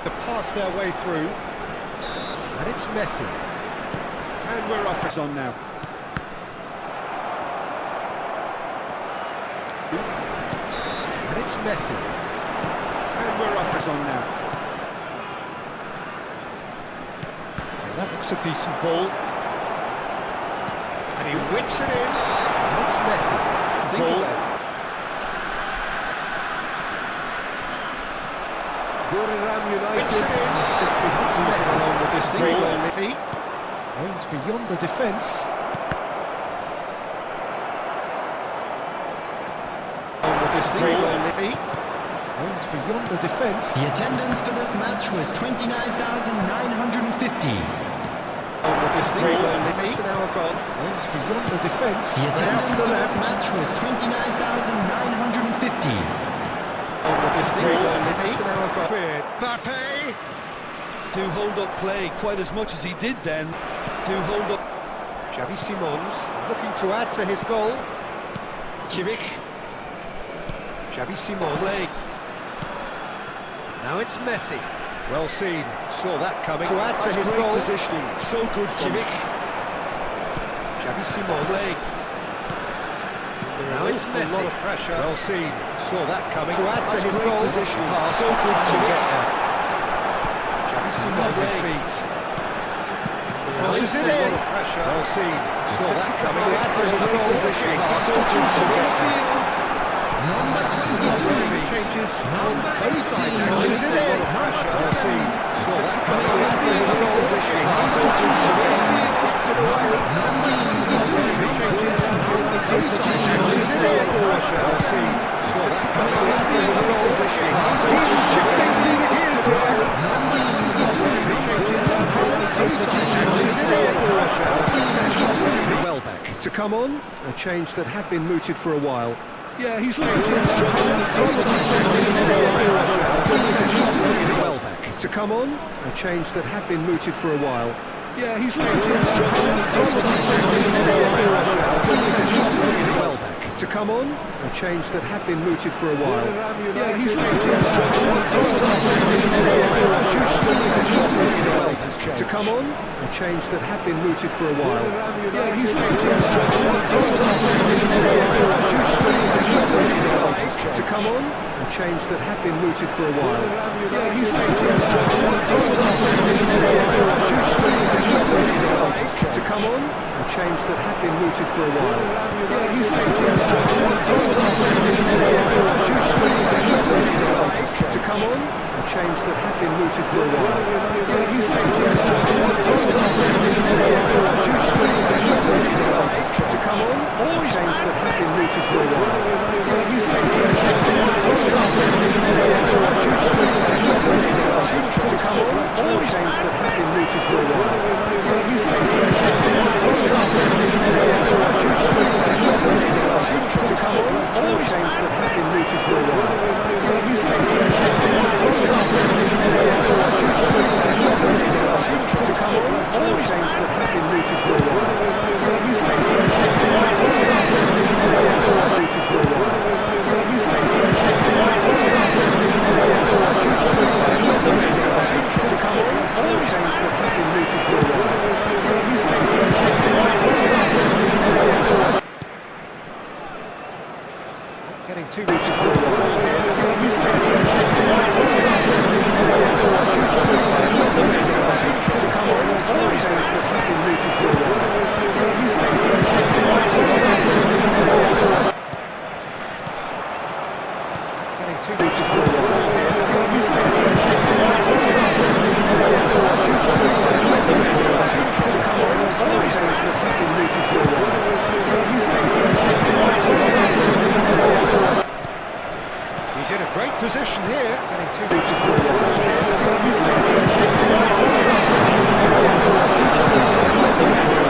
To pass their way through. And it's Messi. And we're off. It's on now. And it's Messi. And we're off. It's on now. Well, that looks a decent ball. And he whips it in. And it's Messi. Think Ball. about it. Buriram United simply moving along with this Think ball. about Messi aims beyond the defence. On with this ball. Messi aims beyond the defence. The attendance for this match was 29,950. On with this ball. Messi now gone. Aims beyond the defence. The Out attendance to the for this left. match was 29,950. On with this ball. Messi now gone. Cleared. Mbappe. Do hold up play quite as much as he did then. Do hold up. Xavi Simons looking to add to his goal. Kimmich. Xavi Simons. Play. Now it's Messi. Well seen. Saw that coming. To add to That's his great goal. positioning. So good for Kimmich. Xavi Simons. Play. Now it's Messi. A lot of pressure. Well seen. Saw that coming. To add to That's his great goal. positioning. Pass. So good for Kimmich. Xavi Simons' Play. feet. Crosses Crosses it it in. in. Pressure. Well seen. Saw that coming. To add to his Great goal. positioning. Pass. So good for Kimmich. Changes on both sides, actually. He's shifting through the gears here. Welbeck to come on, a change that had been mooted for a while. Yeah, he's looking for instructions. Welbeck to come on, a change that had been mooted for a while. Yeah, he's looking for instructions. Welbeck to come on, a change that had been mooted for a while. Yeah, he's looking for instructions. To come on, a change that had been mooted for a while. Yeah, he's looking for instructions. To come on, a change that had been mooted for a while. Yeah, he's looking for instructions. To come on, a change that had been mooted for a while. Yeah, he's looking for instructions. To come on, a change that had been mooted for a while. Yeah, he's looking for instructions. To come on, a change that had been mooted for a while. Yeah, he's looking for instructions. To come on, a change that had been mooted for a while. Yeah, he's looking for instructions. To come on, a change that had been mooted for a while. Yeah, he's looking for instructions. To come on, a change that had been mooted for a while. Yeah, he's looking for instructions. Mooted for a while. Yeah, he's looking for instructions. To come on, a change that had been mooted for a while. Yeah, he's looking for instructions. Getting too mooted for a while here. Yeah, he's looking for instructions. To come on, a change that had been mooted for a while. Yeah, he's looking for instructions. Getting too mooted for a while here. Yeah, he's looking for instructions. To come on, a change that had been mooted for a while. Yeah, he's looking for instructions. He's in a great position here. Getting too mooted for a while here. Yeah, he's looking for instructions.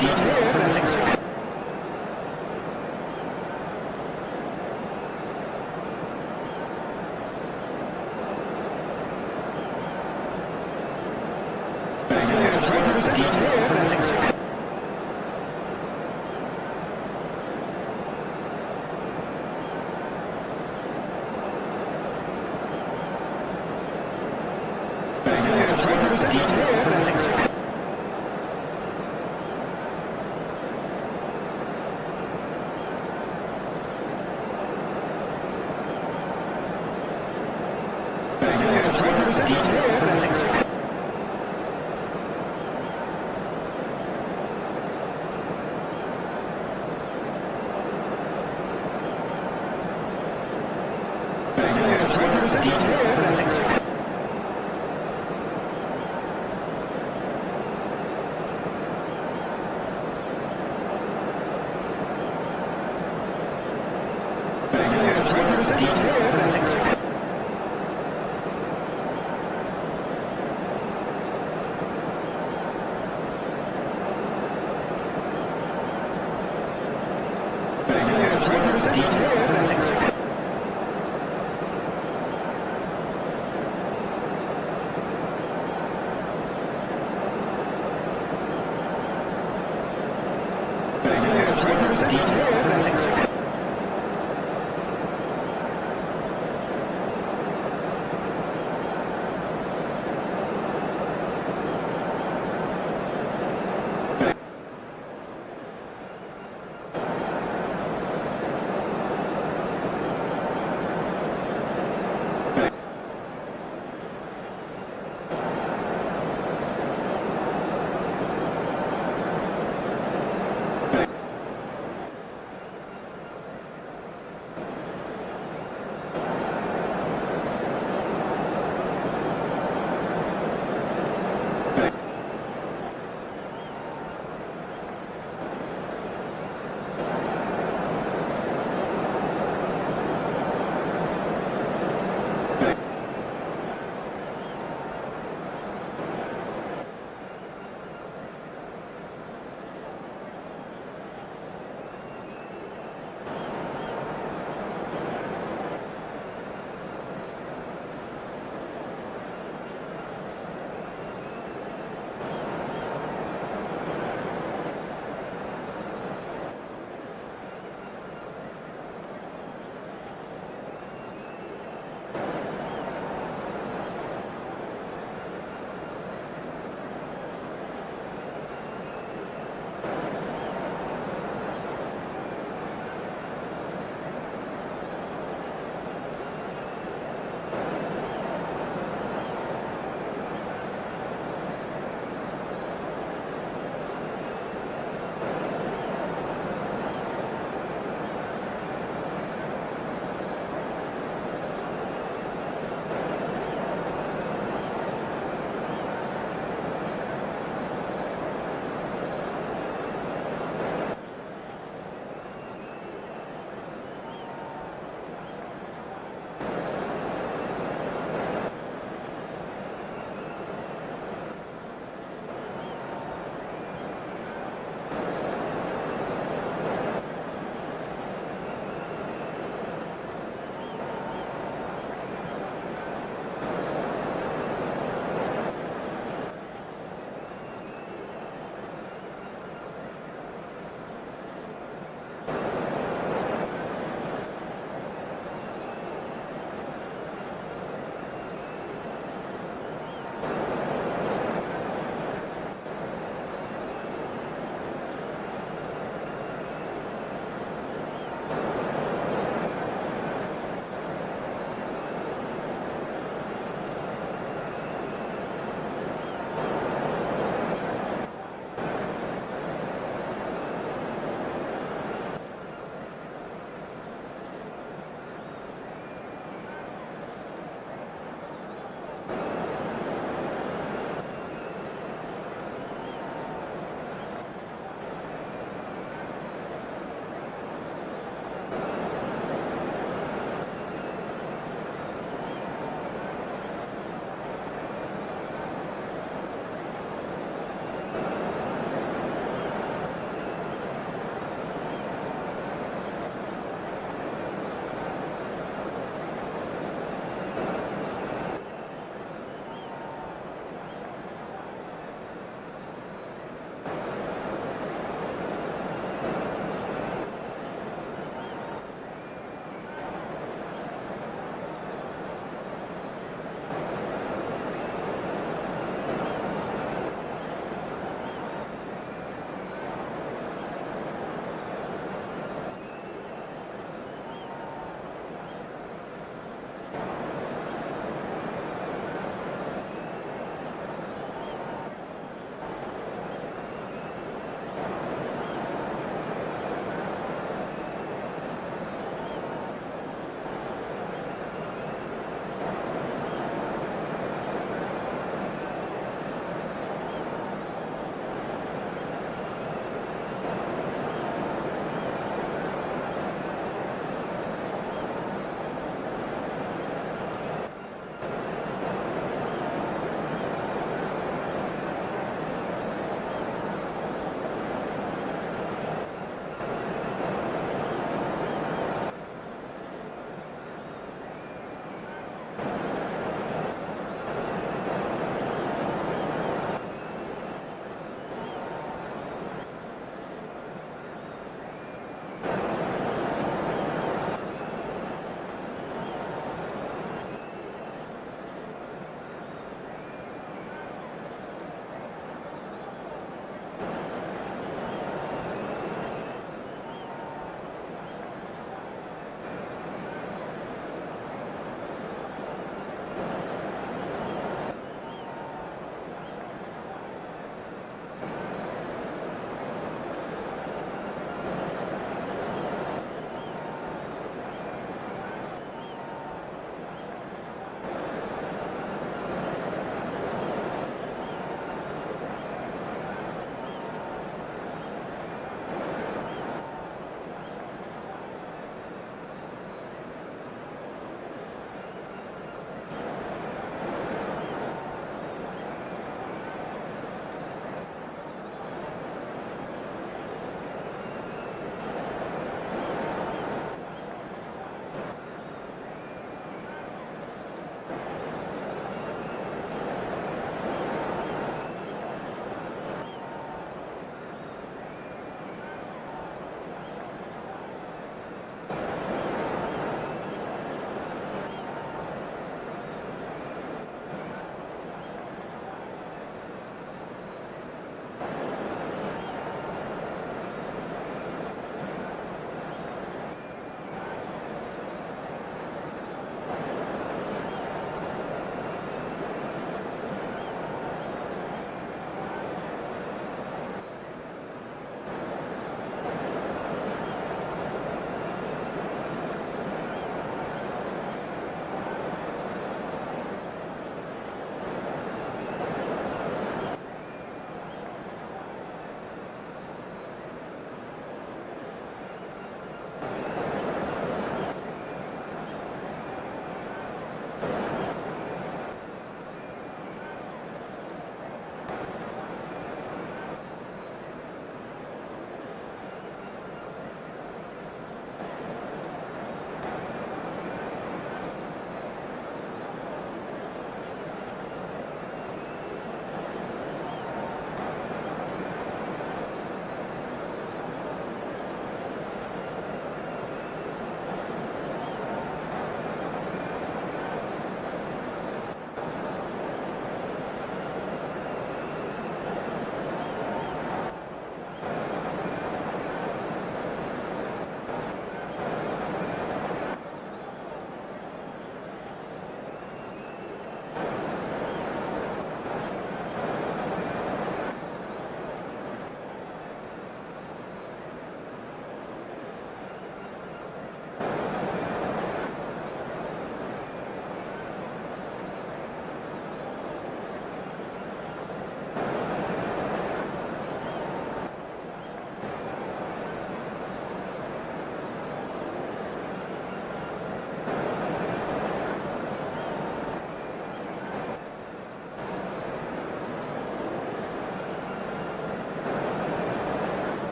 possession here.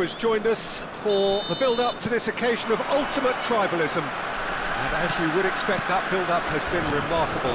Has joined us for the build-up to this occasion of ultimate tribalism. And as you would expect, that build-up has been remarkable.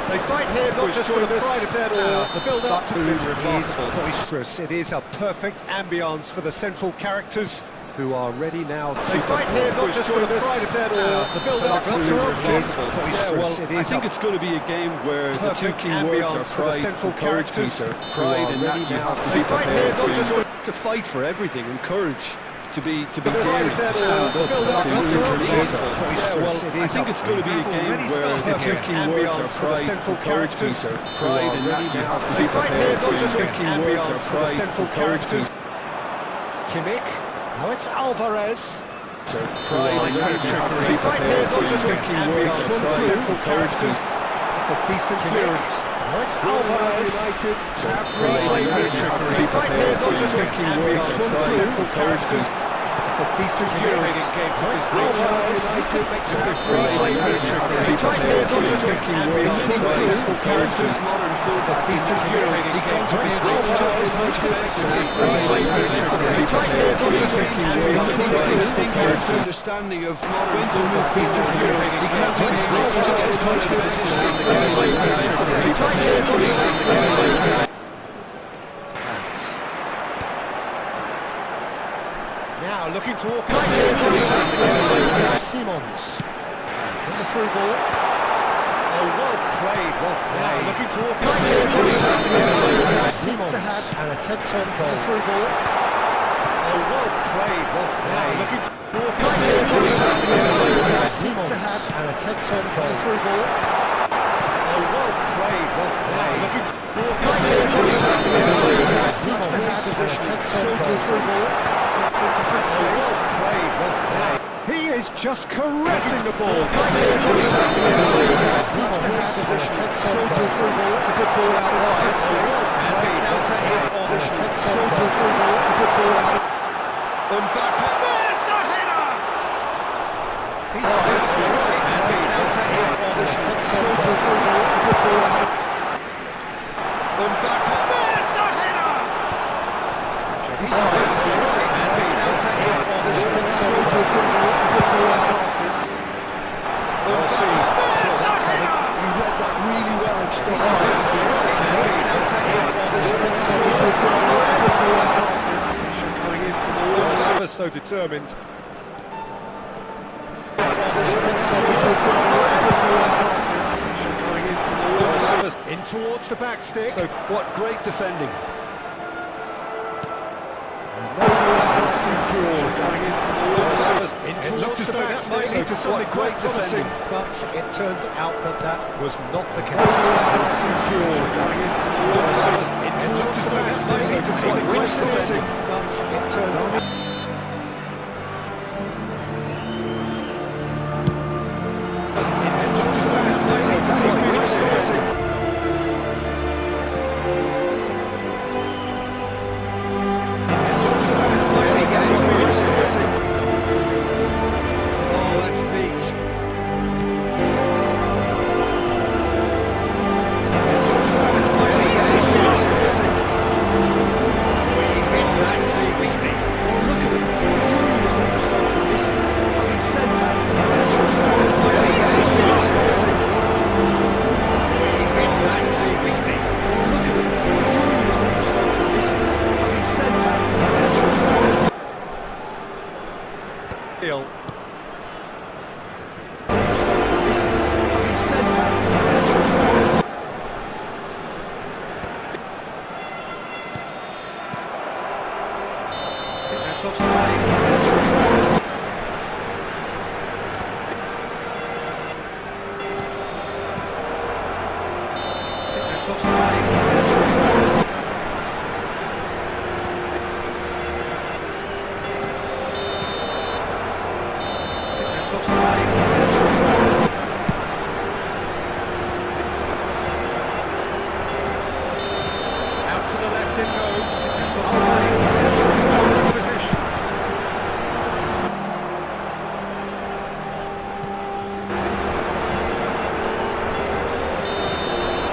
They fight here not just for the pride of their power, the build-up has been remarkable. Boisterous. It is a perfect ambience for the central characters who are ready now to... They fight here not just for the pride of their power, the build-up has been remarkable. Boisterous. I think it's going to be a game where the two key words are pride and courage, Peter. Pride in that you have to be prepared to fight for everything, and courage. To be daring, to stand up, to release yourself. I think it's going to be a game where the two key words are pride and courage, Peter. Pride in that you have to be prepared to. The two key words are pride and courage, Peter. Kimmich, now it's Alvarez. Pride in that you have to be prepared to. The two key words are pride and courage, Peter. It's a decent clearance. Now it's Alvarez. United. Pride in that you have to be prepared to. The two key words are pride and courage, Peter. It's a decent clearance. Now it's Alvarez. Makes a difference. Modern fullback. Decent clearance. He contributes just as much understanding of modern fullback. He contributes just as much Now looking to walk Simons. In the through ball. Oh, well played, well played. Now looking to walk Simons. To have an attempt on goal. Through ball. Oh, well played, well played. Now looking to walk Simons. To have an attempt on goal. Through ball. Oh, well played, well played. Looking to walk Simons. To have position. Through ball. He is just caressing the ball. It's a good ball out of space. And the counter is on. It's a good ball out. Mbappe. There's the header. He's on space. And the counter is on. It's a good ball out. Mbappe. There's the header. He's on space. So determined. In towards the back stick. So what great defending. It looked as though that might lead to something quite promising, but it turned out that that was not the case. It looked as though that might lead to something quite promising, but it turned out.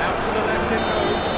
Out to the left it goes.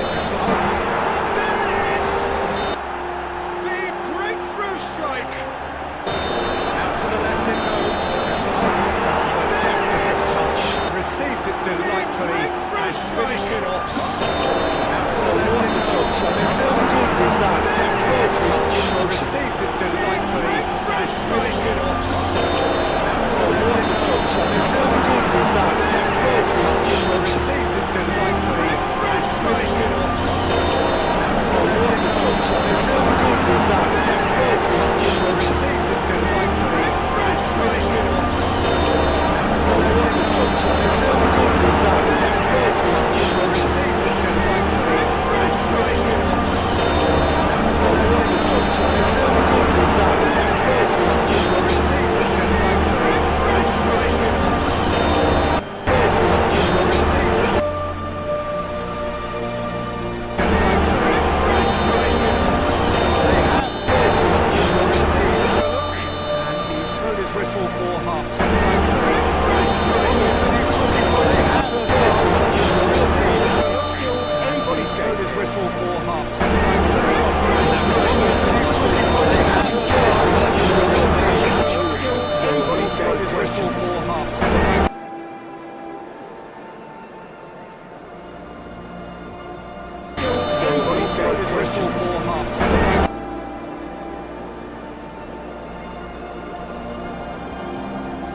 whistle for half-time.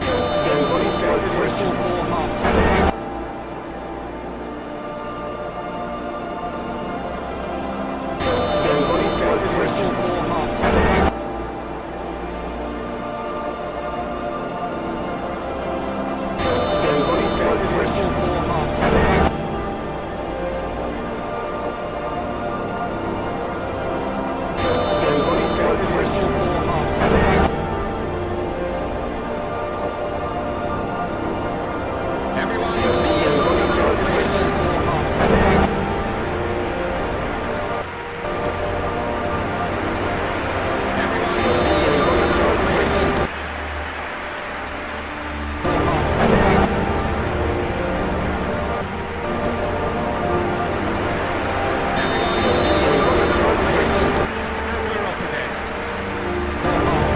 Everybody's going to whistle for half-time. Everybody's going to whistle for half-time. Everybody's going to whistle for half-time. Everybody's going to whistle for half-time. Everyone, Everybody's going to whistle for half-time. Everybody's going to whistle for half-time. And we're off again.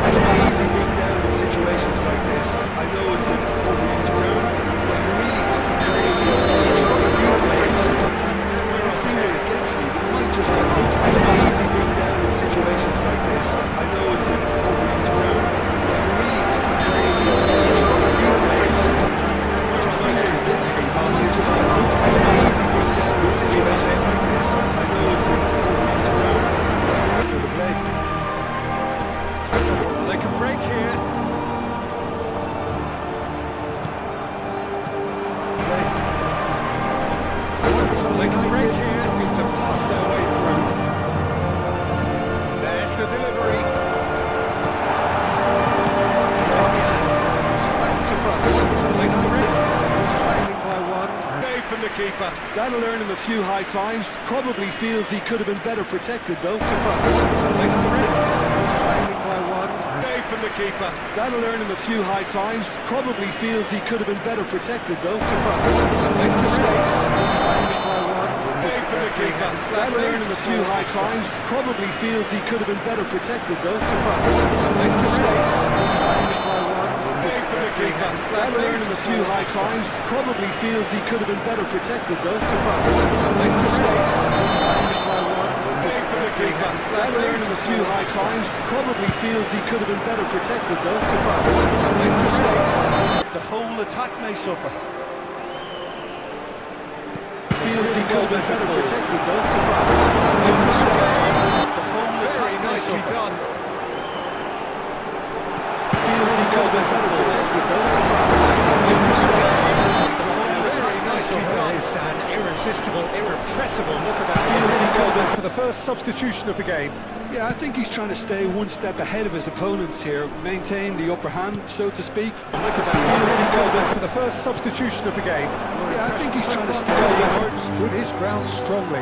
It's not easy being down in situations like this. I know it's an overused term, but you really have to create and when I see where it gets me, you might just let go. It's not easy being down in situations like this. I know it's an overused term, but you really have to create and when I see where it gets me, you might just let go. It's not easy being down in situations like this. I know it's an overused term, but you really have to play. They can break here. They can break here, looking to pass their way through. There's the delivery. It's back to front. They can break. Trailing by one. Save from the keeper. That'll earn him a few high fives. Probably feels he could have been better protected though. To front. They can break. Trailing by one. Save from the keeper. That'll earn him a few high fives. Probably feels he could have been better protected though. To front. They can space. Trailing by one. Save from the keeper. That'll earn him a few high fives. Probably feels he could have been better protected though. To front. They can space. Trailing by one. Save from the keeper. That'll earn him a few high fives. Probably feels he could have been better protected though. To front. They can space. Trailing by one. Save from the keeper. That'll earn him a few high fives. Probably feels he could have been better protected though. To front. They can space. The whole attack may suffer. Feels he could have been better protected though. The whole attack Very may nicely suffer. done. Feels he could have been better protected though. Very nicely done. It's an irresistible, irrepressible look about Feels he could have been. for the first substitution of the game. Yeah, I think he's trying to stay one step ahead of his opponents here, maintain the upper hand, so to speak. Look at that for the first substitution of the game. Yeah, I think he's trying to stay. Stood his ground strongly.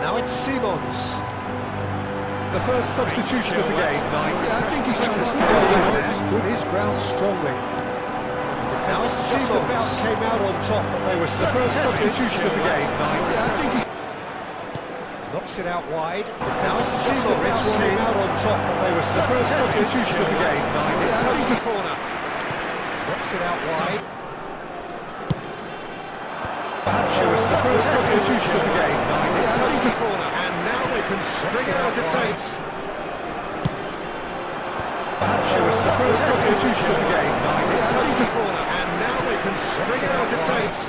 Now it's Simons. The first substitution of the game. Yeah, I think he's trying to stay. Stood his ground strongly. Now it's Simons. Came out on top, but they were the first substitution of the game. Yeah, I think he's Knocks it out wide. Now it's Selamat came out on top, but they were the first substitution of the game. It comes to corner. Knocks it out wide. Pacho was the first substitution of the game. It comes to corner, and now they can spring out of defence. Pacho was the first substitution of the game. It comes to corner, and now they can spring out of defence.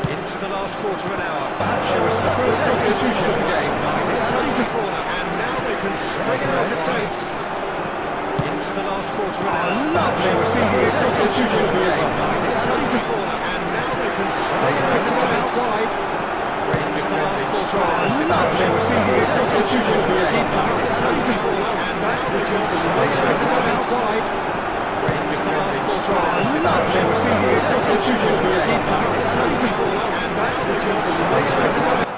Into the last quarter of an hour. Pacho was the first substitution of the game. It comes to corner, and now they can spring out of defence. Into the last quarter of an hour. Lovely substitution of the game. It comes to corner, and now they can spring out of defence. Into the last quarter of an hour. Lovely substitution of the game. It comes to corner, and that's the consolation of the outside. Into the last quarter of an hour. Lovely substitution of the game. It comes to corner, and that's the consolation of the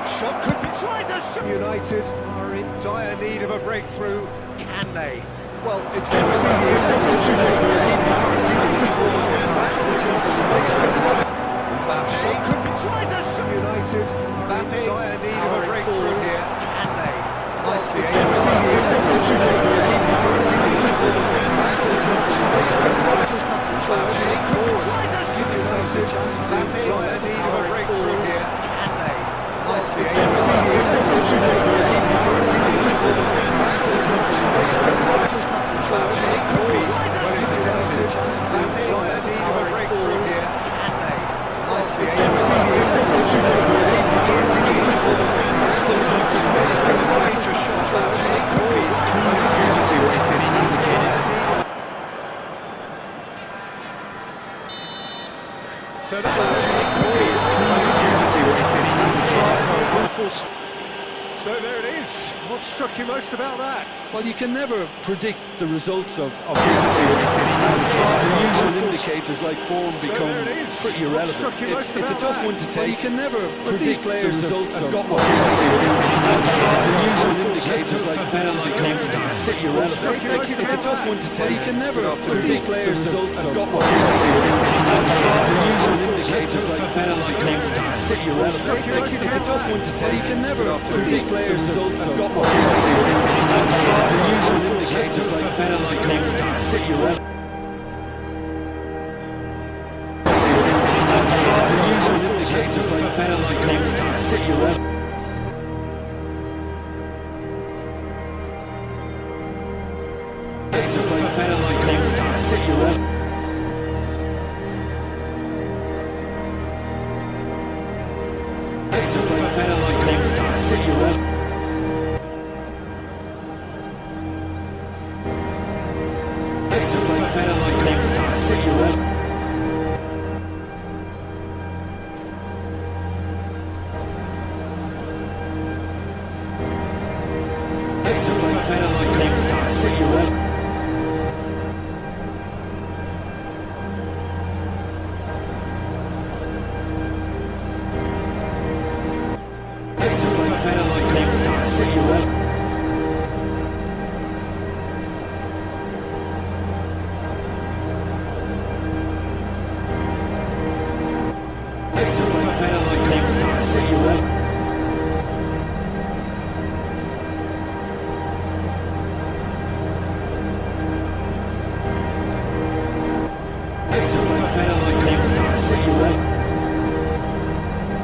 shot could be tries a shot. United are in dire need of a breakthrough. Can they? well, it's the substitution of the game. That's the consolation of the Shot could be tries a shot. United are in dire need of a breakthrough here. Can they? Nicely It's the substitution of the game. That's the consolation of the just have to throw it Shot could be forward. tries a Give yourselves a chance to United enjoy are it. in need of a breakthrough here. Can they? Nicely It's the So that's so there it is. What struck you most about that? Well, you can never predict the results of the usual indicators like form become pretty irrelevant. It's a tough one to take. You can never predict the results of the usual indicators like form become pretty irrelevant. It's a tough one to take. You can never predict the results of the usual indicators like form become pretty irrelevant. It's a tough one to take. You can never predict the results of the usual indicators like form become pretty irrelevant. Indicators like form become pretty irrelevant. Indicators like form become pretty irrelevant. Indicators like form become pretty irrelevant. Indicators like form become pretty irrelevant. Just like fan like next time, pretty irrelevant. Just like fan like next time, pretty irrelevant. Just like fan like next time, pretty irrelevant. Just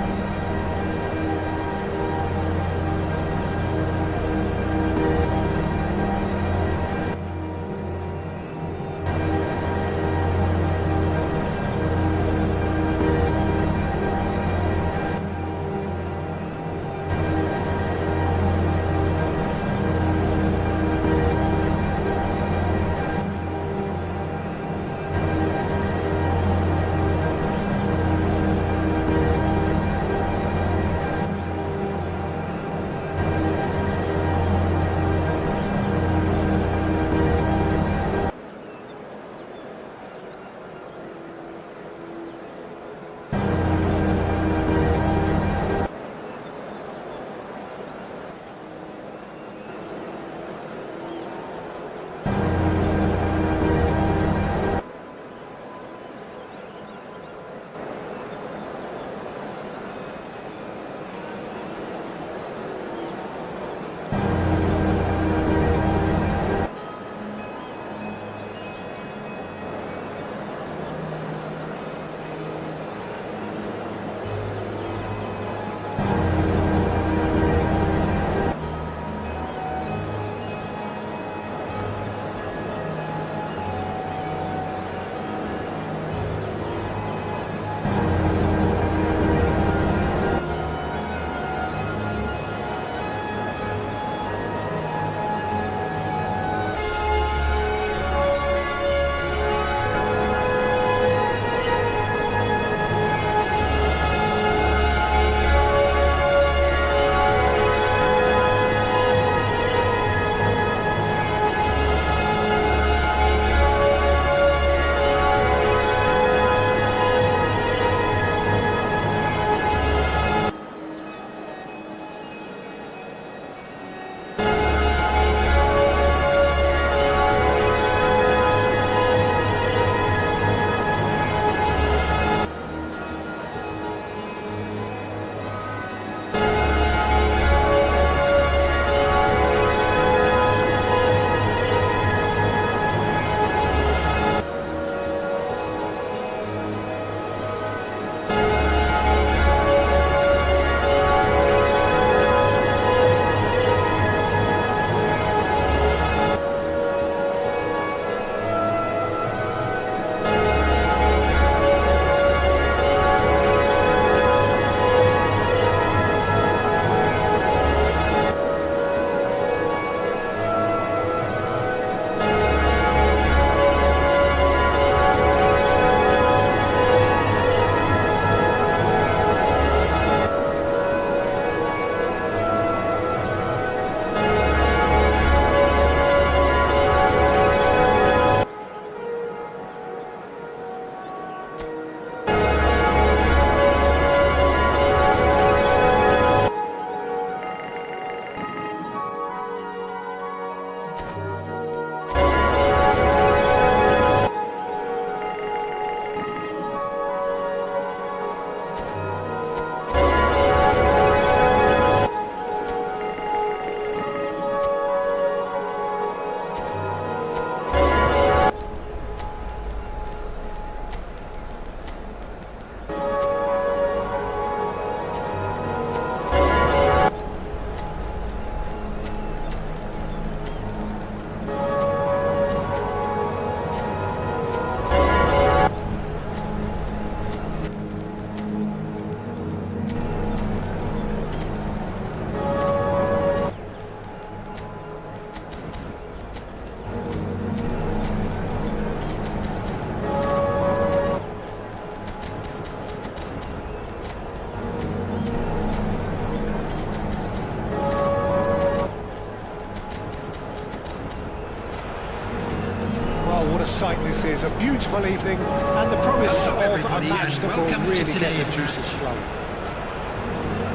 sight this is, a beautiful evening, and the promise of a match that will really get the juices flowing.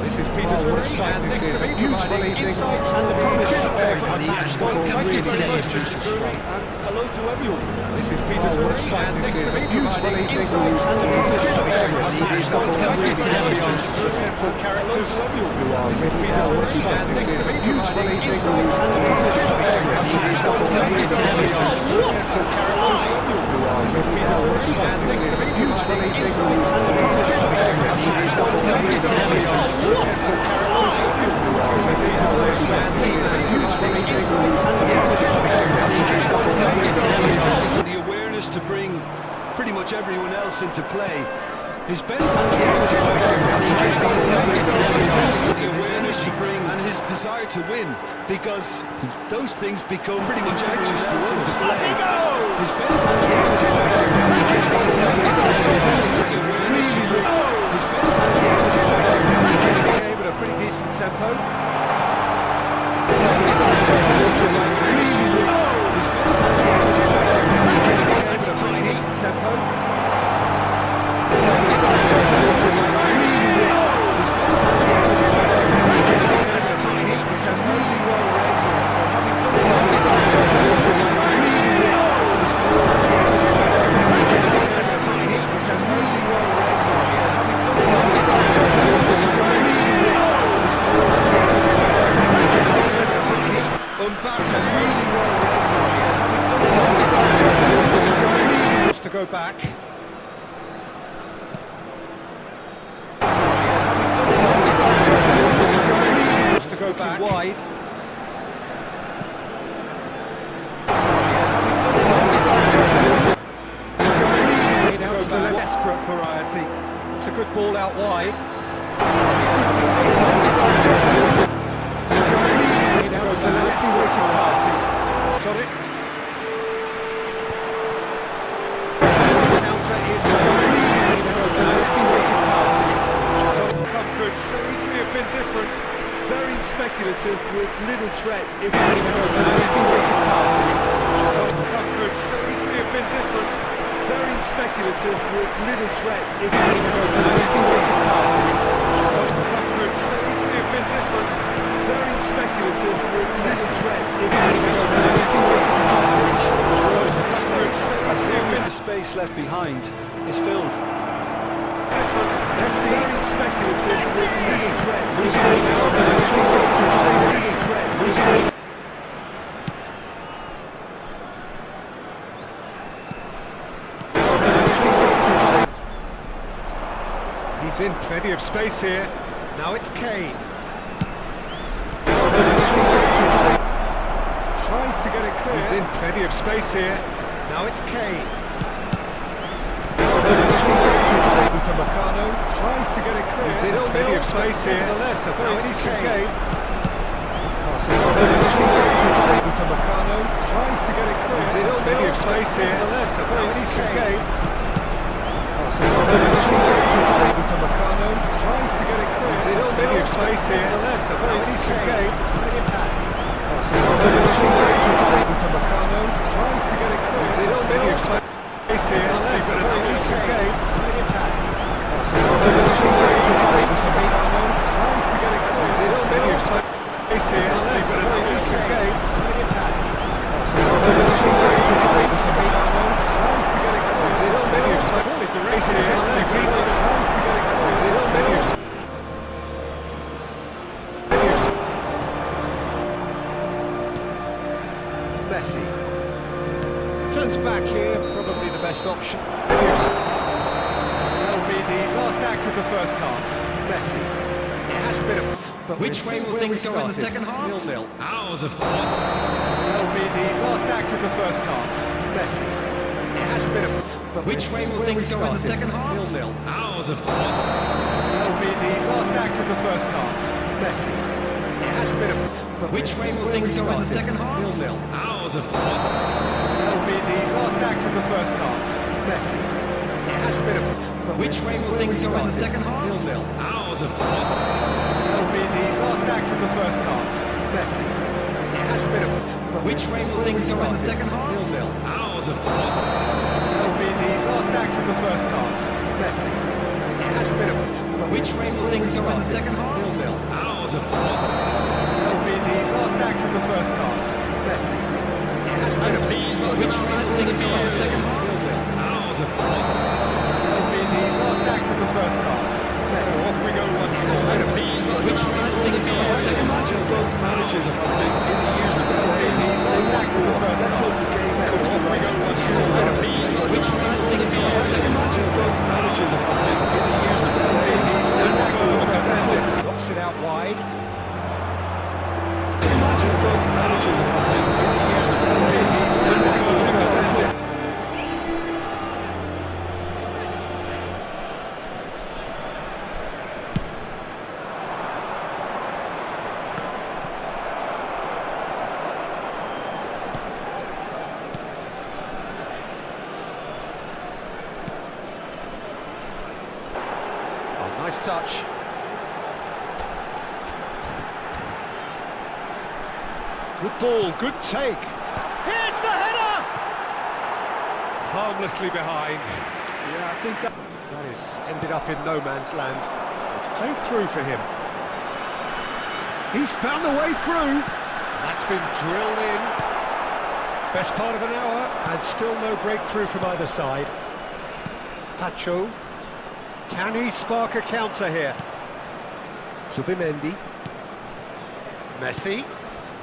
This is Peter Oh, what a sight this is, a beautiful evening, and the promise of a match that will really get the juices flowing. And hello to everyone. This is Peter Oh, what a sight this is, a beautiful evening, and the promise of a match that will really get the juices flowing. Central characters who are with me. Oh, what a sight this is, a beautiful evening, and the promise of a match that will really get the juices flowing. Central characters who are with me. Oh, what a sight this is, a beautiful evening, and the promise of a match that will really get the juices flowing. Central characters who are with me. Oh, what a sight this is, a beautiful evening, and the promise of a match that will really get the juices flowing. The awareness to bring pretty much everyone else into play. His best the awareness to bring and his desire to win, because those things become pretty much everyone else into play. His best Game at a pretty decent tempo. To go back. To go back wide. The desperate variety. It's a good ball out wide. Got it. very speculative with little threat. If very speculative with little threat. If very speculative with little threat. As long as the space left behind is filled. Very speculative with little threat. He's in plenty of space here. Now it's Kane. Tries to get it clear. He's in plenty of space here. Now it's Kane. Upamecano tries to get it clear. He's in plenty of space here. Nevertheless, a very decent game. Upamecano tries to get it clear. He's in plenty of space here. Nevertheless, a very decent game. Upamecano tries to get it clear. He's in plenty of space here. Nevertheless, a very decent game. Upamecano tries to get it clear. He's in plenty of space here. Nevertheless, a very decent game. Upamecano tries to get it clear. He's in plenty of space here. Nevertheless, a very decent game. Upamecano tries to get it clear. He's in plenty of space. It's a race here. Tries to get it clear. He's in plenty of space. Messi turns back here, probably the best option. That'll be the last act of the first half. Messi. It has been a... But Which way will things go in the second half? 0-0. Ours, of course. That'll be the last act of the first half. Messi. It has been a... But Which way will things go in the second half? 0-0. Ours, of course. That'll be the last act of the first half. Messi. It has been a... But Which way will things go in the second half? 0-0. Ours, of course. That'll be the last act of the first half. Messi. It has been a... But Which way will things go in the second half? 0-0. Ours, of course. That'll be the last act of the first half. Messi. It has been a... But Which way will things go in the second half? 0-0. Ours, Hours of thought. That'll be the last act of the first half. Messi. It has been a... Which way will things go in the second half? 0-0. Hours of thought. That'll be the last act of the first half. Messi. It has been a... Please, which way will things go in the second half? 0-0. Hours of thought. That'll be the last act of the first half. Messi. Off we go once more. Please, which way will things go in the second half? Imagine both managers having, in the years of the players, they want to let's hope the game comes to life. Please, which way will things go in the second half? Imagine both managers having, in the years of the players, they want to let's hope. Knocks it out wide. Imagine both managers having, in the years of the players, they want to let's hope. Nice touch. Good ball, good take. Here's the header! Harmlessly behind. Yeah, I think that is ended up in no man's land. It's played through for him. He's found the way through. That's been drilled in. Best part of an hour, and still no breakthrough from either side. Pacho. Can he spark a counter here? Subimendi. Messi.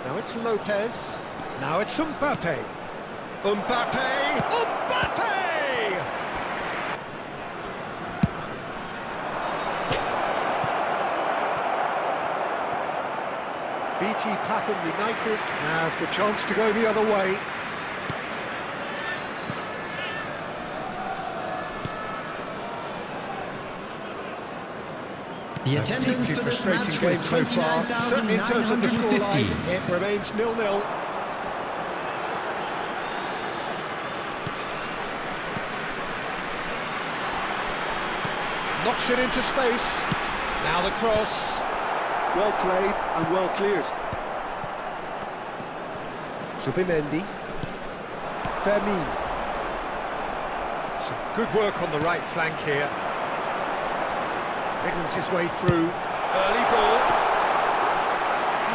Now it's Lopez. Now it's Mbappe. Mbappe! Mbappe! BG Patham United have the chance to go the other way. The attendance Deeply for this frustrating match game was so far. Certainly in terms of the 29,950. scoreline, it remains 0-0. Knocks it into space. Now the cross. Well played and well cleared. Subimendi. Fermin. Some good work on the right flank here. Wriggles his way through. Early ball.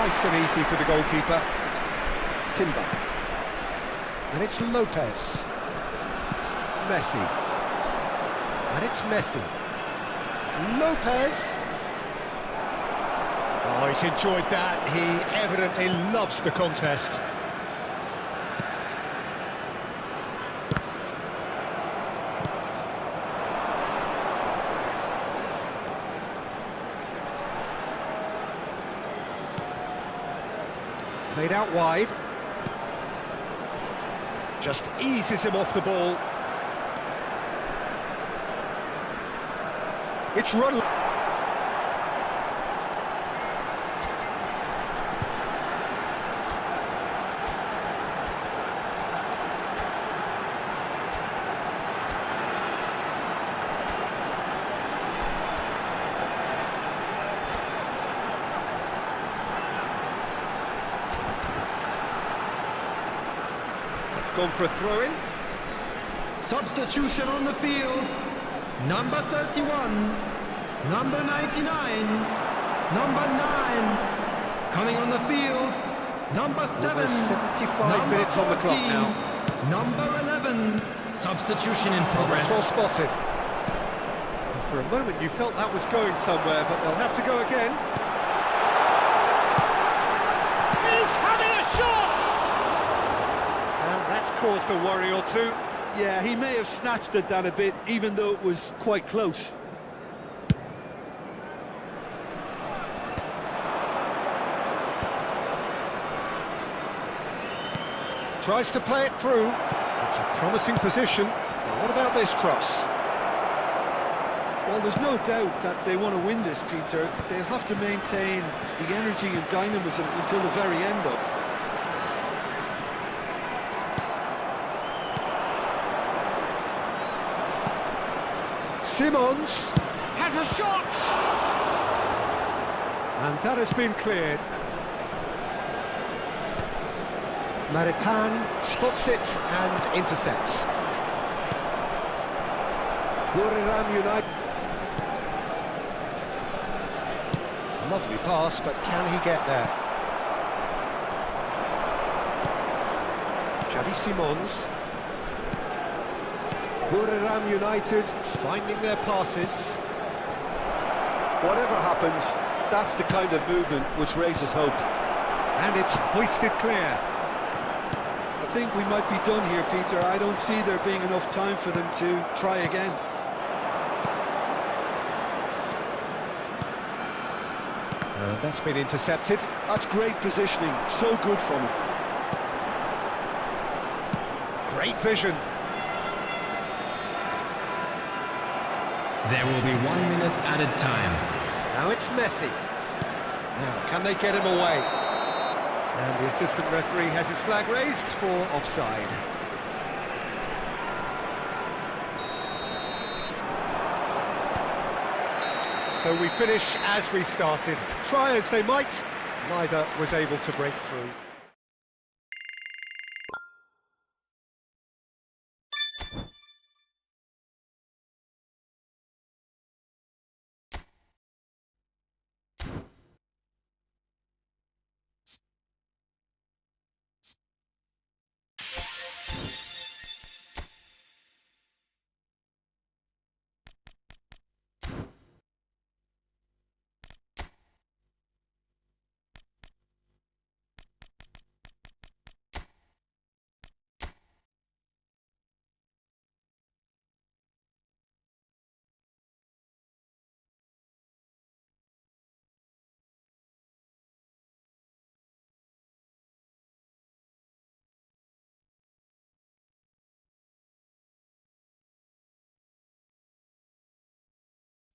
Nice and easy for the goalkeeper. Timber. And it's Lopez. Messi. And it's Messi. Lopez. Oh, he's enjoyed that. He evidently loves the contest. Played out wide. Just eases him off the ball. It's run. Gone for a throw-in. Substitution on the field. Number 31, number 99, number 9. Coming on the field, number 7. Almost 75 number minutes on the clock 14, now. Number 11. Substitution in progress. That's well spotted. For a moment you felt that was going somewhere, but they'll have to go again. He's having a shot! And that's caused a worry or two. Yeah, he may have snatched at that a bit, even though it was quite close. Tries to play it through. It's a promising position. Now what about this cross? Well, there's no doubt that they want to win this, Peter. They'll have to maintain the energy and dynamism until the very end, though. Simons has a shot! And that has been cleared. Maripan spots it and intercepts. Buriram United. Lovely pass, but can he get there? Xavi Simons. Buriram United finding their passes. Whatever happens, that's the kind of movement which raises hope. And it's hoisted clear. I think we might be done here, Peter. I don't see there being enough time for them to try again. That's been intercepted. That's great positioning, so good from him. Great vision. There will be 1 minute added time. Now it's Messi. Now, can they get him away? And the assistant referee has his flag raised for offside. So we finish as we started. Try as they might, neither was able to break through.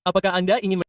Apakah Anda ingin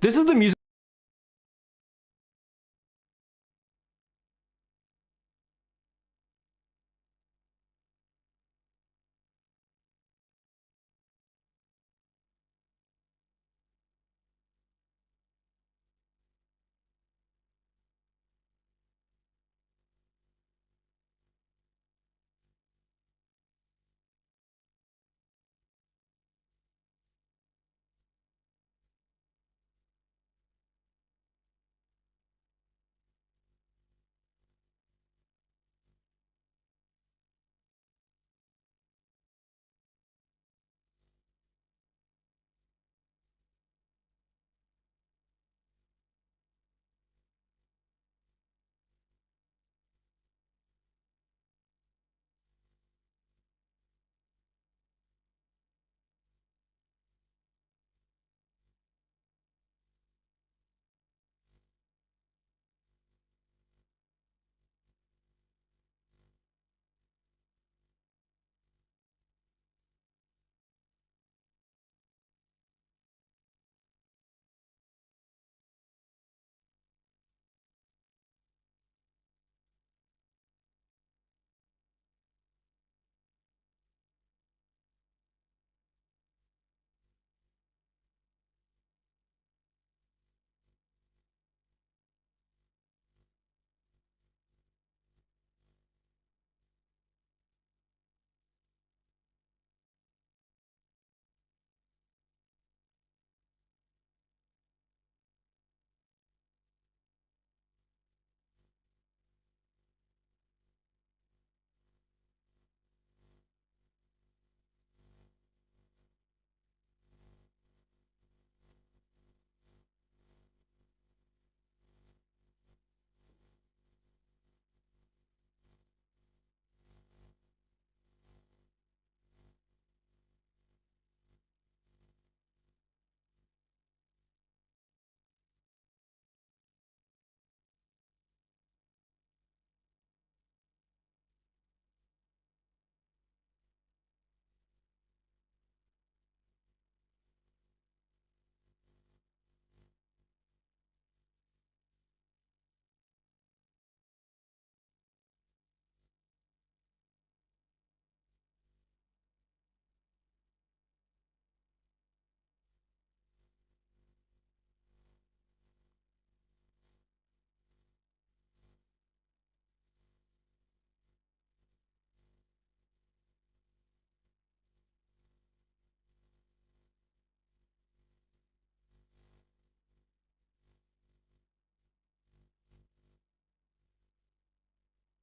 This is the music.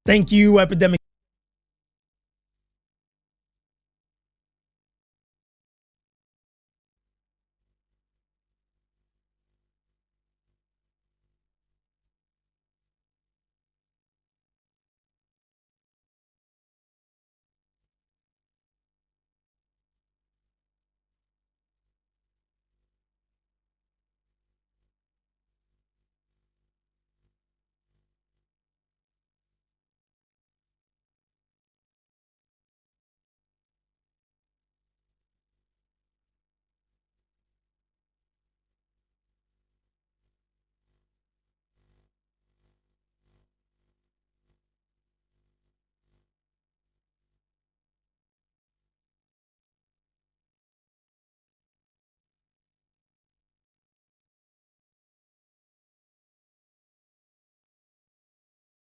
Thank you, Epidemic.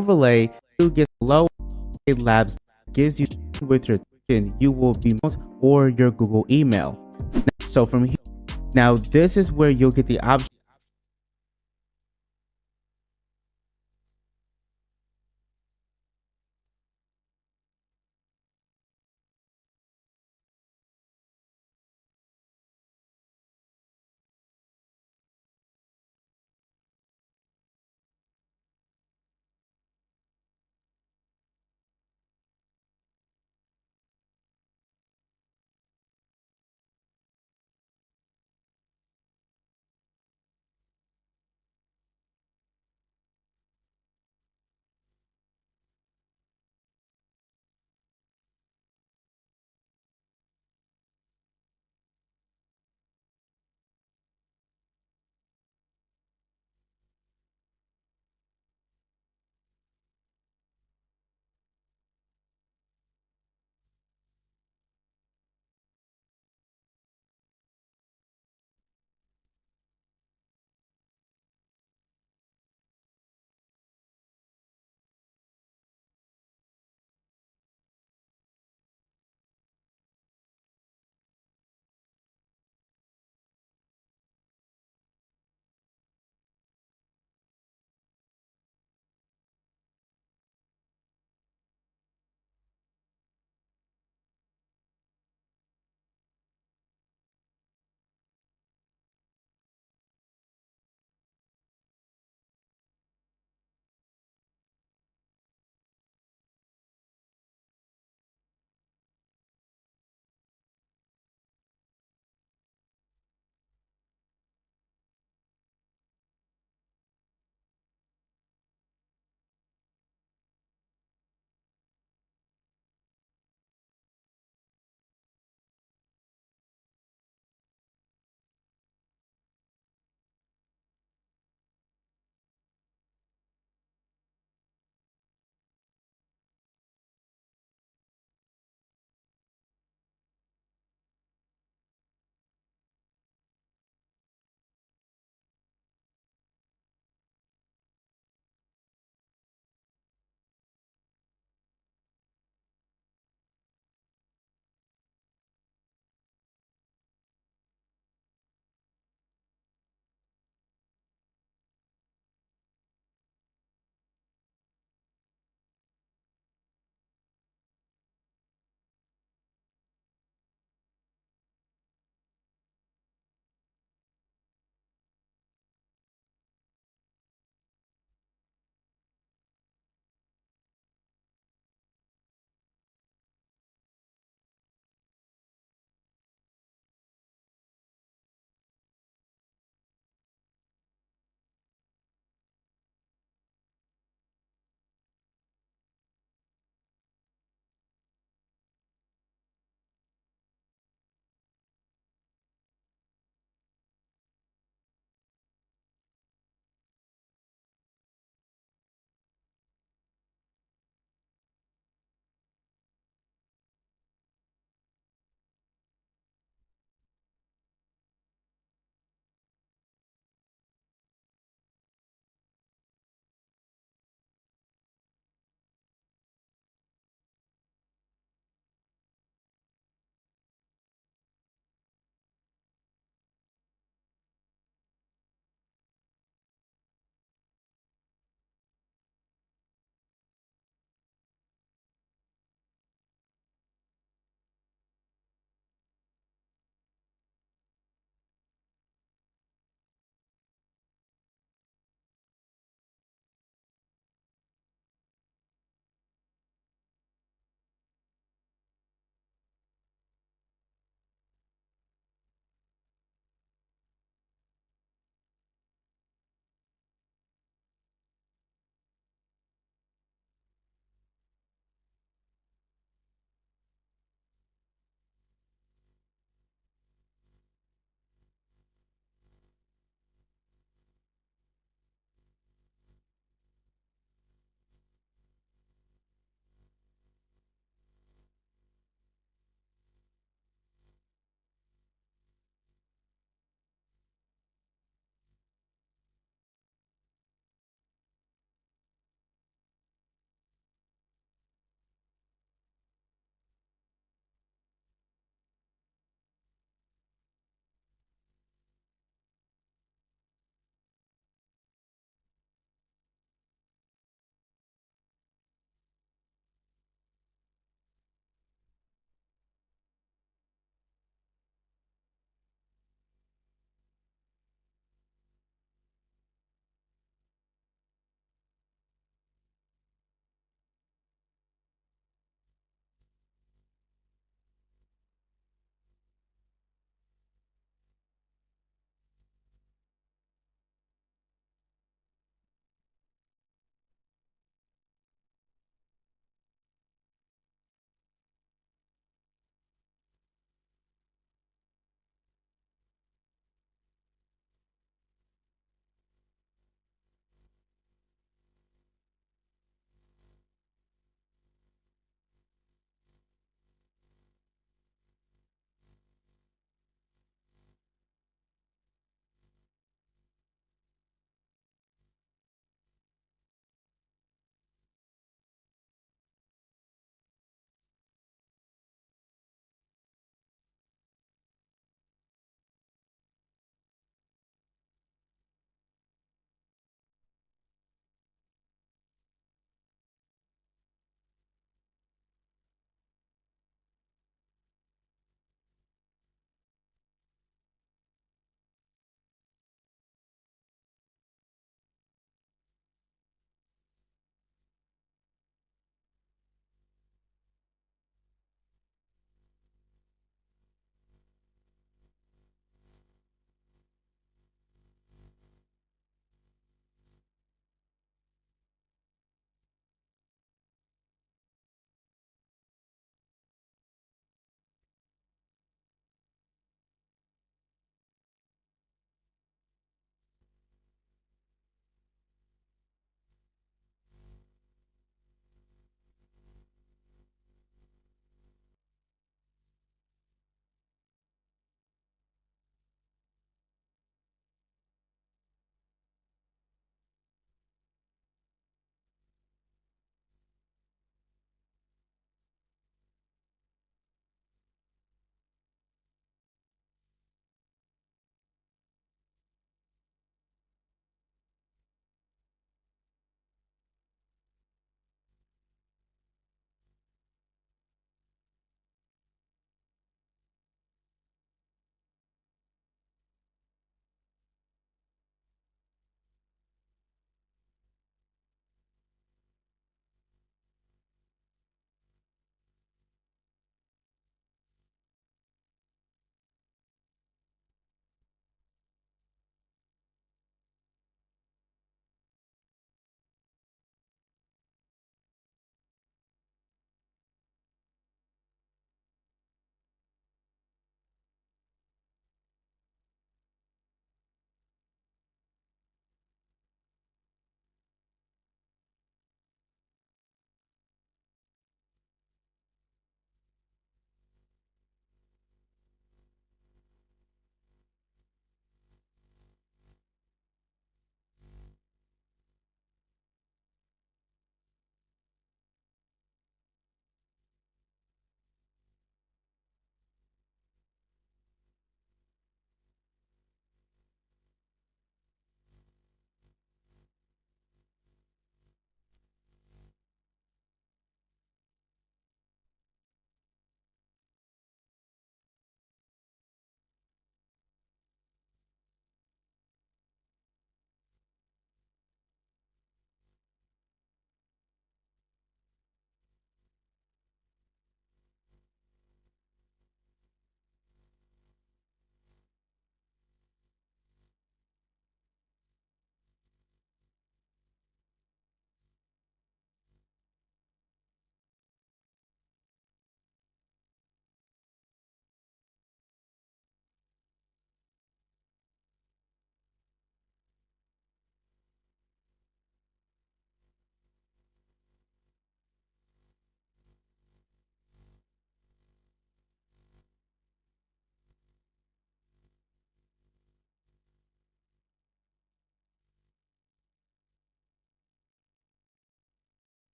Overlay, you get low labs gives you with your you will be or your Google email. So from here, now this is where you'll get the option.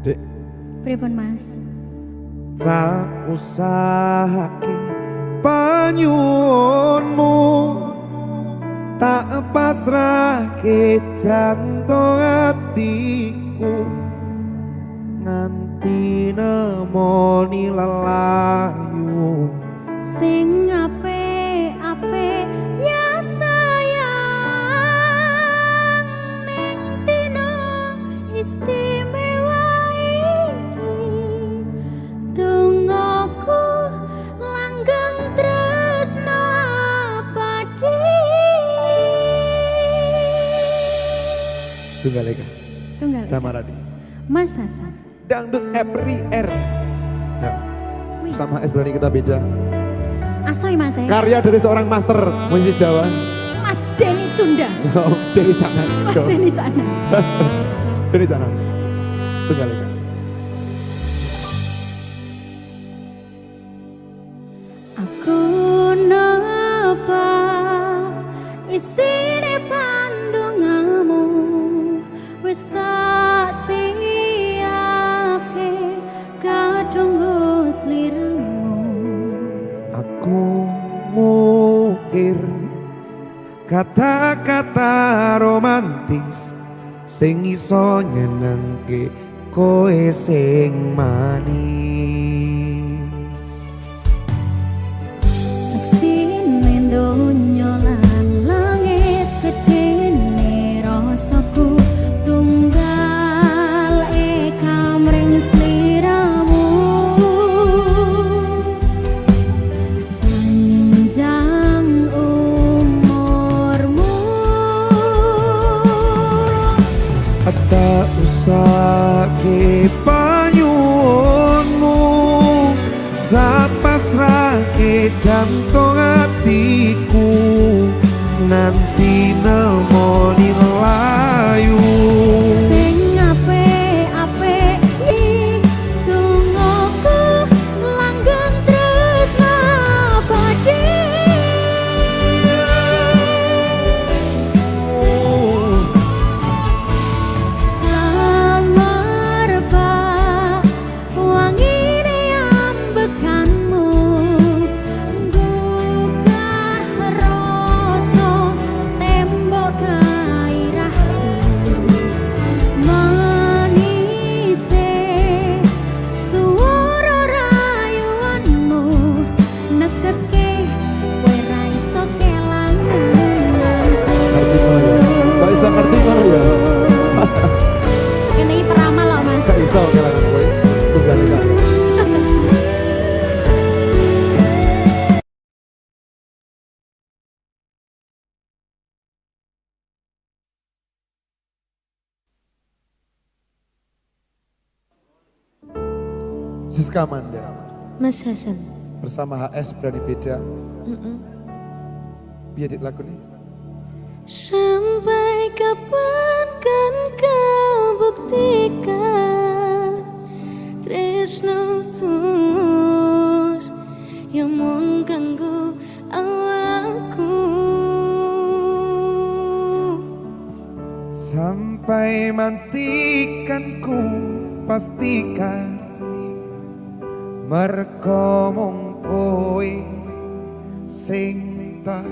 Dek. Pripun Mas? Tak usahake panyuwunmu, tak pasrahke jantung hatiku, nganti nemoni lelayu. Sing apik-apik ya sayang, ning dina istimewa iki dongaku langgeng tresno abadi. Tunggal Eka. Tunggal Nama Radi. Mas Hasan. Dangdut every air. Nah, sama es berani kita beda. Asoy Mas Karya dari seorang master musisi Jawa. Mas Denny Cunda. Denny Canan. Mas Denny Canda. Denny Canan. Tunggal Eka. Aku napa isine pandongamu wis tak siapke kadung sliramu. Aku mukir kata-kata romantis sing iso nyenengke koe sing manis. Saksine donya lan langit gedene rasaku tunggal kamring sliramu. Panjang umurmu, tak usah ke panyuwunmu, tak pasrah ke jantung hatiku, nanti nemoni layu. sing apik-apik iki dongaku langgeng tresno abadi. Samarba wangine ambekanmu, gugah rasa tembok gairahku, manise swara rayuanmu nekeske kowe ra iso kelangan Gak bisa ngerti mana ya? Ini peramal loh Mas. Gak bisa kelangan kowe. Tunggal Eka. Siska Manda Mas Hasan. bersama HS berani beda. Biar dit lagu nih. Sampai kapan kan kau buktikan tresno tulus yang mengganggu awakku. Sampai mantikan ku pastikan merko mung kowe sing tak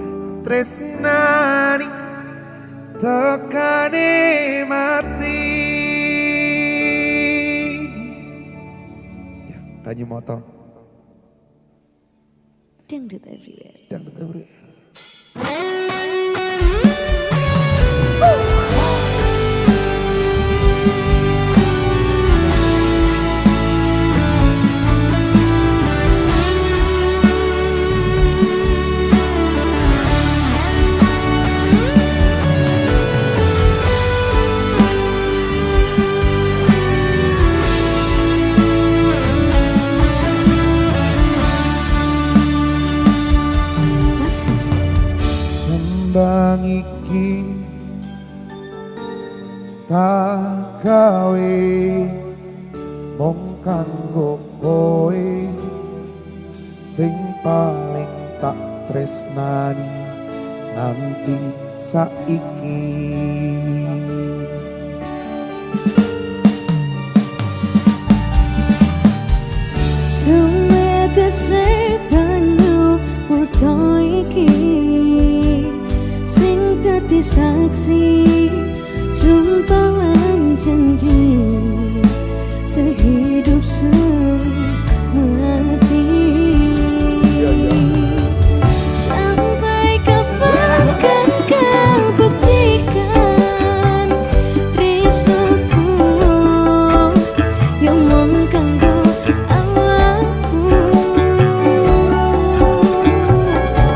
tresnani tekane mati. Ya, banyu moto. Dangdut everywhere. Dangdut everywhere. Tembang iki tak gawe mung kanggo kowe sing paling tak tresnani nanti saiki. Tumetese banyu muto iki sing dadi saksi sumpah lan janji sehidup semati. Sampai kapan kan kau buktikan tresno tulus yang mengkanggo awakku.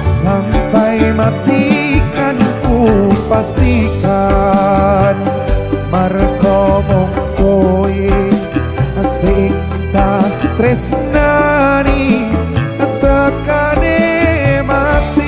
Sampai mati kan ku pastikan marko mung kowe sing tak tresnani tekane mati.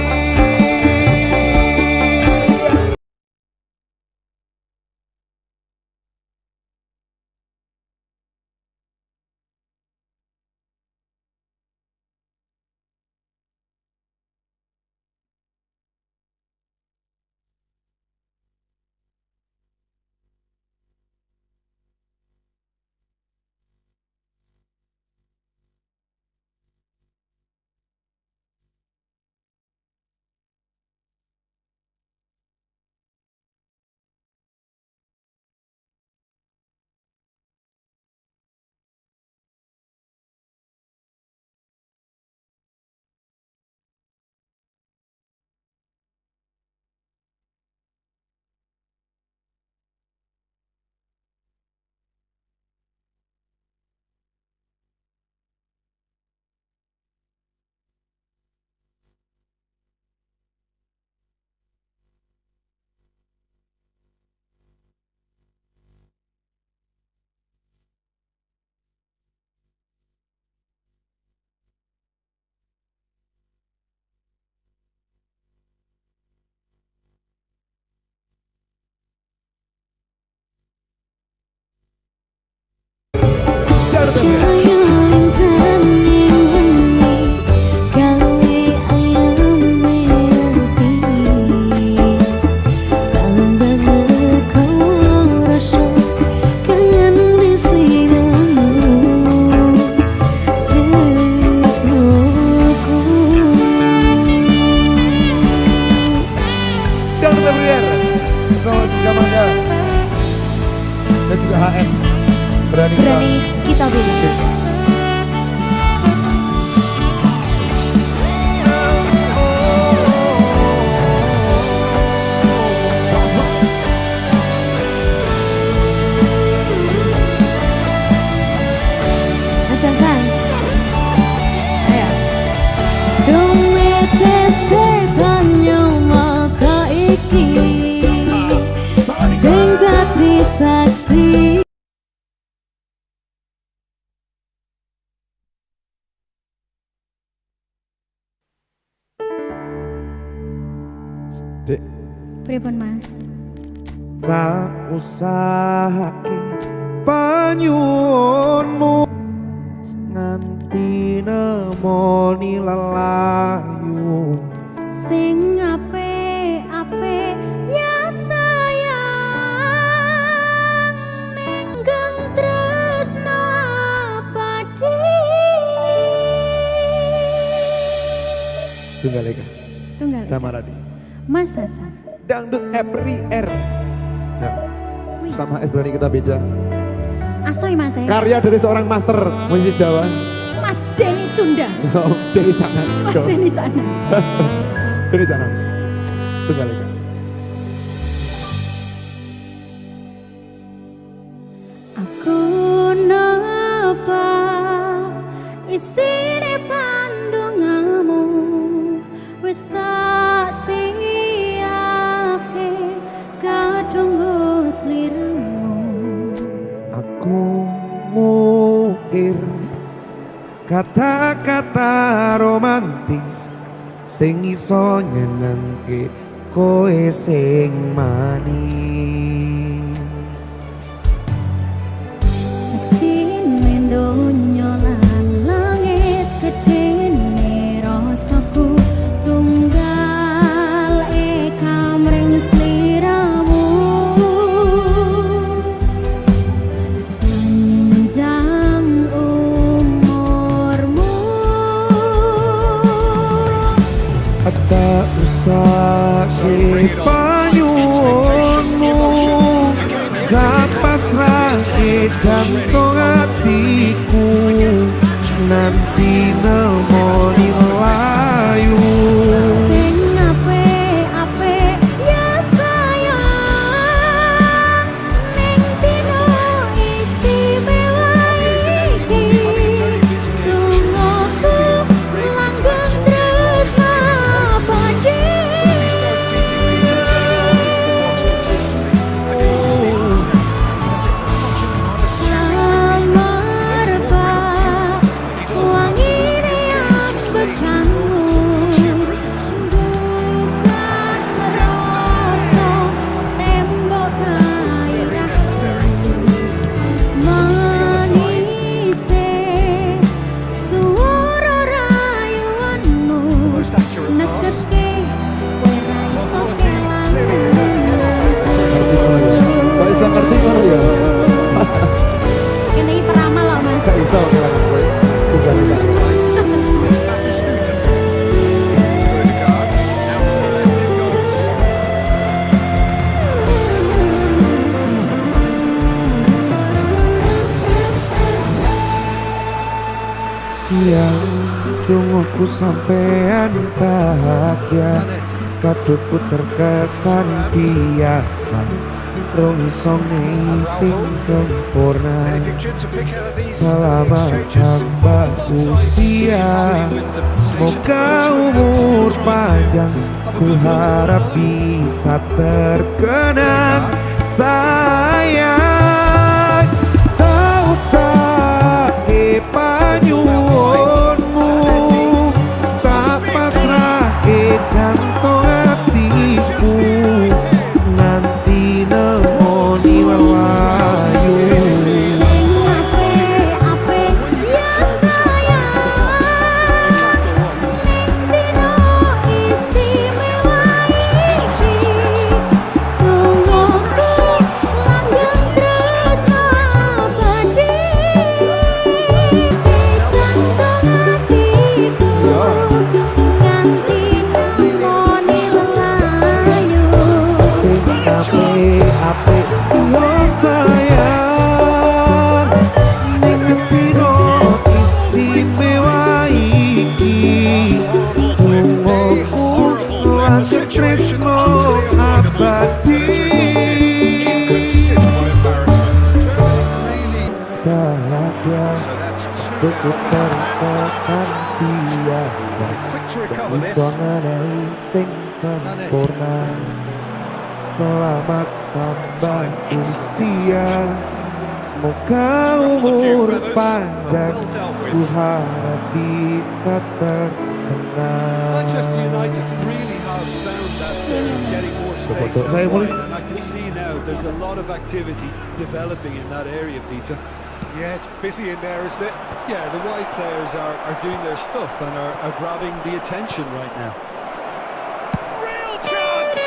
Cahaya lintang ning wengi gawe ayam mati. Tambah kau rasa kangen di sliramu tresnoku. Dan kita berikan bersama Selamat dan juga HS berani Kita beda. Hasan, ayo. Tumetese banyu mata iki sing dadi saksi. Dek, Pripun Mas? tak usahake panyuwunmu nganti nemoni lelayu. Sing apik-apik ya sayang nenggeng tresno abadi. Tunggal Eka Tunggal Damaradi Mas Hasan. Dangdut every air. Ya, sama S berani kita beda. Asoy Mas Karya dari seorang master musisi Jawa. Mas Denny Cunda. Oh, Denny Canan. Mas Denny Canda. Denny Canan. Tunggal Eka. Aku napa isine pandongamu wis tak siapke kadung sliramu. Aku mukir kata-kata romantis sing iso nyenengke koe sing manis. Seksi mendonya lan langit gedene rasaku tunggal kamring sliramu. Panjang umurmu sakit panyuwunmu tak pasrahke jantung hatiku nanti nemoni layu Sing apik-apik ya sayang ning dina istimewa iki tungguku langgeng terus abadi ngerti mana ya? Ini peramal loh mas. Gak iso kelangan gue. Tunggal ini. Yang tungguku sampean bahagia kadutku terkesan biasa rong iso sing sempurna selamat tambah usia semoga umur panjang ku harap bisa terkenang sayang tak usah panyuwunmu tak pasrah jantung hatiku nanti nemoni layu Sing apik-apik ya sayang ning dina istimewa iki tungguku langgeng terus abadi jantung hatiku ganti nemoni layu sing apik-apik yo sayang ning dina istimewa iki tungguku langgeng tresno abadi bahagia tuku terkesan biasa iso ngenei sing sempurna selamat tambah usia semoga umur panjang ku harap bisa terkenal Manchester United really have found that they're getting more space. Saya boleh? And I can see now there's a lot of activity developing in that area, Peter. Yeah, it's busy in there, isn't it? Yeah, the wide players are doing their stuff and are grabbing the attention right now. Real chance!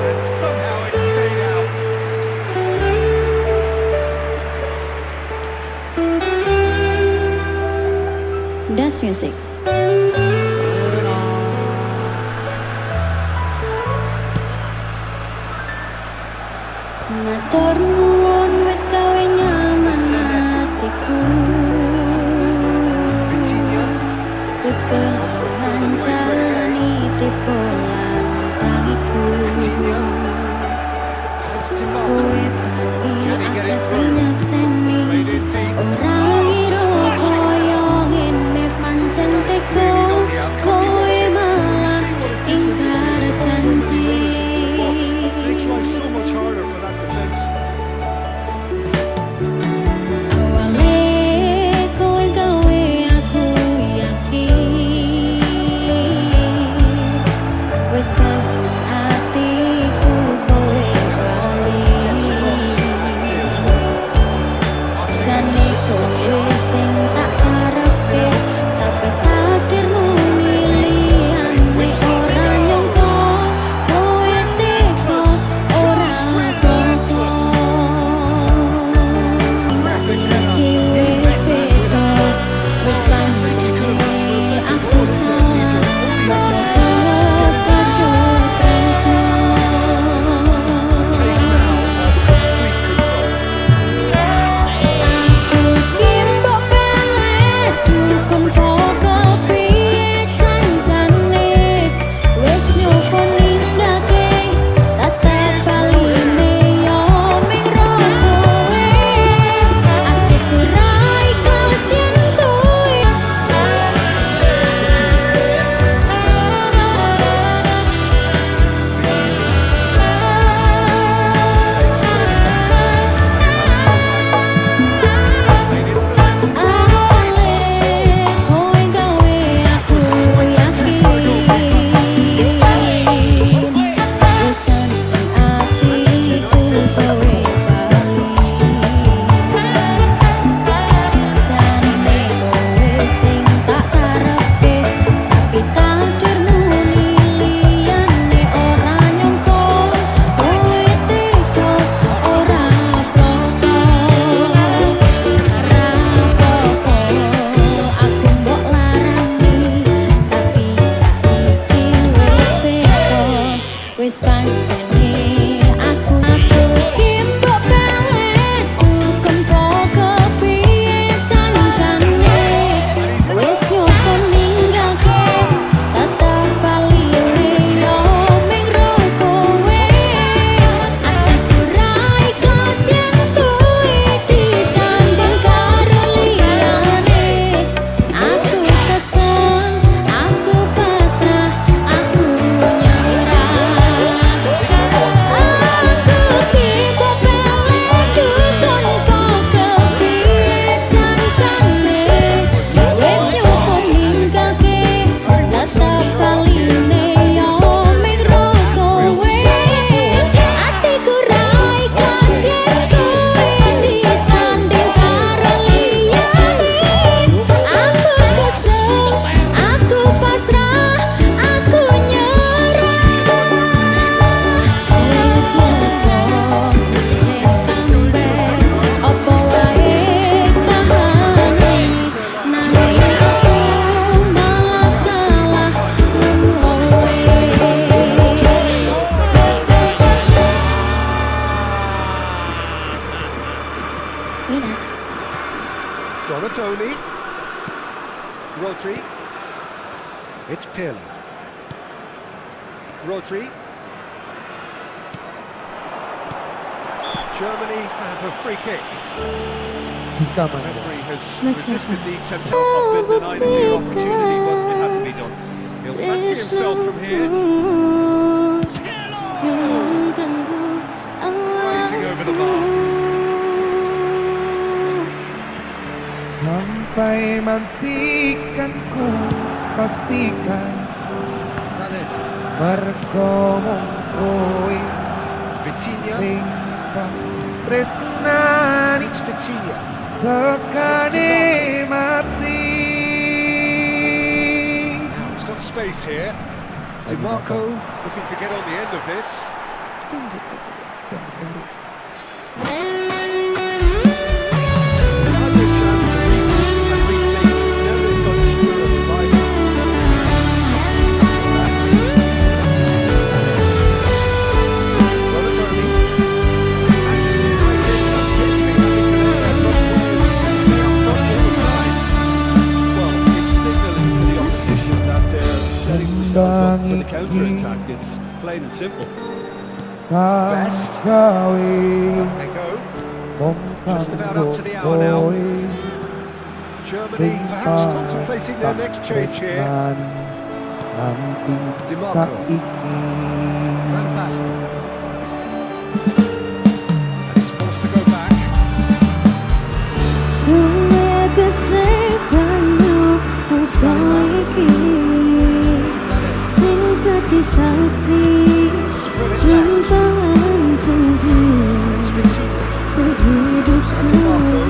And somehow it stayed out. Das Music. Matur nuwun wis gawe nyaman hatiku wis ngancani tipe lantangiku kowe bali akeh sing nyakseni ora ngira koyo ngene pancen teko kowe malah ingkar janji Makes life so much harder for that defence. awale kowe gawe aku yakin wis seneng hatiku kowe bali jane kowe Rodri. It's Pirlo. Rodri. Germany have a free kick. Siska The Manda. referee has resisted the temptation of been denied a clear opportunity, but it had to be done. He'll fancy himself from here. Rising over the bar. Sampai mantikan ku pastikan Zanetti. mergo mung kowe Vitinha. sing tak tresnani It's Vitinha. tekane mati. He's got space here. DiMarco looking to get on the end of this. Had the chance to regroup and rethink. Now they've got the spirit of revival. That's what happened. Donatoni. Manchester United appear to be having to let their front players stay up front all the time. Well, it's signalling to the opposition that they're setting themselves up for the counter-attack. It's plain and simple. Best. Gawe They go. Just about up to the hour now. Germany perhaps contemplating their next change here. DiMarco. Van Basten. And he's forced to go back. It's Vitinha. Sehidup semati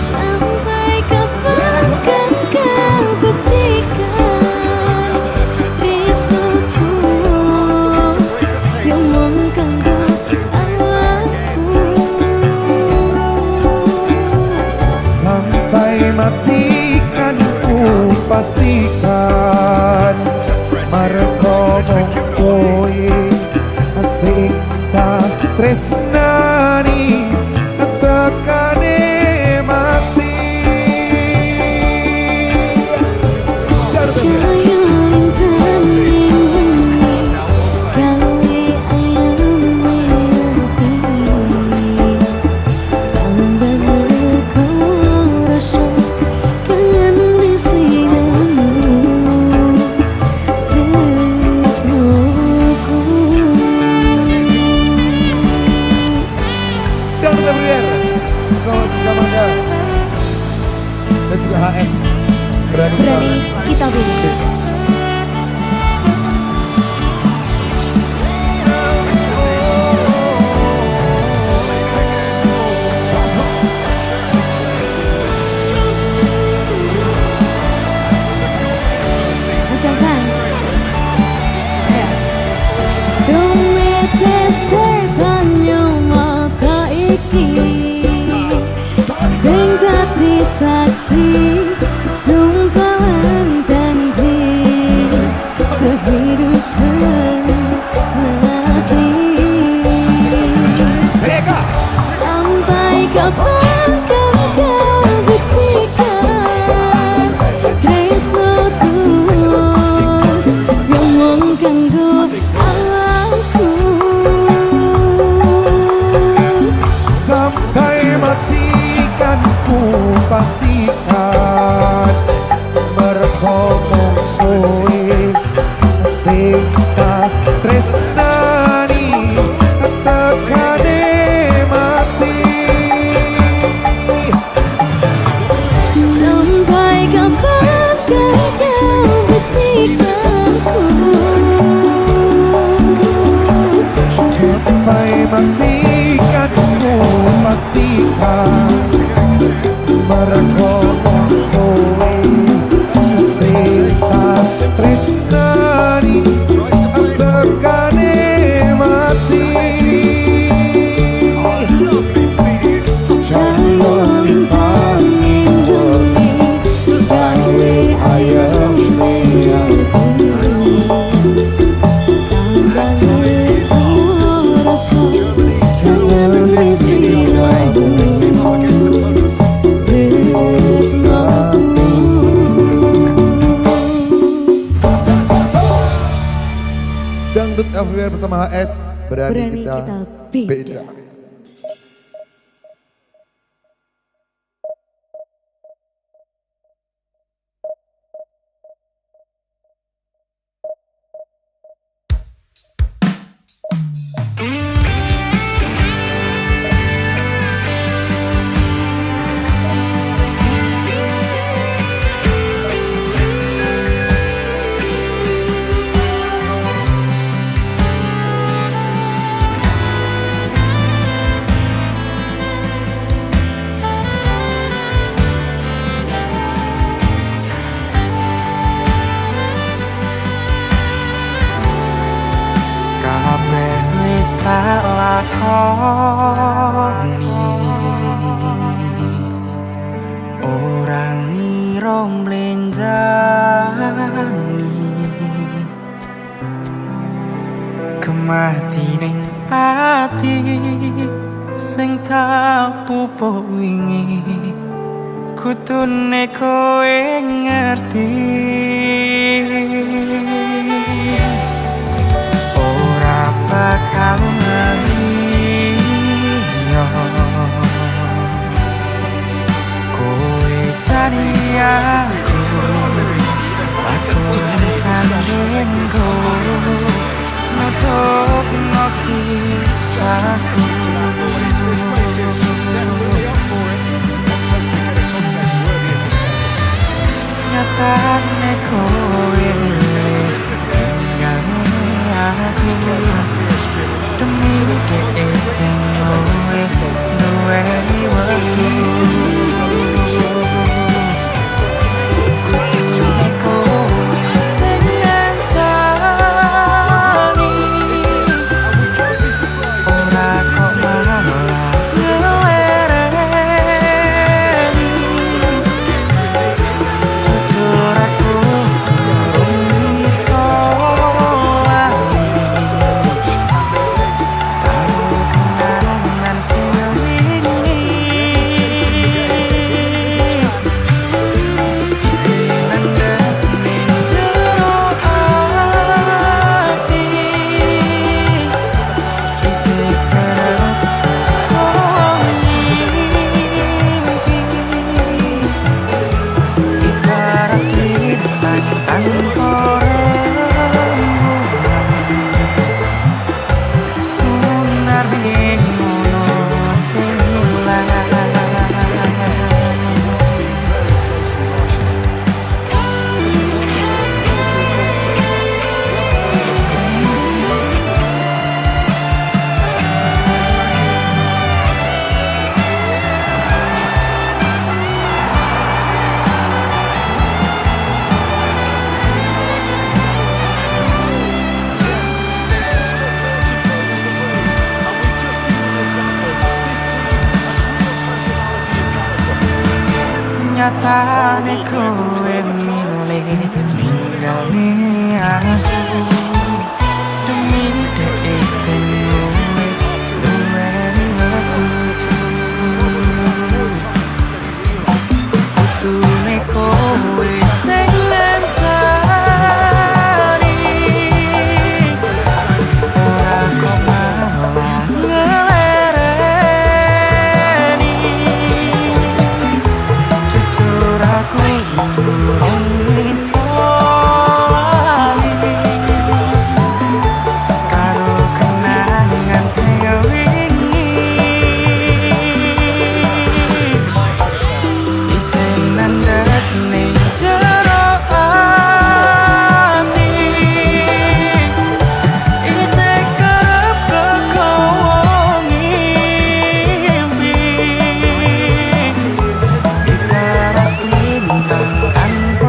sampai kapan kan kau buktikan tresno tulus yang mengganggu aku sampai mati kan ku pastikan mergo mung kowe sing tak tresnani tekane mati. Cahaya lintang ini gawe ayam mati tambah kau rasa kangen di seliramu tresnoku. Dan kita bersama Siska Manda dan juga HS berani Kita pilih. Hasan. Domete sebanyo maka iki sing dadi saksi sumpahan janji sehidup semati sampai kapan kan kau buktikan tresno tulus yang mengganggu aku sampai mati kan ku pastikan mergo mung kowe sing tak tresnani tekane mati. sampai kapan kan kau buktikan Sampai mati kan ku pastikan mergo mung kowe sing tak tresnani tekane mati. Cahaya lintang ini gawe ayam rasa kangen di seliramu bersama HS berani kita beda. Tak lakoni orang irong blenjani kemati ning ati sing tak pupuk wingi kutune kowe ngerti ora bakal ngeliyo kowe sadiaku aku sandingku nutup no kisahku nyatane kowe aku demi keeseng kowe duweni waktu kutune kowe sing ngancani ora kok malah ngelereni tutur aku urung iso nyatane kowe milih ninggalne aku demi keeseng kowe duweni waktu kutune kowe sing ngancani ora kok malah ngelereni aku urung iso lali karo kenangan sing wingi isih nandes ning jero ati isih kerep kekowo ngimpi ibarat lintang tanpa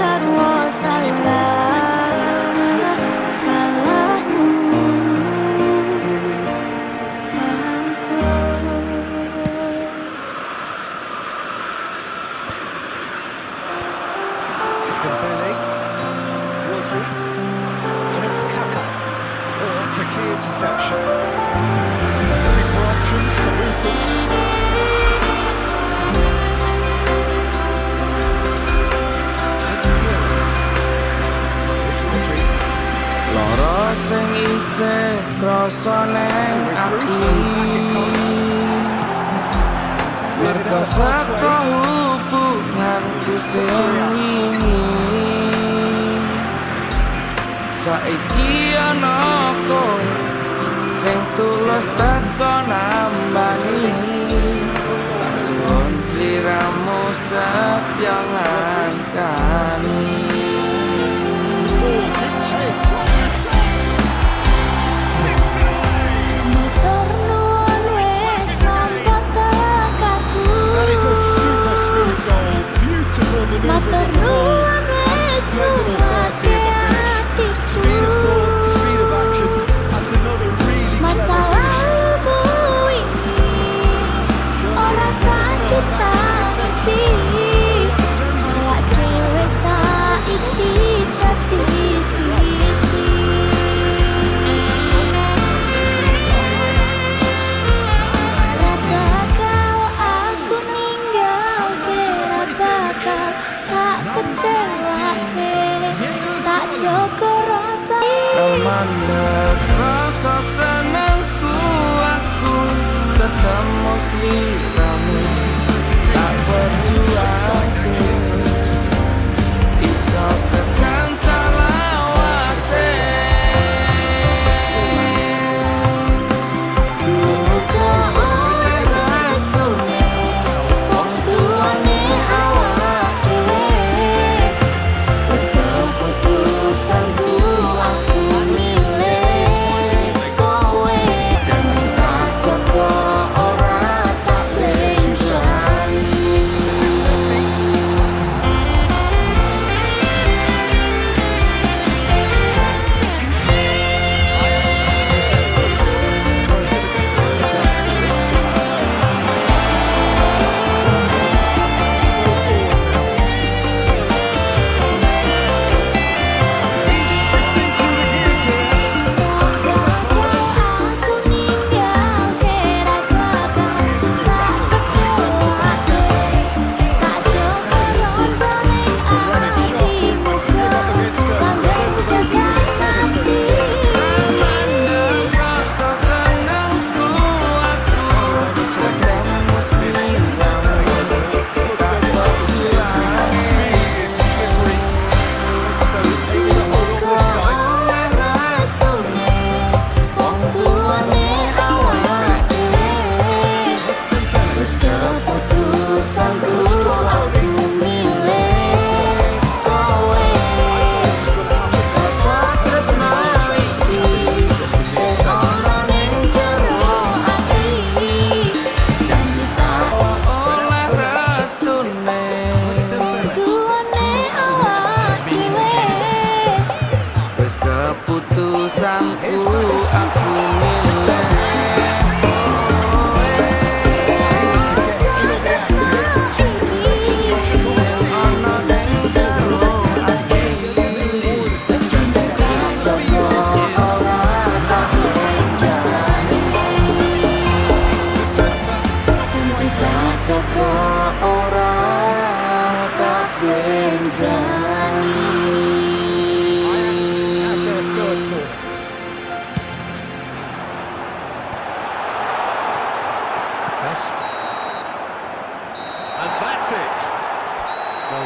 sarwa salah salahmu Dembele, Rodri, and it's Kaka. Oh, it's a key interception. Looking for options for movement. Loro sing isih krasa neng ati merga saka hubunganku sing wingi saiki ana kowe sing tulus teko nambani tak suwun sliramu setya ngancani. That is a super smooth goal. Beautiful manoeuvre. Splendid authority in the finish. Speed of thought, speed of action. That's another really clever Mandek rasa senangku aku ketemu sliramu tak berjuangke iso tekan salawase muka restune wong tuane awake wis keputusanku aku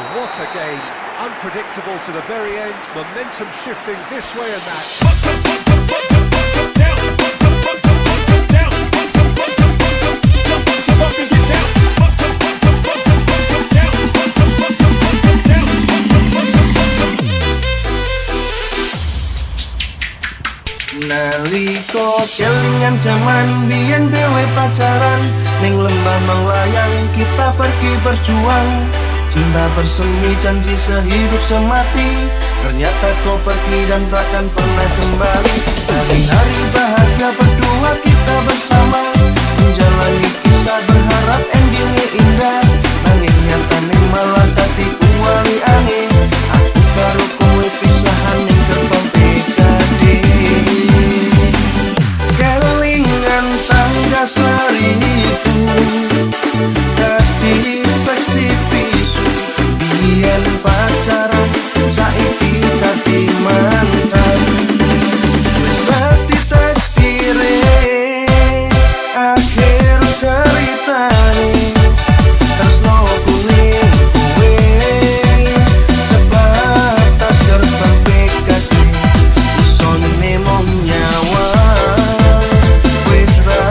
What a game. Unpredictable to the very end. Momentum shifting this way and that. Naliko kelingan zaman biyen dewe pacaran ning lembah Manglayang kita pergi berjuang Cinta bersemi janji sehidup semati, ternyata kau pergi dan takkan pernah kembali. Hari-hari bahagia berdua kita bersama, menjalani kisah berharap endingnya indah. Nanging nyatane malah tadi kuwali aneh, aku karo kowe pisahan ning gerbang PKD. Kelingan tangga seribu, dadi seksi pisu. Biyen pacaran, saiki dadi mantan. Wis dadi takdire, akhir ceritane. Tresno kuning kowe sebatas gerbang PKD. Usone mong nyawa, wis ra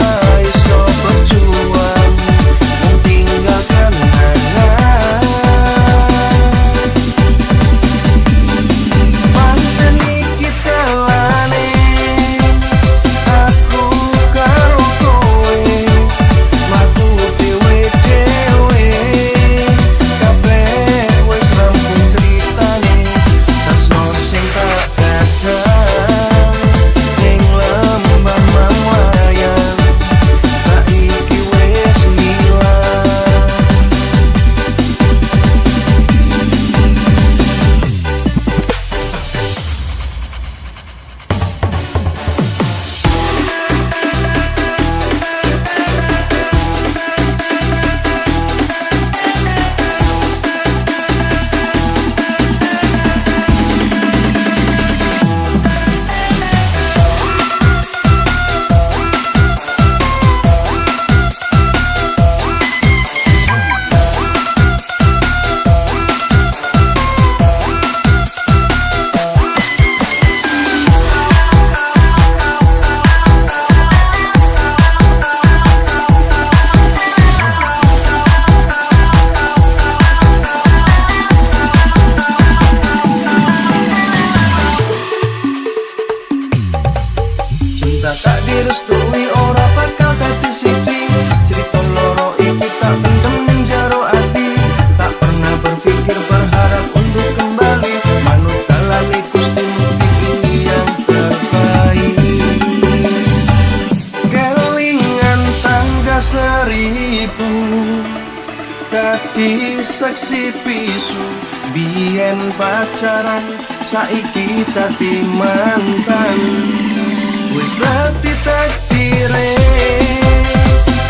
iso berjuang, mung tinggal kenangan. Pancen iki dalane, aku karo kowe mlaku dhewe-dhewe. Kabeh wis rampung critane, tresno sing tak gagal ning lembah mawayang saiki wis ilang. Cinta tak direstui ora bakal dadi siji. Cerita loro iki tak pendem ning jero ati. Tak pernah berpikir berharap untuk kembali. Manut dalane Gusti mungkin ini yang terbaik. Kelingan tangga seribu, dadi seksi pisu. Biyen pacaran, saiki dadi mantan. Wis dadi takdire,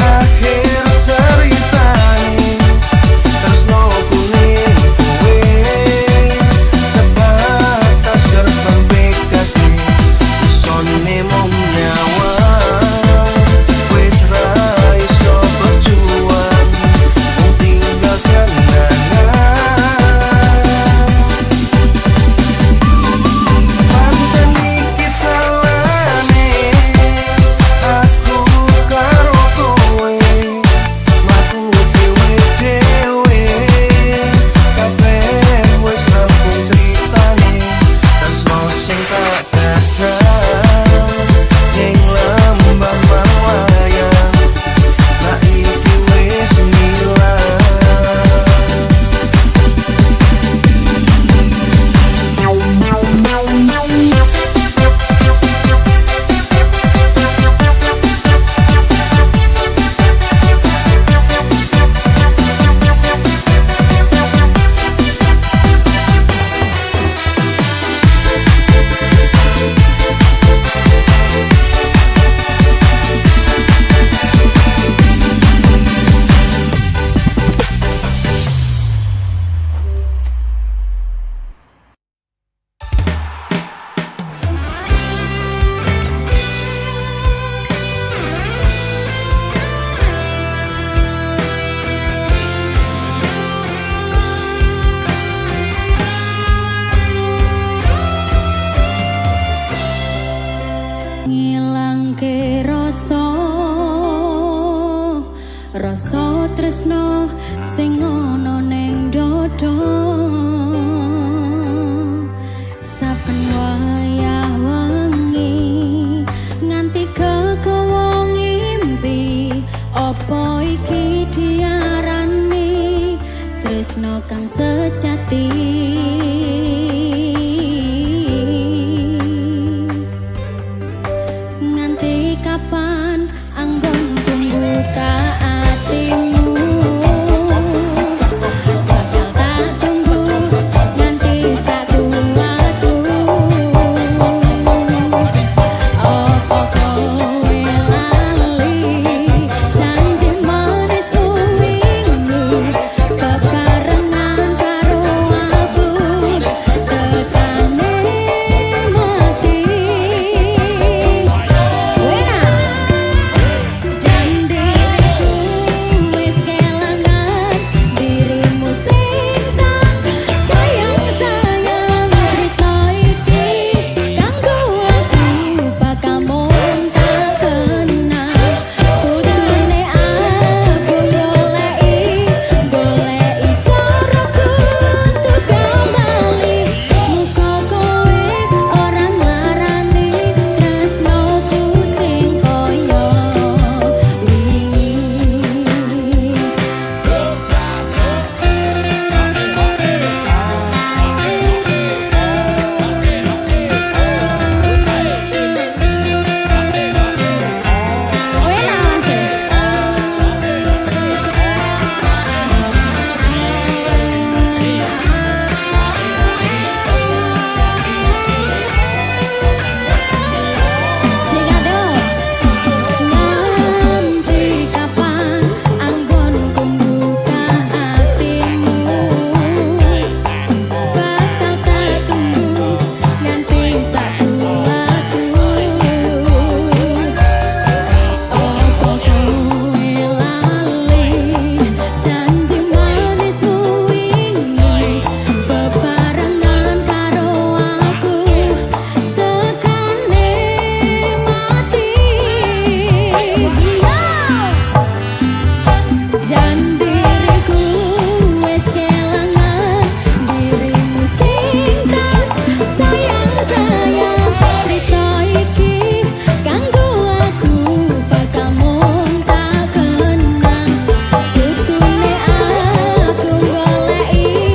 akhir ceritane. Tresno kuning kowe sebatas gerbang PKD. Usone mong nyawa, wis ra iso berjuang, mung tinggal kenangan. Pancen iki dalane, aku karo kowe mlaku dhewe-dhewe. Kabeh wis rampung critane, tresno sing tak gagal ning lembah mawayang saiki wis ilang. ngilangke rasa tresno sing ana ning dodo. Saben wayah wengi nganti kekowo ngimpi, apa iki diarani tresno. sayang sejati. Nganti kapan anggon kumbuka hatimu. Bakal tak tunggu nganti satu waktu. Opo kowe lali janji manismu wingi bebarengan karo aku tekane mati. Wena dan diriku wis kelangan dirimu sing tak sayang-sayang cerita iki kanggo aku bakal mung tak kenal. Kudune aku goleki caraku untuk kembali. Muga kowe ora nglarani tresnoku sing koyo wingi. Nganti kapan anggon kumbuka hatimu. Bakal tak tunggu nganti satu waktu. Opo kowe lali janji manismu wingi bebarengan karo aku tekane mati. Dan diriku wis kelangan dirimu sing tak sayang-sayang cerita iki kanggo aku bakal mung tak kenang. Kudune aku goleki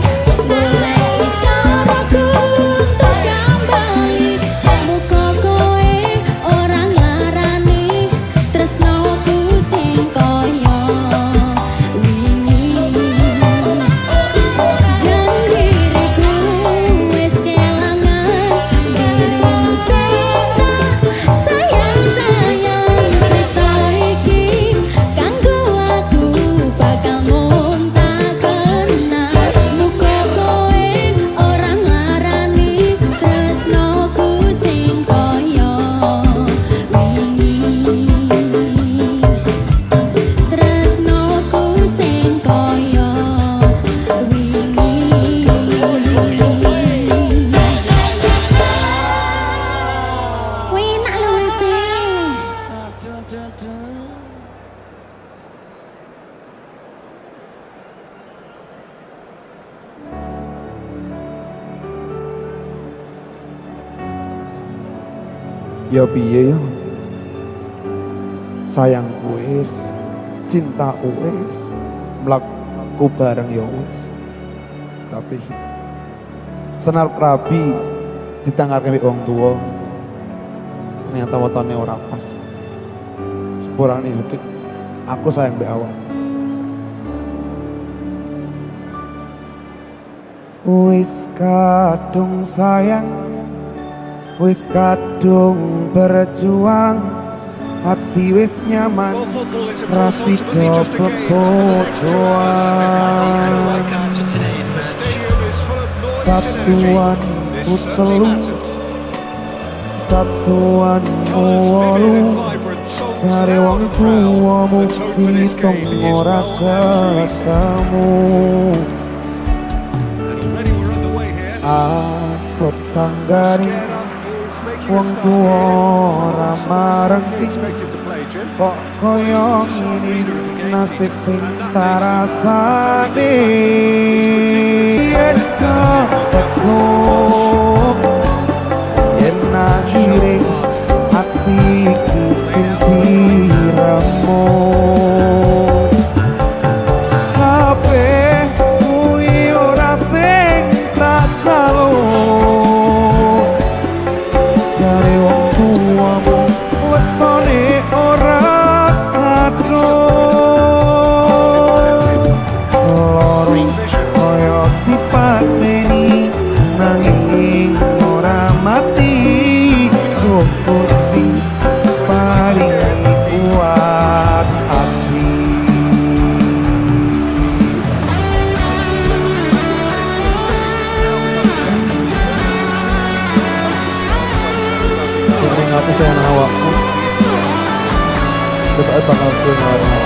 caraku untuk kembali. Muga kowe ora nglarani tresnoku sing koyo wingi. Dan diriku wis kelangan dirimu sing tak sayang-sayang cerita iki kanggo aku bakal mung tak kenang. Muga kowe ora nglarani tresnoku sing koyo wingi. Tresnoku sing koyo wingi. Enak lho sih. Ya piye ya? Sayang wis, cinta wis, mlaku bareng ya wis. Tapi senar prabi ditanggarke wong tua. Ternyata wetone ora pas. Sepurane hidup aku sayang mbek awak. Wis kadung sayang, wis kadung berjuang, hati wis nyaman, rasido bebojoan. Satuan ku telu, satuan wolu, cari wong tua mukti tong ora ketemu. Akut sanggari wong tua ora mareng kok koyo ngini nasib sing tarasane. Yen kepetuk yen akhire hati iki sing diramu. Kabeh kuwi ora Meringati saya nang awakku. Coba bakal suwe nang awak.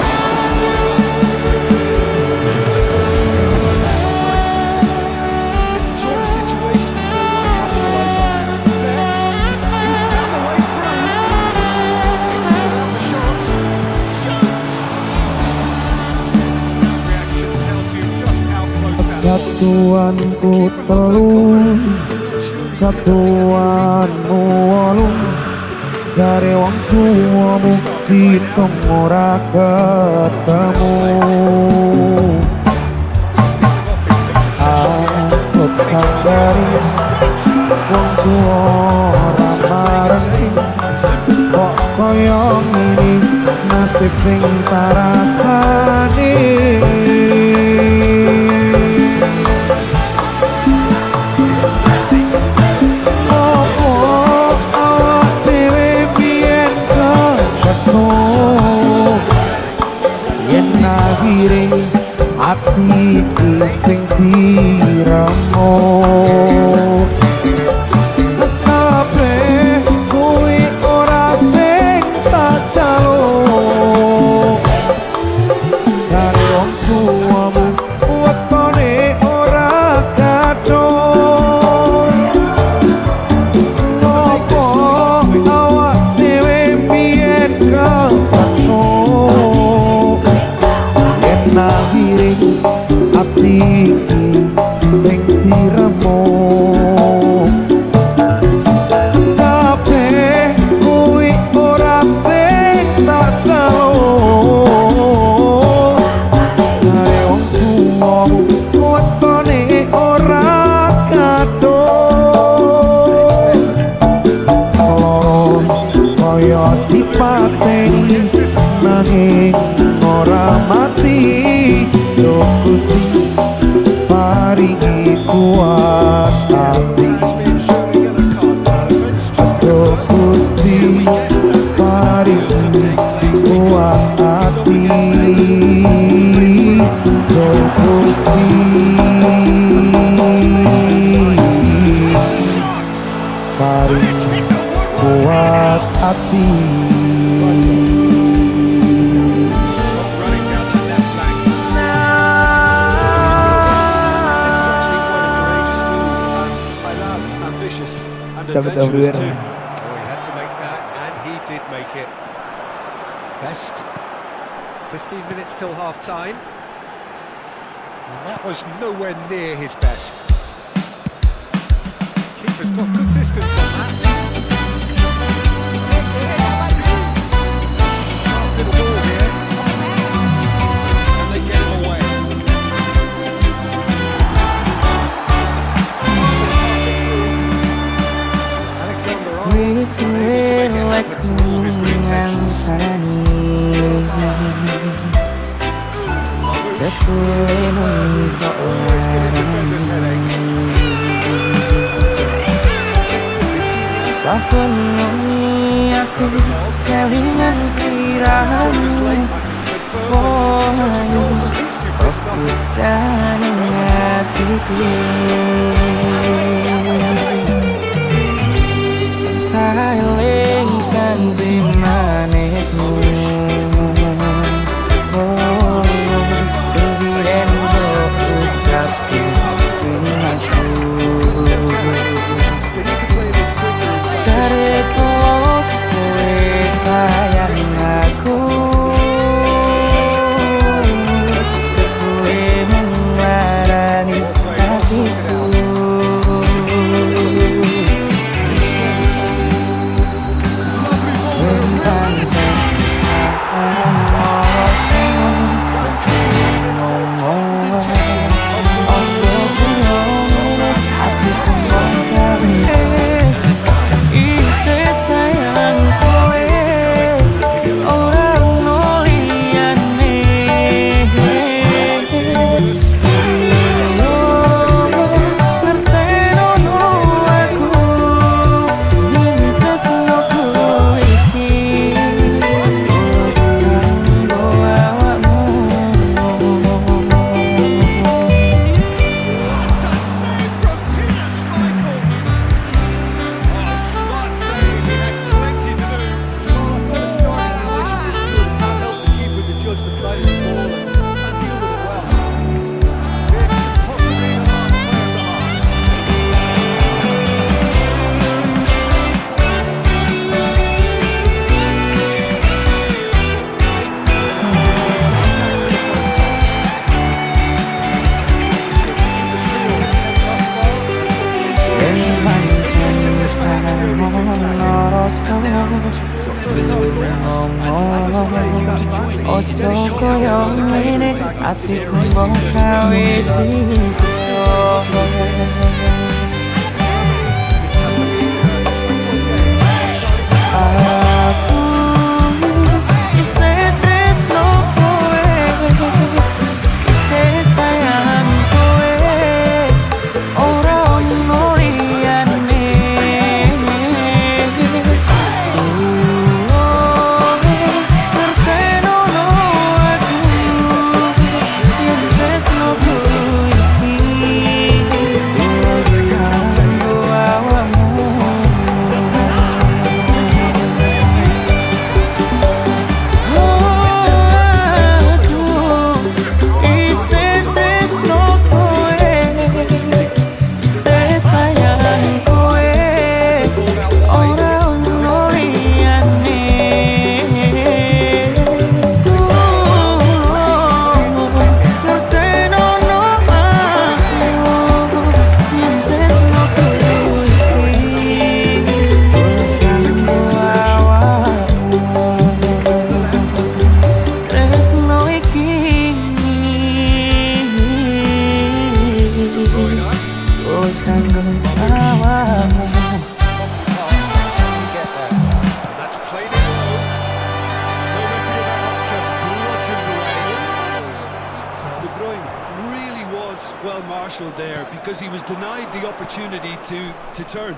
Satuanku telur, satuanmu wolung, cari wong tuamu kita ora ketemu. Aku sandari wong tua ora marani, kok koyo ngini nasib sing parasane. Ati sing diramo kabeh kuwi ora sing tak jaluk sare wong tuamu wetone ora katon ngopo awak dhewe biyen ketemu nahiring ati sing diremo kabeh kuwi ora sing tak jaluk jare wong tuamu wetone ora katon loro kaya dipateni nanging ora mati. Yo Gusti paringi kuat hati, Yo Gusti paringi kuat hati, Yo Gusti paringi kuat hati. Everywhere. Oh, he had to make that, and he did make it. Best. 15 minutes till half-time. And that was nowhere near his best. Keeper's got good distance on that. Little ball here. And they get him away. Wis lek nang sarani jepule mung kok sakono aku kelingan siramu oh aku jangan hatiku saling janji manismu oh sebiren ucapku denganku cari terus kowe sayang aku cepule mengarani hatiku Ojo koyo ngene atiku mbok gawe cinta. Aku isih tresno kowe, isih sayang kowe, ora ono liyane. Well marshalled there because he was denied the opportunity to turn.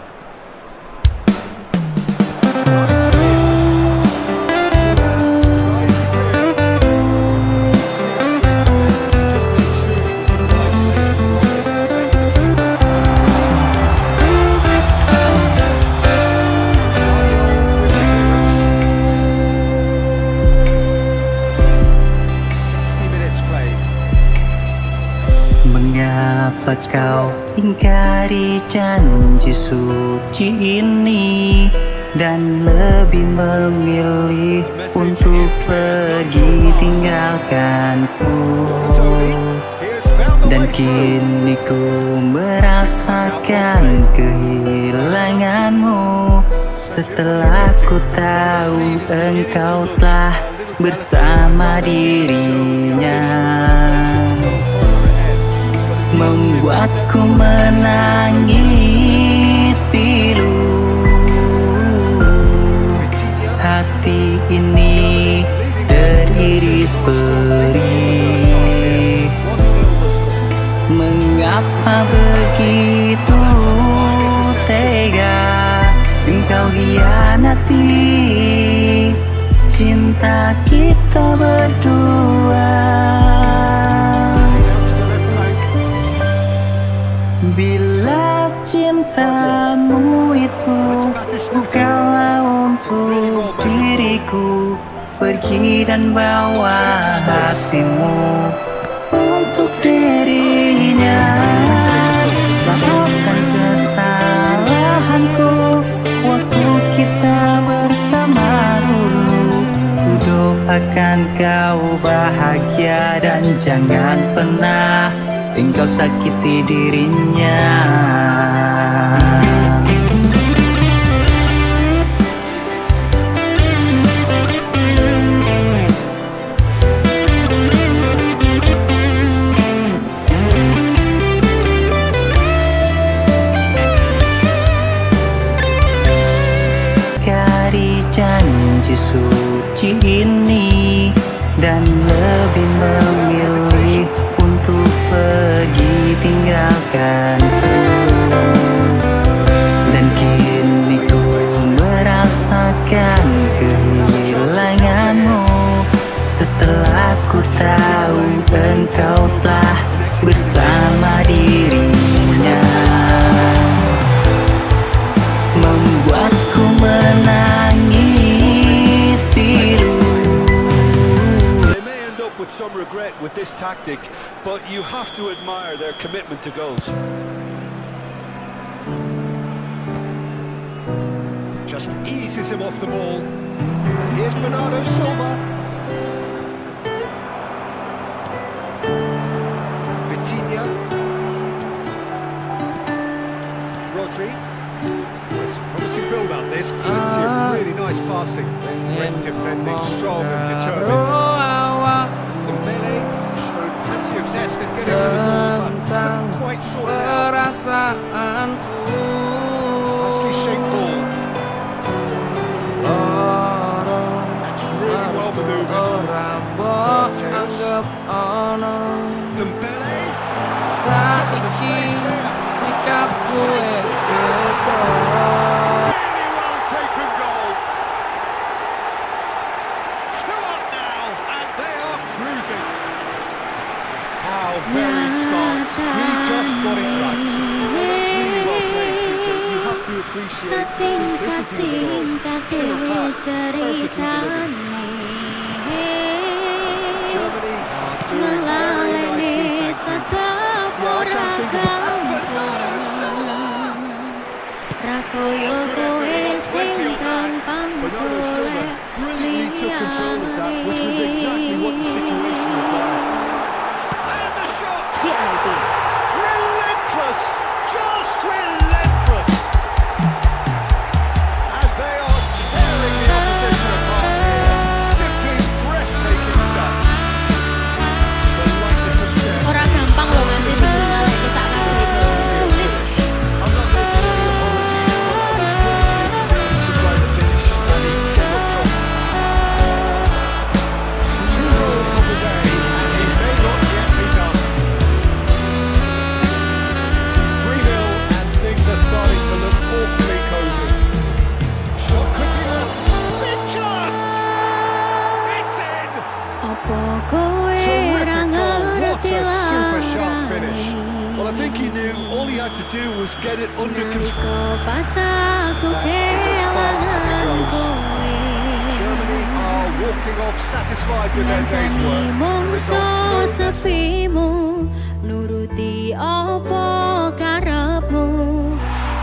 Mengapa kau ingkari janji suci ini dan lebih memilih untuk pergi tinggalkanku? Dan kini ku merasakan kehilanganmu setelah ku tahu engkau telah bersama dirinya. Membuatku menangis pilu. Hati ini teriris perih. Mengapa begitu tega engkau hianati cinta kita berdua? Bila cintamu itu bukanlah untuk diriku, pergi dan bawa hatimu untuk dirinya. Maafkan kesalahanku waktu kita bersama dulu. Ku doakan kau bahagia dan jangan pernah engkau sakiti dirinya. Kari janji suci ini dan lebih memilih untuk pergi tinggalkanku. Dan kini ku merasakan kehilanganmu setelah ku tahu engkau telah bersama dirinya. Membuatku menangis pilu. With some regret with this tactic, but you have to admire their commitment to goals. Just eases him off the ball. And here's Bernardo Silva. Vitinha. Rodri. It's a promising build-up, this. Plenty of Really nice passing. Great defending, strong and determined. Dembele showed plenty of zest in getting to the ball, but couldn't quite sort it out. Nicely shaped ball. That's really well manoeuvred. Dembele. Saiki sikap gue really well taken goal. 2 up now, and they are cruising. How very smart. He just got it right. Well, that's really well played, Peter. You have to appreciate the simplicity of it all. Clear pass, perfectly delivered. Germany are doing very nicely, thank you. Yeah, I can't think of it. Bernardo Silva! Bernardo Silva brilliantly took control of that, which was exactly what the situation required. And the shot! Relentless! Just relentless! And they are tearing the opposition apart here. Simply breathtaking stuff. The lightness of step. Ora gampang loh ngasih figur ngalek ke sak kabeh itu. Sulit. I'm not making any apologies, but I was ready to supply the finish, and he came up close. 2 goals on the day, and he may not yet be done. 3-0, and things are starting to look awfully cosy. Shot could be on. Big chance! It's in! Terrific goal. What a super sharp finish. Well, I think he knew all he had to do was get it under control. That is as far as it goes. Germany are walking off satisfied with their day's work. Result sepimu nuruti apa karepmu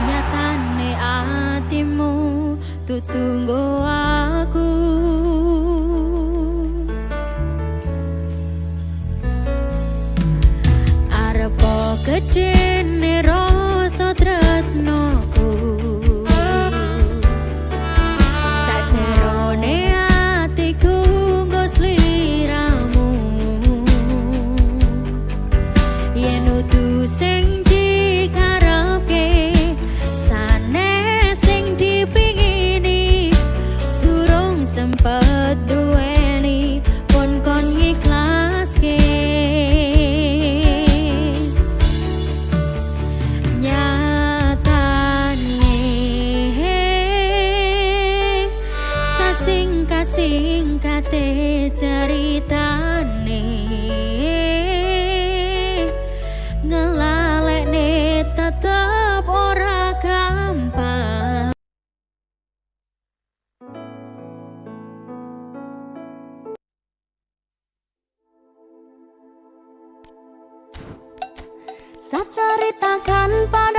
nyatane atimu tutunggo aku arepa gedene rasa tresnoku sajerone atiku nggo sliramu yen utu sing dikarepke sanes sing dipingini durung sempet duweni pun kon ngiklaske singkate ceritane ngelalekne tetep ora gampang. Sacaritakan pada